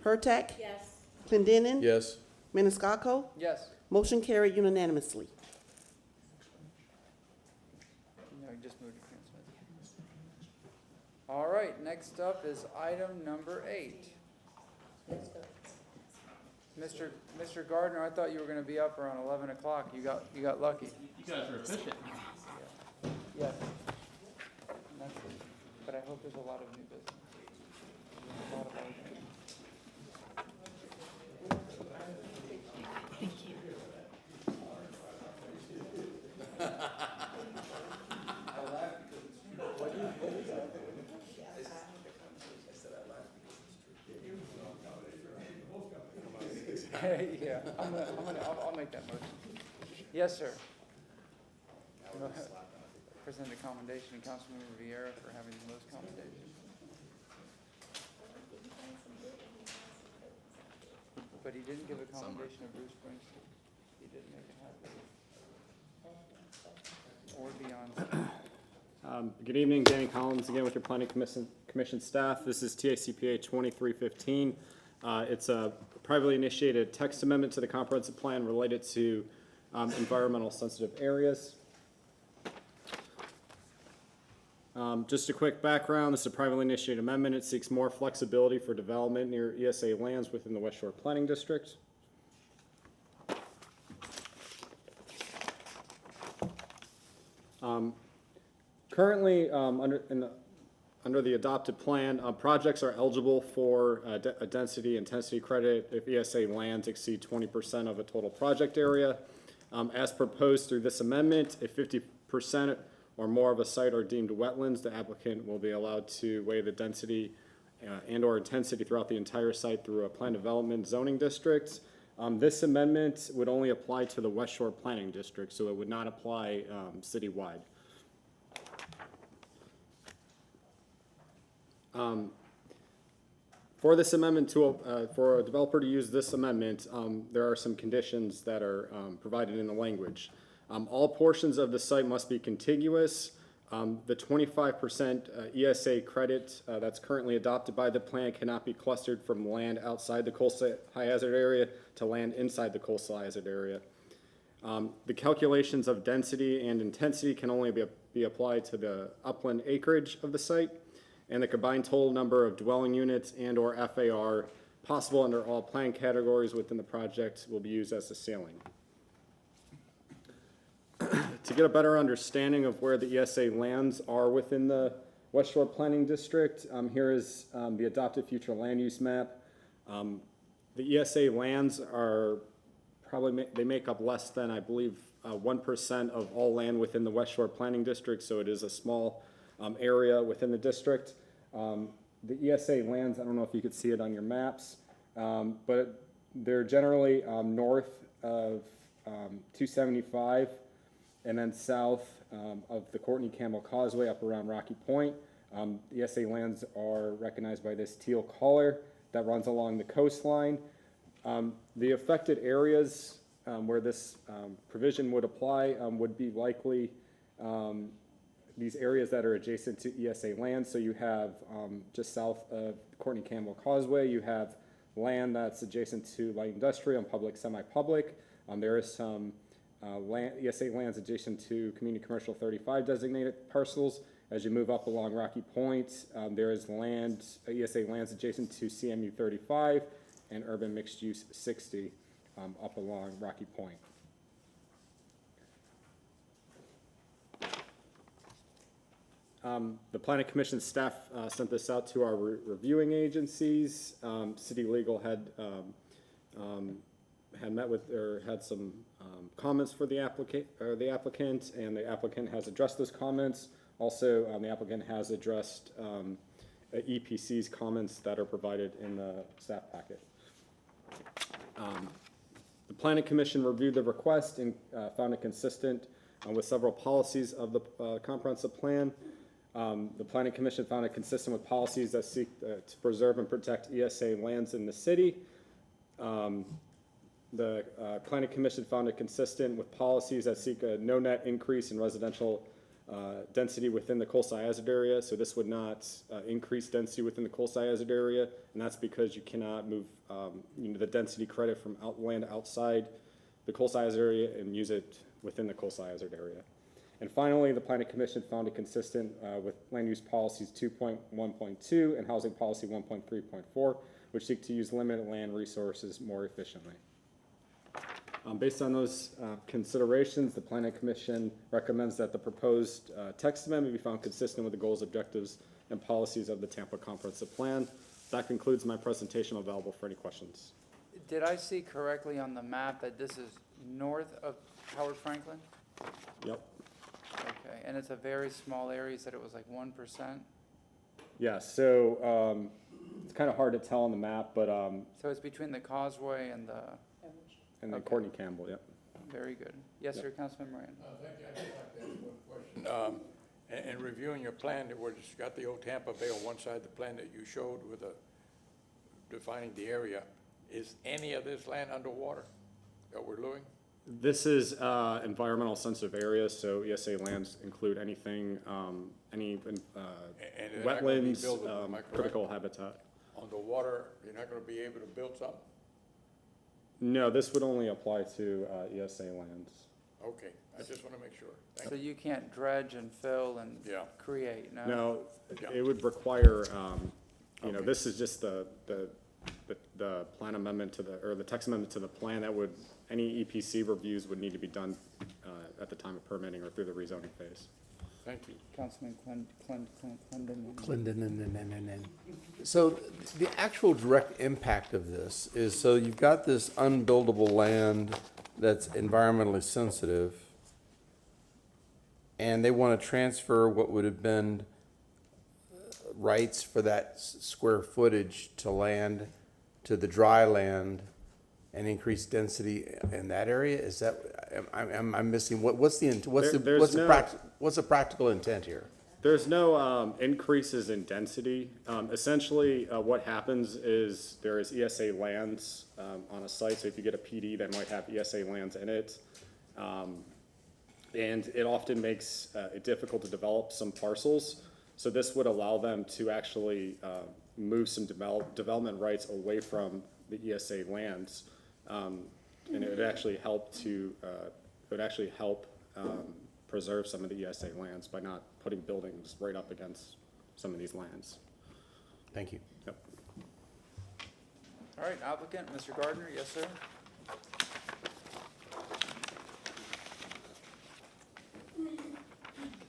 Hurtak? Yes. Clendenin? Yes. Maniscalco? Yes. Motion carried unanimously. No, you just moved to transmit. All right, next up is item number 8. Mr. Gardner, I thought you were going to be up around 11 o'clock. You got lucky. You guys are efficient. Yes. But I hope there's a lot of new business. A lot of other things. Yeah, I'll make that motion. Yes, sir. Present a commendation to Councilmember Vieira for having the most commendation. But he didn't give a commendation of Bruce Springsteen. He didn't make it happen. Or beyond. Good evening, Danny Collins again with your Planning Commission staff. This is TACPA 2315. It's a privately initiated text amendment to the comprehensive plan related to environmental sensitive areas. Just a quick background, this is a privately initiated amendment. It seeks more flexibility for development near ESA lands within the West Shore Planning District. Currently, under the adopted plan, projects are eligible for a density intensity credit if ESA lands exceed 20% of a total project area. As proposed through this amendment, if 50% or more of a site are deemed wetlands, the applicant will be allowed to weigh the density and or intensity throughout the entire site through a plan development zoning district. This amendment would only apply to the West Shore Planning District, so it would not apply citywide. For this amendment for a developer to use this amendment, there are some conditions that are provided in the language. All portions of the site must be contiguous. The 25% ESA credit that's currently adopted by the plan cannot be clustered from land outside the coastal high hazard area to land inside the coastal high hazard area. The calculations of density and intensity can only be applied to the upland acreage of the site, and the combined total number of dwelling units and or FAR possible under all plan categories within the project will be used as the ceiling. To get a better understanding of where the ESA lands are within the West Shore Planning District, here is the adopted future land use map. The ESA lands are probably, they make up less than, I believe, 1% of all land within the West Shore Planning District, so it is a small area within the district. The ESA lands, I don't know if you could see it on your maps, but they're generally north of 275 and then south of the Courtney Campbell Causeway up around Rocky Point. The ESA lands are recognized by this teal color that runs along the coastline. The affected areas where this provision would apply would be likely these areas that are adjacent to ESA land. So you have just south of Courtney Campbell Causeway, you have land that's adjacent to light industrial and public, semi-public. There is some ESA lands adjacent to Community Commercial 35 designated parcels. As you move up along Rocky Point, there is ESA lands adjacent to CMU 35 and Urban Mixed Use 60 up along Rocky Point. The Planning Commission staff sent this out to our reviewing agencies. City Legal had met with, or had some comments for the applicant, and the applicant has addressed those comments. Also, the applicant has addressed EPC's comments that are provided in the staff packet. The Planning Commission reviewed the request and found it consistent with several policies of the comprehensive plan. The Planning Commission found it consistent with policies that seek to preserve and protect ESA lands in the city. The Planning Commission found it consistent with policies that seek a no net increase in residential density within the Coles-Si Hazard area. So this would not increase density within the Coles-Si Hazard area, and that's because you cannot move the density credit from land outside the Coles-Si Hazard area and use it within the Coles-Si Hazard area. And finally, the Planning Commission found it consistent with land use policies 2.1.2 and housing policy 1.3.4, which seek to use limited land resources more efficiently. Based on those considerations, the Planning Commission recommends that the proposed text amendment be found consistent with the goals, objectives, and policies of the Tampa Comprehensive Plan. That concludes my presentation. I'm available for any questions. Did I see correctly on the map that this is north of Howard Franklin? Yep. Okay, and it's a very small area. You said it was like 1%? Yeah, so it's kind of hard to tell on the map, but So it's between the causeway and the... and then Courtney Campbell, yep. Very good. Yes, sir, Councilman Moran. Thank you. I'd just like to ask one question. In reviewing your plan, where it's got the old Tampa Bay on one side, the plan that you showed with defining the area, is any of this land underwater that we're doing? This is environmental sensitive areas, so ESA lands include anything, any wetlands, critical habitat. On the water, you're not going to be able to build something? No, this would only apply to ESA lands. Okay, I just want to make sure. Thank So you. you can't dredge and fill and create, no? No, Yeah. it would require, Okay. this is just the plan amendment to the text amendment to the plan that would, any EPC reviews would need to be done at the time of permitting or through the rezoning phase. Thank you. Councilman Clendon. Clinton. So the actual direct impact of this is, so you've got this unbuildable land that's environmentally sensitive, and they want to transfer what would have been rights for that square footage to land, to the dry land, and increase density in that area? Is that, I'm missing, what's the practical intent here? There's no increases in density. Essentially, what happens is there is ESA lands on a site. So if you get a PD that might have ESA lands in it, and it often makes it difficult to develop some parcels. So this would allow them to actually move some development rights away from the ESA lands, and it would actually help preserve some of the ESA lands by not putting buildings right up against some of these lands. Thank you. Yep. All right, applicant, Mr. Gardner, yes, sir?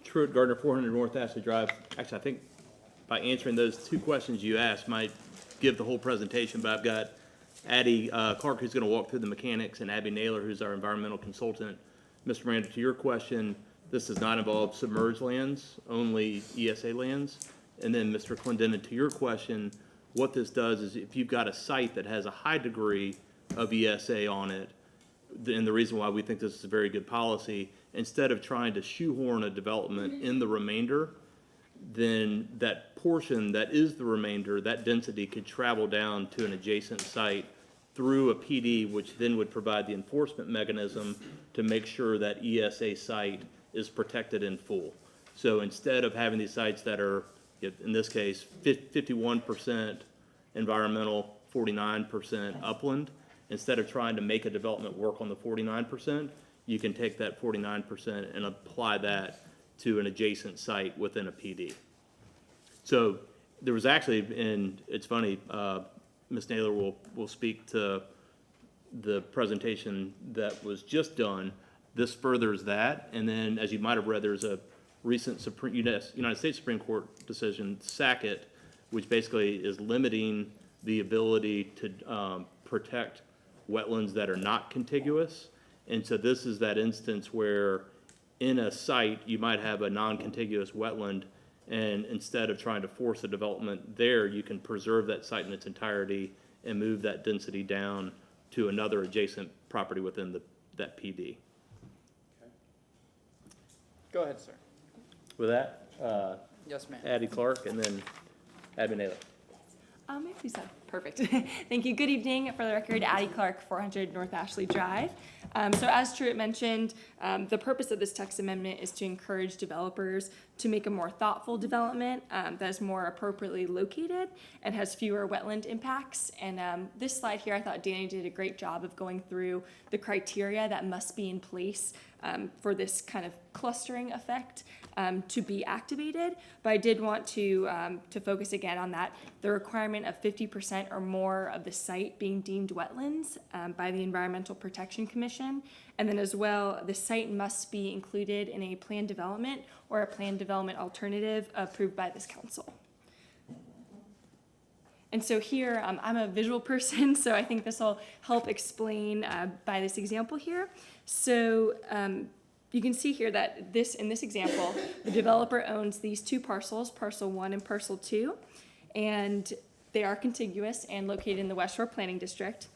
Truett Gardner, 400 North Ashley Drive. Actually, I think by answering those two questions you asked might give the whole presentation, but I've got Addie Clark, who's going to walk through the mechanics, and Abby Naylor, who's our environmental consultant. Mr. Miranda, to your question, this does not involve submerged lands, only ESA lands. And then, Mr. Clendenin, to your question, what this does is if you've got a site that has a high degree of ESA on it, and the reason why we think this is a very good policy, instead of trying to shoehorn a development in the remainder, then that portion that is the remainder, that density could travel down to an adjacent site through a PD, which then would provide the enforcement mechanism to make sure that ESA site is protected in full. So instead of having these sites that are, in this case, 51% environmental, 49% upland, instead of trying to make a development work on the 49%, you can take that 49% and apply that to an adjacent site within a PD. So there was actually, and it's funny, Ms. Naylor will speak to the presentation that was just done. This furthers that, and then as you might have read, there's a recent United States Supreme Court decision, Sackett, which basically is limiting the ability to protect wetlands that are not contiguous. And so this is that instance where in a site, you might have a non-contiguous wetland, and instead of trying to force a development there, you can preserve that site in its entirety and move that density down to another adjacent property within that PD. Go ahead, sir. With that, Yes, ma'am. Addie Clark and then Abby Naylor. Maybe so. Perfect. Thank you. Good evening. For the record, Addie Clark, 400 North Ashley Drive. So as Truett mentioned, the purpose of this text amendment is to encourage developers to make a more thoughtful development that is more appropriately located and has fewer wetland impacts. And this slide here, I thought Danny did a great job of going through the criteria that must be in place for this kind of clustering effect to be activated. But I did want to focus again on that, the requirement of 50% or more of the site being deemed wetlands by the Environmental Protection Commission. And then as well, the site must be included in a planned development or a planned development alternative approved by this council. And so here, I'm a visual person, so I think this will help explain by this example here. So you can see here that in this example, the developer owns these two parcels, parcel 1 and parcel 2, and they are contiguous and located in the West Shore Planning District.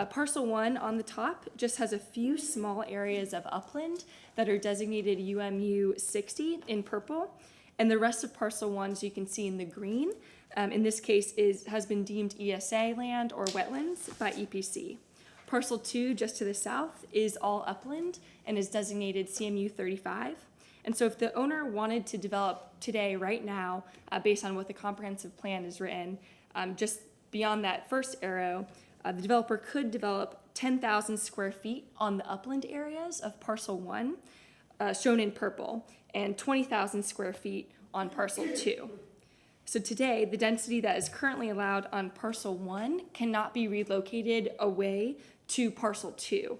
Parcel 1 on the top just has a few small areas of upland that are designated UMU 60 in purple, and the rest of parcel 1, as you can see in the green, in this case has been deemed ESA land or wetlands by EPC. Parcel 2, just to the south, is all upland and is designated CMU 35. And so if the owner wanted to develop today, right now, based on what the comprehensive plan is written, just beyond that first arrow, the developer could develop 10,000 square feet on the upland areas of parcel 1, shown in purple, and 20,000 square feet on parcel 2. So today, the density that is currently allowed on parcel 1 cannot be relocated away to parcel 2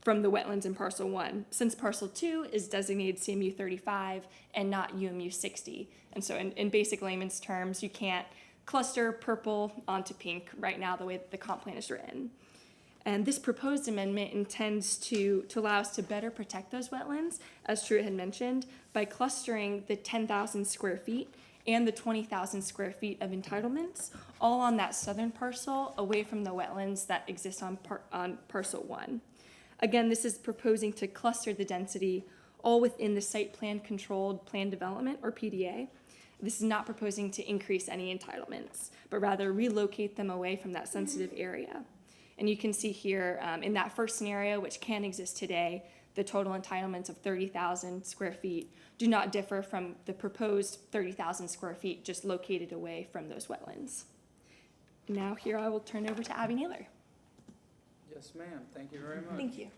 from the wetlands in parcel 1, since parcel 2 is designated CMU 35 and not UMU 60. And so in basic layman's terms, you can't cluster purple onto pink right now the way that the comp plan is written. And this proposed amendment intends to allow us to better protect those wetlands, as Truett had mentioned, by clustering the 10,000 square feet and the 20,000 square feet of entitlements, all on that southern parcel away from the wetlands that exist on parcel 1. Again, this is proposing to cluster the density all within the site plan controlled plan development, or PDA. This is not proposing to increase any entitlements, but rather relocate them away from that sensitive area. And you can see here in that first scenario, which can exist today, the total entitlements of 30,000 square feet do not differ from the proposed 30,000 square feet just located away from those wetlands. Now here I will turn over to Abby Naylor. Yes, ma'am. Thank you very much. Thank you.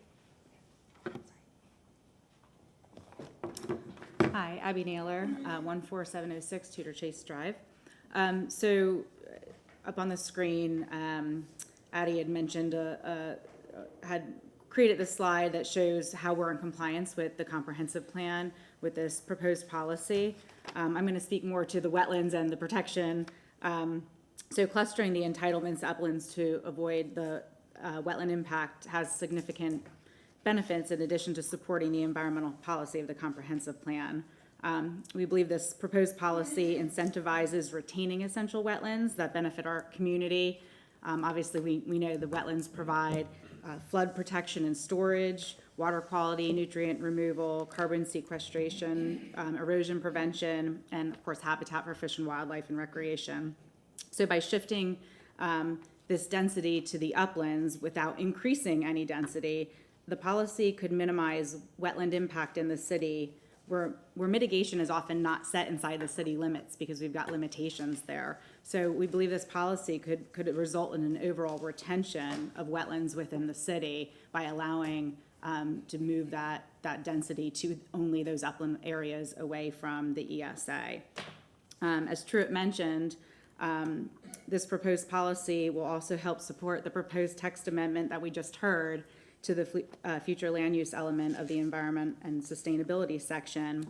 Hi, Abby Naylor, 14706 Tudor Chase Drive. So up on the screen, Addie had mentioned, had created this slide that shows how we're in compliance with the comprehensive plan with this proposed policy. I'm going to speak more to the wetlands and the protection. So clustering the entitlements uplands to avoid the wetland impact has significant benefits in addition to supporting the environmental policy of the comprehensive plan. We believe this proposed policy incentivizes retaining essential wetlands that benefit our community. Obviously, we know the wetlands provide flood protection and storage, water quality, nutrient removal, carbon sequestration, erosion prevention, and of course, habitat for fish and wildlife and recreation. So by shifting this density to the uplands without increasing any density, the policy could minimize wetland impact in the city where mitigation is often not set inside the city limits because we've got limitations there. So we believe this policy could result in an overall retention of wetlands within the city by allowing to move that density to only those upland areas away from the ESA. As Truett mentioned, this proposed policy will also help support the proposed text amendment that we just heard to the future land use element of the environment and sustainability section,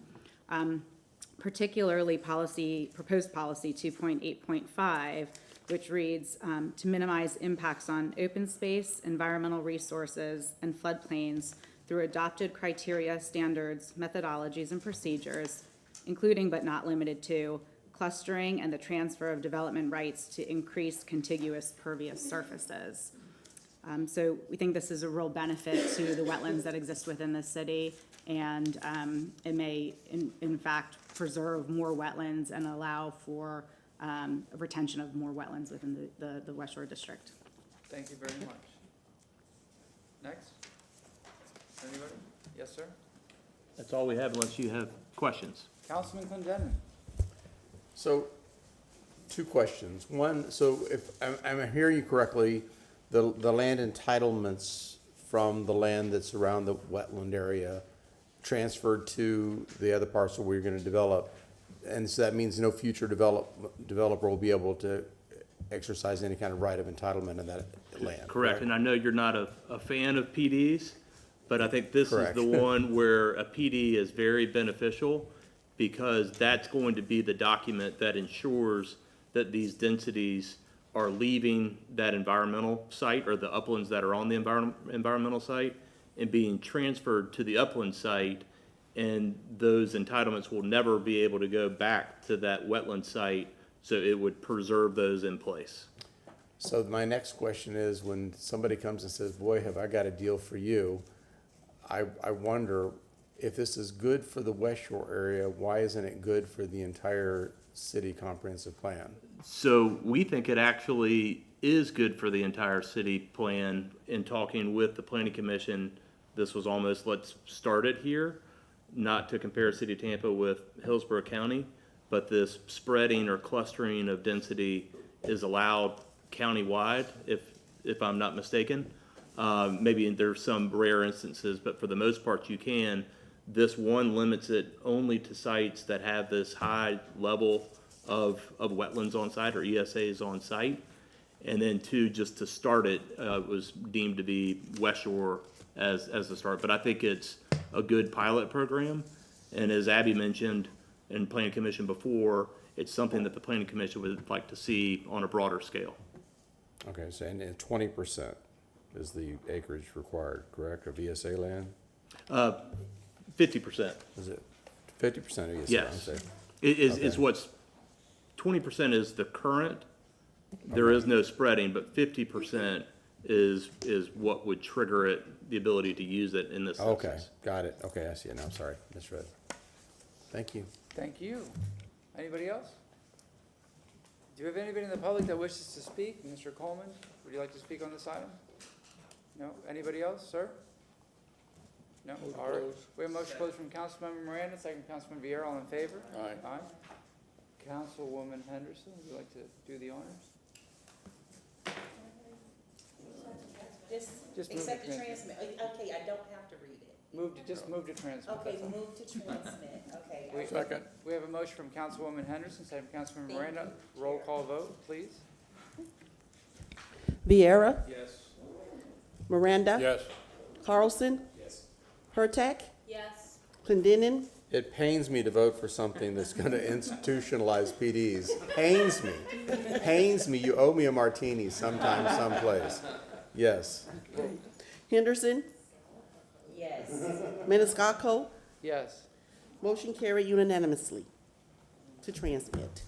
particularly proposed policy 2.8.5, which reads, to minimize impacts on open space, environmental resources, and floodplains through adopted criteria, standards, methodologies, and procedures, including but not limited to clustering and the transfer of development rights to increase contiguous pervious surfaces. So we think this is a real benefit to the wetlands that exist within the city, and it may, in fact, preserve more wetlands and allow for retention of more wetlands within the West Shore District. Thank you very much. Next? Anybody? Yes, sir? That's all we have unless you have questions. Councilman Clendenin. So, two questions. One, so if I'm hearing you correctly, the land entitlements from the land that's around the wetland area transferred to the other parcel where you're going to develop, and so that means no future developer will be able to exercise any kind of right of entitlement in that land. Correct, and I know you're not a fan of PDs, but I think this Correct. is the one where a PD is very beneficial, because that's going to be the document that ensures that these densities are leaving that environmental site or the uplands that are on the environmental site and being transferred to the upland site, and those entitlements will never be able to go back to that wetland site, so it would preserve those in place. So my next question is, when somebody comes and says, boy, have I got a deal for you, I wonder, if this is good for the West Shore area, why isn't it good for the entire city comprehensive plan? So we think it actually is good for the entire city plan. In talking with the planning commission, this was almost, let's start it here, not to compare City of Tampa with Hillsborough County, but this spreading or clustering of density is allowed countywide, if I'm not mistaken. Maybe there's some rare instances, but for the most part you can. This one limits it only to sites that have this high level of wetlands on site or ESAs on site. And then two, just to start it, was deemed to be West Shore as the start. But I think it's a good pilot program. And as Abby mentioned in Planning Commission before, it's something that the Planning Commission would like to see on a broader scale. Okay, so and 20% is the acreage required, correct, of ESA land? 50%. Is it 50% of ESA? Yes. Okay. It's what's, 20% is the current. There is no spreading, but 50% is what would trigger it, the ability to use it in this Okay, instance. got it. Okay, I see it now. I'm sorry, misread. Thank you. Thank you. Anybody else? Do you have anybody in the public that wishes to speak? Mr. Coleman, would you like to speak on this item? No? Anybody else, sir? No? All right. We have a motion closed from Councilmember Miranda, second from Councilman Vieira. All in favor? Aye. Aye. Councilwoman Henderson, would you like to do the honors? Just move Accept to the transmit. transmit. Okay, I don't have to read it. Just move to transmit. Okay, that's all. move to transmit, okay. Second. We have a motion from Councilwoman Henderson, second from Councilman Thank Miranda. Roll call vote, please. Vieira, Yes. Miranda, Yes. Carlson, Hurtak, Yes. Clendenin, It pains me to vote for something that's going to institutionalize PDs. Pains me. Pains me. You owe me a martini sometime, someplace. Yes. Henderson, Yes. Maniscalco. Yes. Motion carried unanimously to transmit.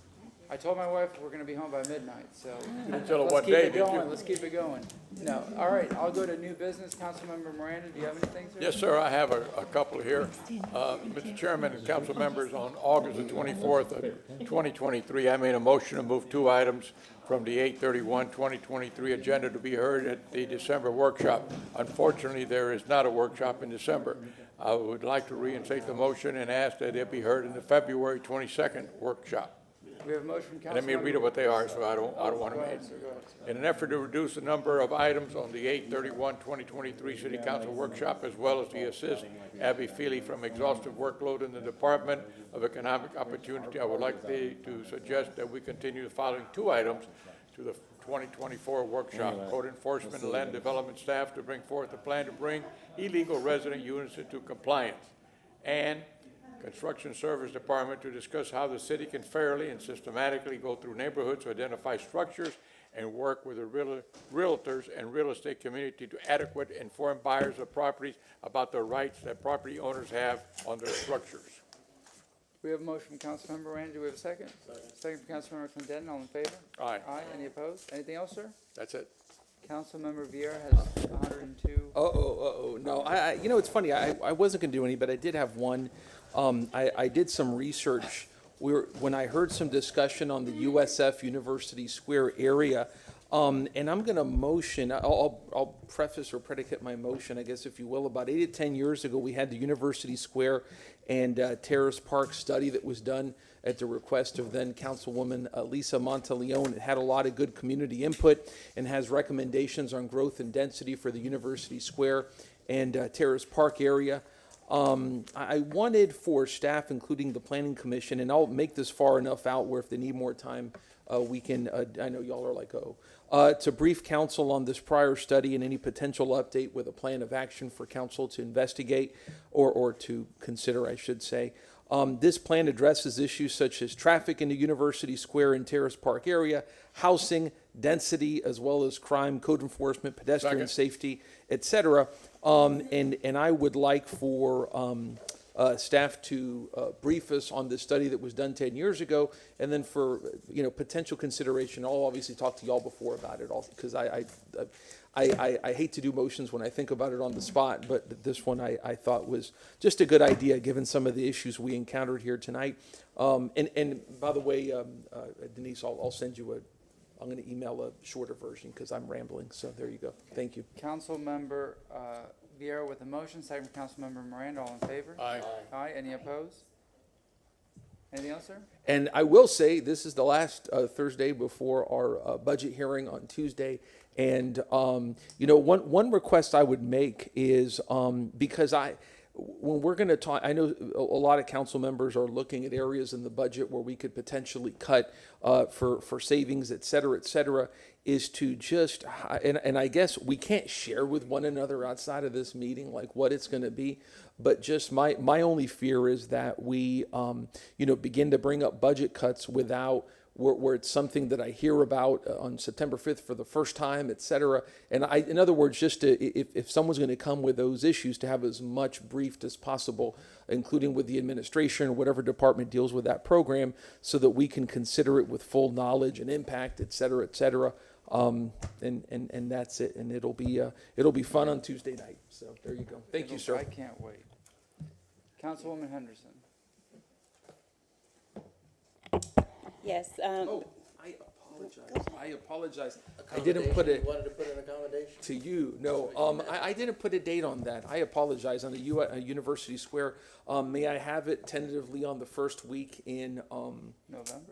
I told my wife we're gonna be home by midnight, so. didn't tell her let's what keep day, it did you? going. Let's keep it going. No, all right, I'll go to new business. Councilmember Miranda, do you have anything, sir? Yes, sir, I have a couple here. Mr. Chairman and council members, on August the 24th of 2023, I made a motion to move two items from the 8/31/2023 agenda to be heard at the December workshop. Unfortunately, there is not a workshop in December. I would like to reinstate the motion and ask that it be heard in the February 22nd workshop. We have a motion from Councilmember. Let me read what they are, so I don't want to make. In an effort to reduce the number of items on the 8/31/2023 City Council workshop, as well as to assist Abby Feely from exhaustive workload in the Department of Economic Opportunity, I would like to suggest that we continue the following two items to the 2024 workshop. Code enforcement and land development staff to bring forth a plan to bring illegal resident units into compliance. And Construction Service Department to discuss how the city can fairly and systematically go through neighborhoods to identify structures and work with the realtors and real estate community to adequate inform buyers of properties about the rights that property owners have on their structures. We have a motion from Councilmember Rand. Do we have a second? Second from Councilmember Clendenin. All in favor? Aye. Aye. Any opposed? Anything else, sir? That's it. Councilmember Vieira has 102. No, you know, it's funny, I wasn't gonna do any, but I did have one. I did some research, when I heard some discussion on the USF University Square area, and I'm gonna motion, I'll preface or predicate my motion, I guess, if you will. About 8 to 10 years ago, we had the University Square and Terrace Park study that was done at the request of then Councilwoman Lisa Monteleone. It had a lot of good community input and has recommendations on growth and density for the University Square and Terrace Park area. I wanted for staff, including the Planning Commission, and I'll make this far enough out where if they need more time, we can, I know y'all are like, to brief council on this prior study and any potential update with a plan of action for council to investigate or to consider, I should say. This plan addresses issues such as traffic in the University Square and Terrace Park area, housing, density, as well as crime, code enforcement, pedestrian safety, et cetera. And I would like for staff to brief us on the study that was done 10 years ago, and then for potential consideration. I'll obviously talk to y'all before about it, because I hate to do motions when I think about it on the spot, but this one I thought was just a good idea given some of the issues we encountered here tonight. And by the way, Denise, I'll send you I'm going to email a shorter version because I'm rambling. So there you go. Thank you. Councilmember Vieira with a motion, second from Councilmember Miranda. All in favor? Aye. Aye. Any opposed? Anything else, sir? And I will say this is the last Thursday before our budget hearing on Tuesday. And one request I would make is because when we're going to talk, I know a lot of council members are looking at areas in the budget where we could potentially cut for savings, et cetera, is to just, and I guess we can't share with one another outside of this meeting like what it's going to be, but just my only fear is that we, begin to bring up budget cuts without, where it's something that I hear about on September 5th for the first time, et cetera. And in other words, just if someone's going to come with those issues, to have as much briefed as possible, including with the administration or whatever department deals with that program, so that we can consider it with full knowledge and impact, et cetera, et cetera. And that's it. And it'll be fun on Tuesday night. So there you go. Thank you, sir. I can't wait. Councilwoman Henderson. Yes. I apologize. I didn't put it. You wanted to put an accommodation? To you, no. I didn't put a date on that. I apologize. On the University Square, may I have it tentatively on the first week in November?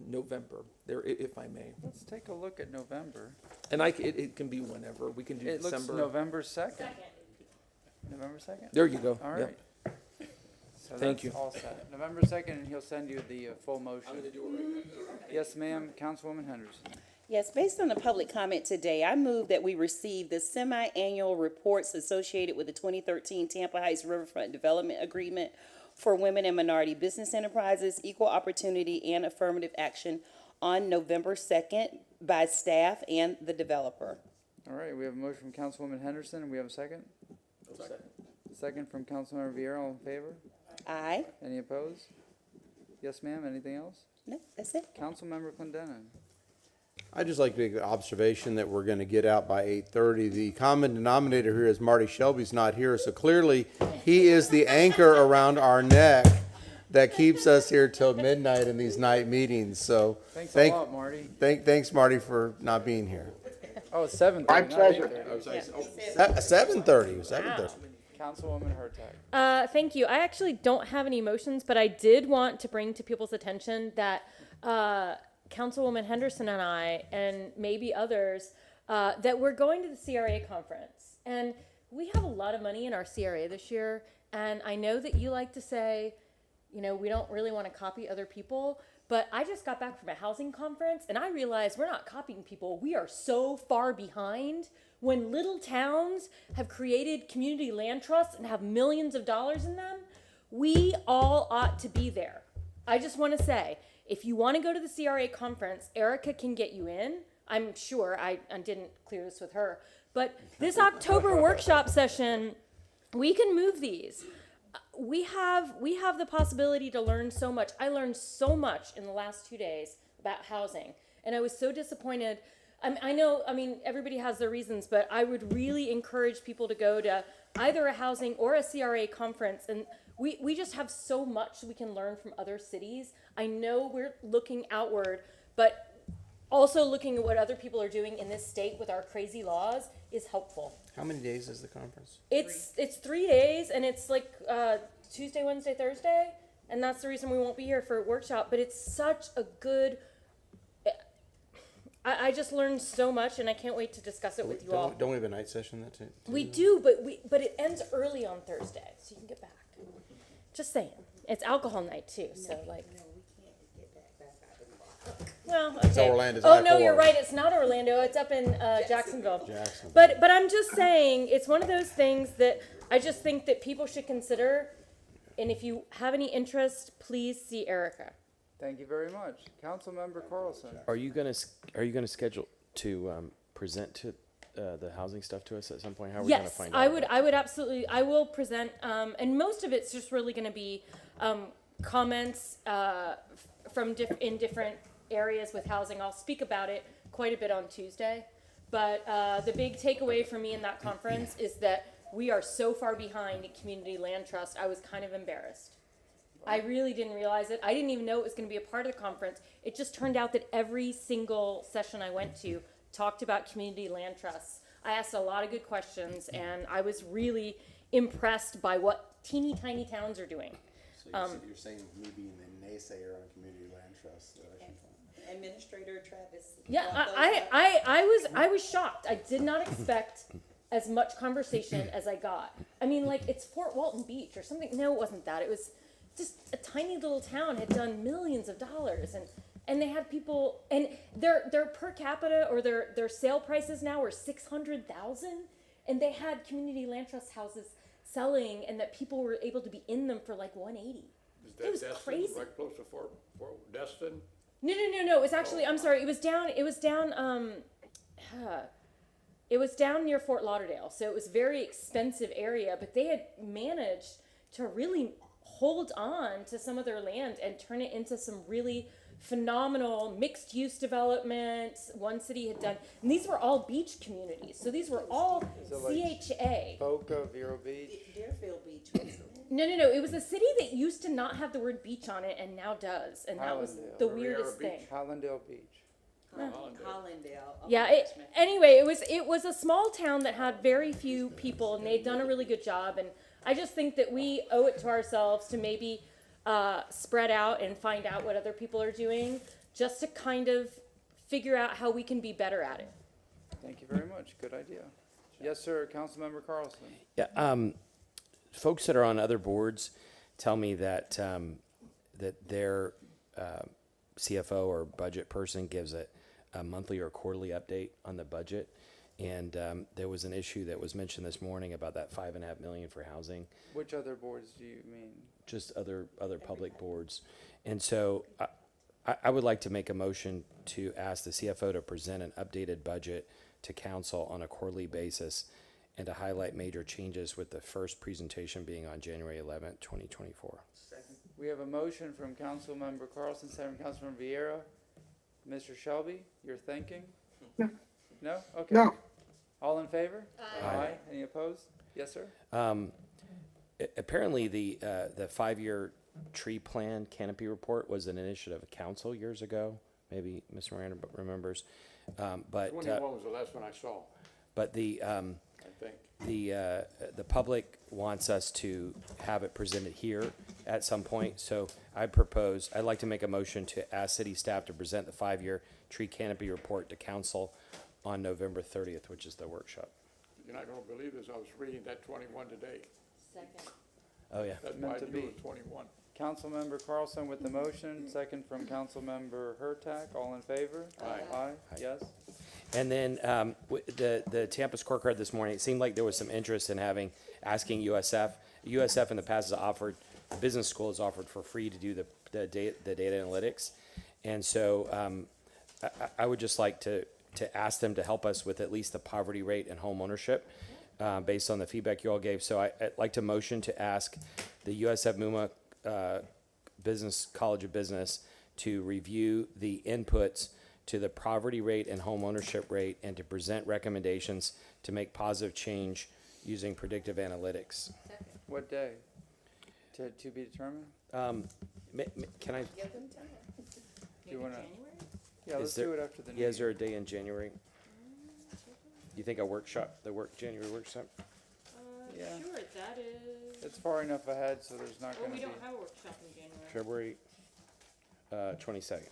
November, there, if I may. Let's take a look at November. And it can be whenever. We can do It looks December. November 2nd. November 2nd? There you go. All Yep. right. So Thank that's you. all set. November 2nd, and he'll send you the full motion. I'm going to do it right now. Yes, ma'am. Councilwoman Henderson. Yes, based on the public comment today, I move that we receive the semi-annual reports associated with the 2013 Tampa Heights Riverfront Development Agreement for Women and Minority Business Enterprises, Equal Opportunity, and Affirmative Action on November 2nd by staff and the developer. All right, we have a motion from Councilwoman Henderson, and we have a second? Second. Second from Councilmember Vieira. All in favor? Aye. Any opposed? Yes, ma'am. Anything else? No, that's it. Councilmember Clendenin. I'd just like to make the observation that we're going to get out by 8:30. The common denominator here is Marty Shelby's not here, so clearly he is the anchor around our neck that keeps us here till midnight in these night meetings. So Thanks a lot, Marty. Thanks, Marty, for not being here. Oh, it's 7:30. My pleasure. 7:30. 7:30. Councilwoman Hurtak. Thank you. I actually don't have any motions, but I did want to bring to people's attention that Councilwoman Henderson and I, and maybe others, that we're going to the CRA conference. And we have a lot of money in our CRA this year. And I know that you like to say, you know, we don't really want to copy other people. But I just got back from a housing conference and I realized we're not copying people. We are so far behind. When little towns have created community land trusts and have millions of dollars in them, we all ought to be there. I just want to say, if you want to go to the CRA conference, Erica can get you in. I'm sure. I didn't clear this with her. But this October workshop session, we can move these. We have the possibility to learn so much. I learned so much in the last 2 days about housing, and I was so disappointed. I know, I mean, everybody has their reasons, but I would really encourage people to go to either a housing or a CRA conference, and we just have so much we can learn from other cities. I know we're looking outward, but also looking at what other people are doing in this state with our crazy laws is helpful. How many days is the conference? It's 3 days, and it's like Tuesday, Wednesday, Thursday, and that's the reason we won't be here for a workshop. But it's such a good. I just learned so much, and I can't wait to discuss it with you all. Don't we have a night session that too? We do, but it ends early on Thursday, so you can get back. Just saying, it's alcohol night too, so like. Well, okay. Orlando's Oh, no, I-4. you're right. It's not Orlando. It's up in Jacksonville. But I'm just saying, it's one of those things that I just think that people should consider. And if you have any interest, please see Erica. Thank you very much. Councilmember Carlson. Are you gonna schedule to present to the housing stuff to us at some point? How are we gonna Yes, find I out? would. I would absolutely. I will present. And most of it's just really going to be comments from in different areas with housing. I'll speak about it quite a bit on Tuesday. But the big takeaway for me in that conference is that we are so far behind in community land trust. I was kind of embarrassed. I really didn't realize it. I didn't even know it was going to be a part of the conference. It just turned out that every single session I went to talked about community land trusts. I asked a lot of good questions, and I was really impressed by what teeny tiny towns are doing. So you're saying me being the naysayer on community land trust that I should find. Administrator Travis. Yeah, I was shocked. I did not expect as much conversation as I got. I mean, like, it's Fort Walton Beach or something. No, it wasn't that. It was just a tiny little town had done millions of dollars, and they had people, and their per capita or their sale prices now were $600,000, and they had community land trust houses selling, and that people were able to be in them for like $180. It was Destin, crazy. right close to Fort Destin? No. It was actually, I'm sorry, it was down near Fort Lauderdale. So it was a very expensive area, but they had managed to really hold on to some of their land and turn it into some really phenomenal mixed use development. One city had done, and these were all beach communities. So these were all CHA. Boca, Vero Beach. Deerfield Beach, wasn't it? No. It was a city that used to not have the word beach on it and now does. And that was the weirdest thing. Hollandale Beach. Hollandale. Yeah. Anyway, it was a small town that had very few people, and they'd done a really good job. And I just think that we owe it to ourselves to maybe spread out and find out what other people are doing, just to kind of figure out how we can be better at it. Thank you very much. Good idea. Yes, sir. Councilmember Carlson. Yeah, folks that are on other boards tell me that that their CFO or budget person gives a monthly or quarterly update on the budget. And there was an issue that was mentioned this morning about that $5.5 million for housing. Which other boards do you mean? Just other public boards. And so I would like to make a motion to ask the CFO to present an updated budget to council on a quarterly basis and to highlight major changes, with the first presentation being on January 11th, 2024. Second. We have a motion from Councilmember Carlson, second from Councilmember Vieira. Mr. Shelby, you're thinking? No. No? Okay. No. All in favor? Aye. Any opposed? Yes, sir. Apparently, the 5-year tree plan canopy report was an initiative of council years ago. Maybe Ms. Miranda remembers. But 21 was the last one I saw, But the I think. the public wants us to have it presented here at some point. So I'd like to make a motion to ask city staff to present the 5-year tree canopy report to council on November 30th, which is the workshop. You're not gonna believe this, I was reading that 21 today. Second. Oh, yeah. That's Meant why I to knew it be. was 21. Councilmember Carlson with the motion, second from Councilmember Hurtak. All in favor? Aye. Aye, yes. And then the Tampa scorecard this morning, it seemed like there was some interest in asking USF. USF in the past has offered, business school has offered for free to do the data analytics. And so I would just like to ask them to help us with at least the poverty rate and home ownership based on the feedback you all gave. So I'd like to motion to ask the USF MUMA College of Business to review the inputs to the poverty rate and home ownership rate and to present recommendations to make positive change using predictive analytics. What day? To be determined? Can I? Give them time. Do you wanna? Yeah, Is let's there- do it after the. Yeah, is there a day in January? You think a workshop, January workshop? Yeah. Sure, that is, It's far enough ahead, so there's not well, gonna we be. don't have a workshop in January. February 22nd.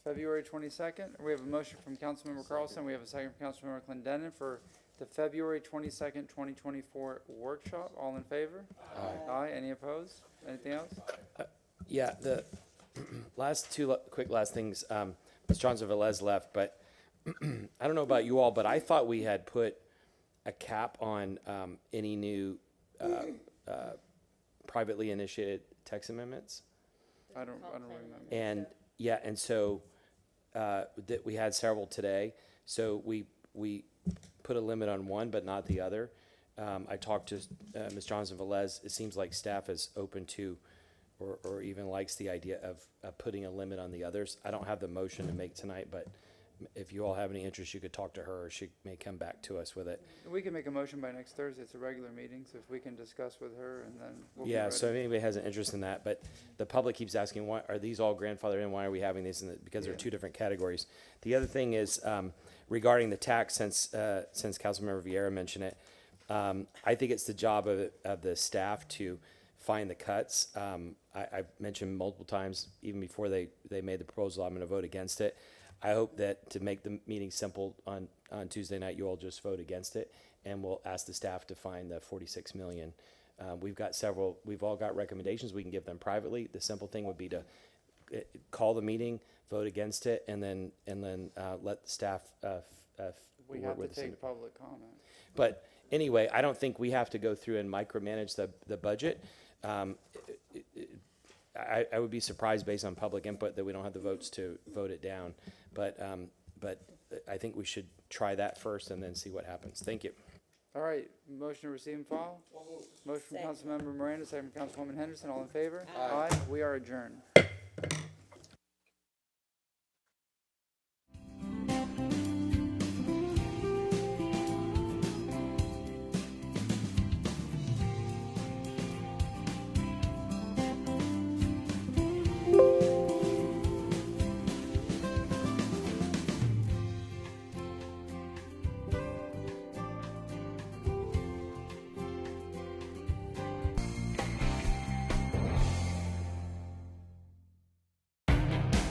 February 22nd. We have a motion from Councilmember Carlson. We have a second from Councilmember Clendenin for the February 22nd, 2024 workshop. All in favor? Aye. Aye. Any opposed? Anything else? Yeah, the last two quick things. Ms. Johnson Velez left, but I don't know about you all, but I thought we had put a cap on any new privately initiated text amendments. I don't remember. And yeah, and so that we had several today. So we put a limit on one, but not the other. I talked to Ms. Johnson Velez. It seems like staff is open to, or even likes the idea of putting a limit on the others. I don't have the motion to make tonight, but if you all have any interest, you could talk to her, or she may come back to us with it. We can make a motion by next Thursday. It's a regular meeting, so if we can discuss with her and then we'll be Yeah, ready. so if anybody has an interest in that, but the public keeps asking, why are these all grandfathered in? Why are we having these? Because they're two different categories. The other thing is regarding the tax, since Councilmember Vieira mentioned it, I think it's the job of the staff to find the cuts. I've mentioned multiple times, even before they made the proposal, I'm going to vote against it. I hope that to make the meeting simple on Tuesday night, you all just vote against it, and we'll ask the staff to find the 46 million. We've all got recommendations. We can give them privately. The simple thing would be to call the meeting, vote against it, and then let the staff We work have to with us. take public comment. But anyway, I don't think we have to go through and micromanage the budget. I would be surprised based on public input that we don't have the votes to vote it down. But I think we should try that first and then see what happens. Thank you. All right, motion to receive and file. Motion from Councilmember Miranda, second from Councilwoman Henderson. All in favor? Aye. We are adjourned.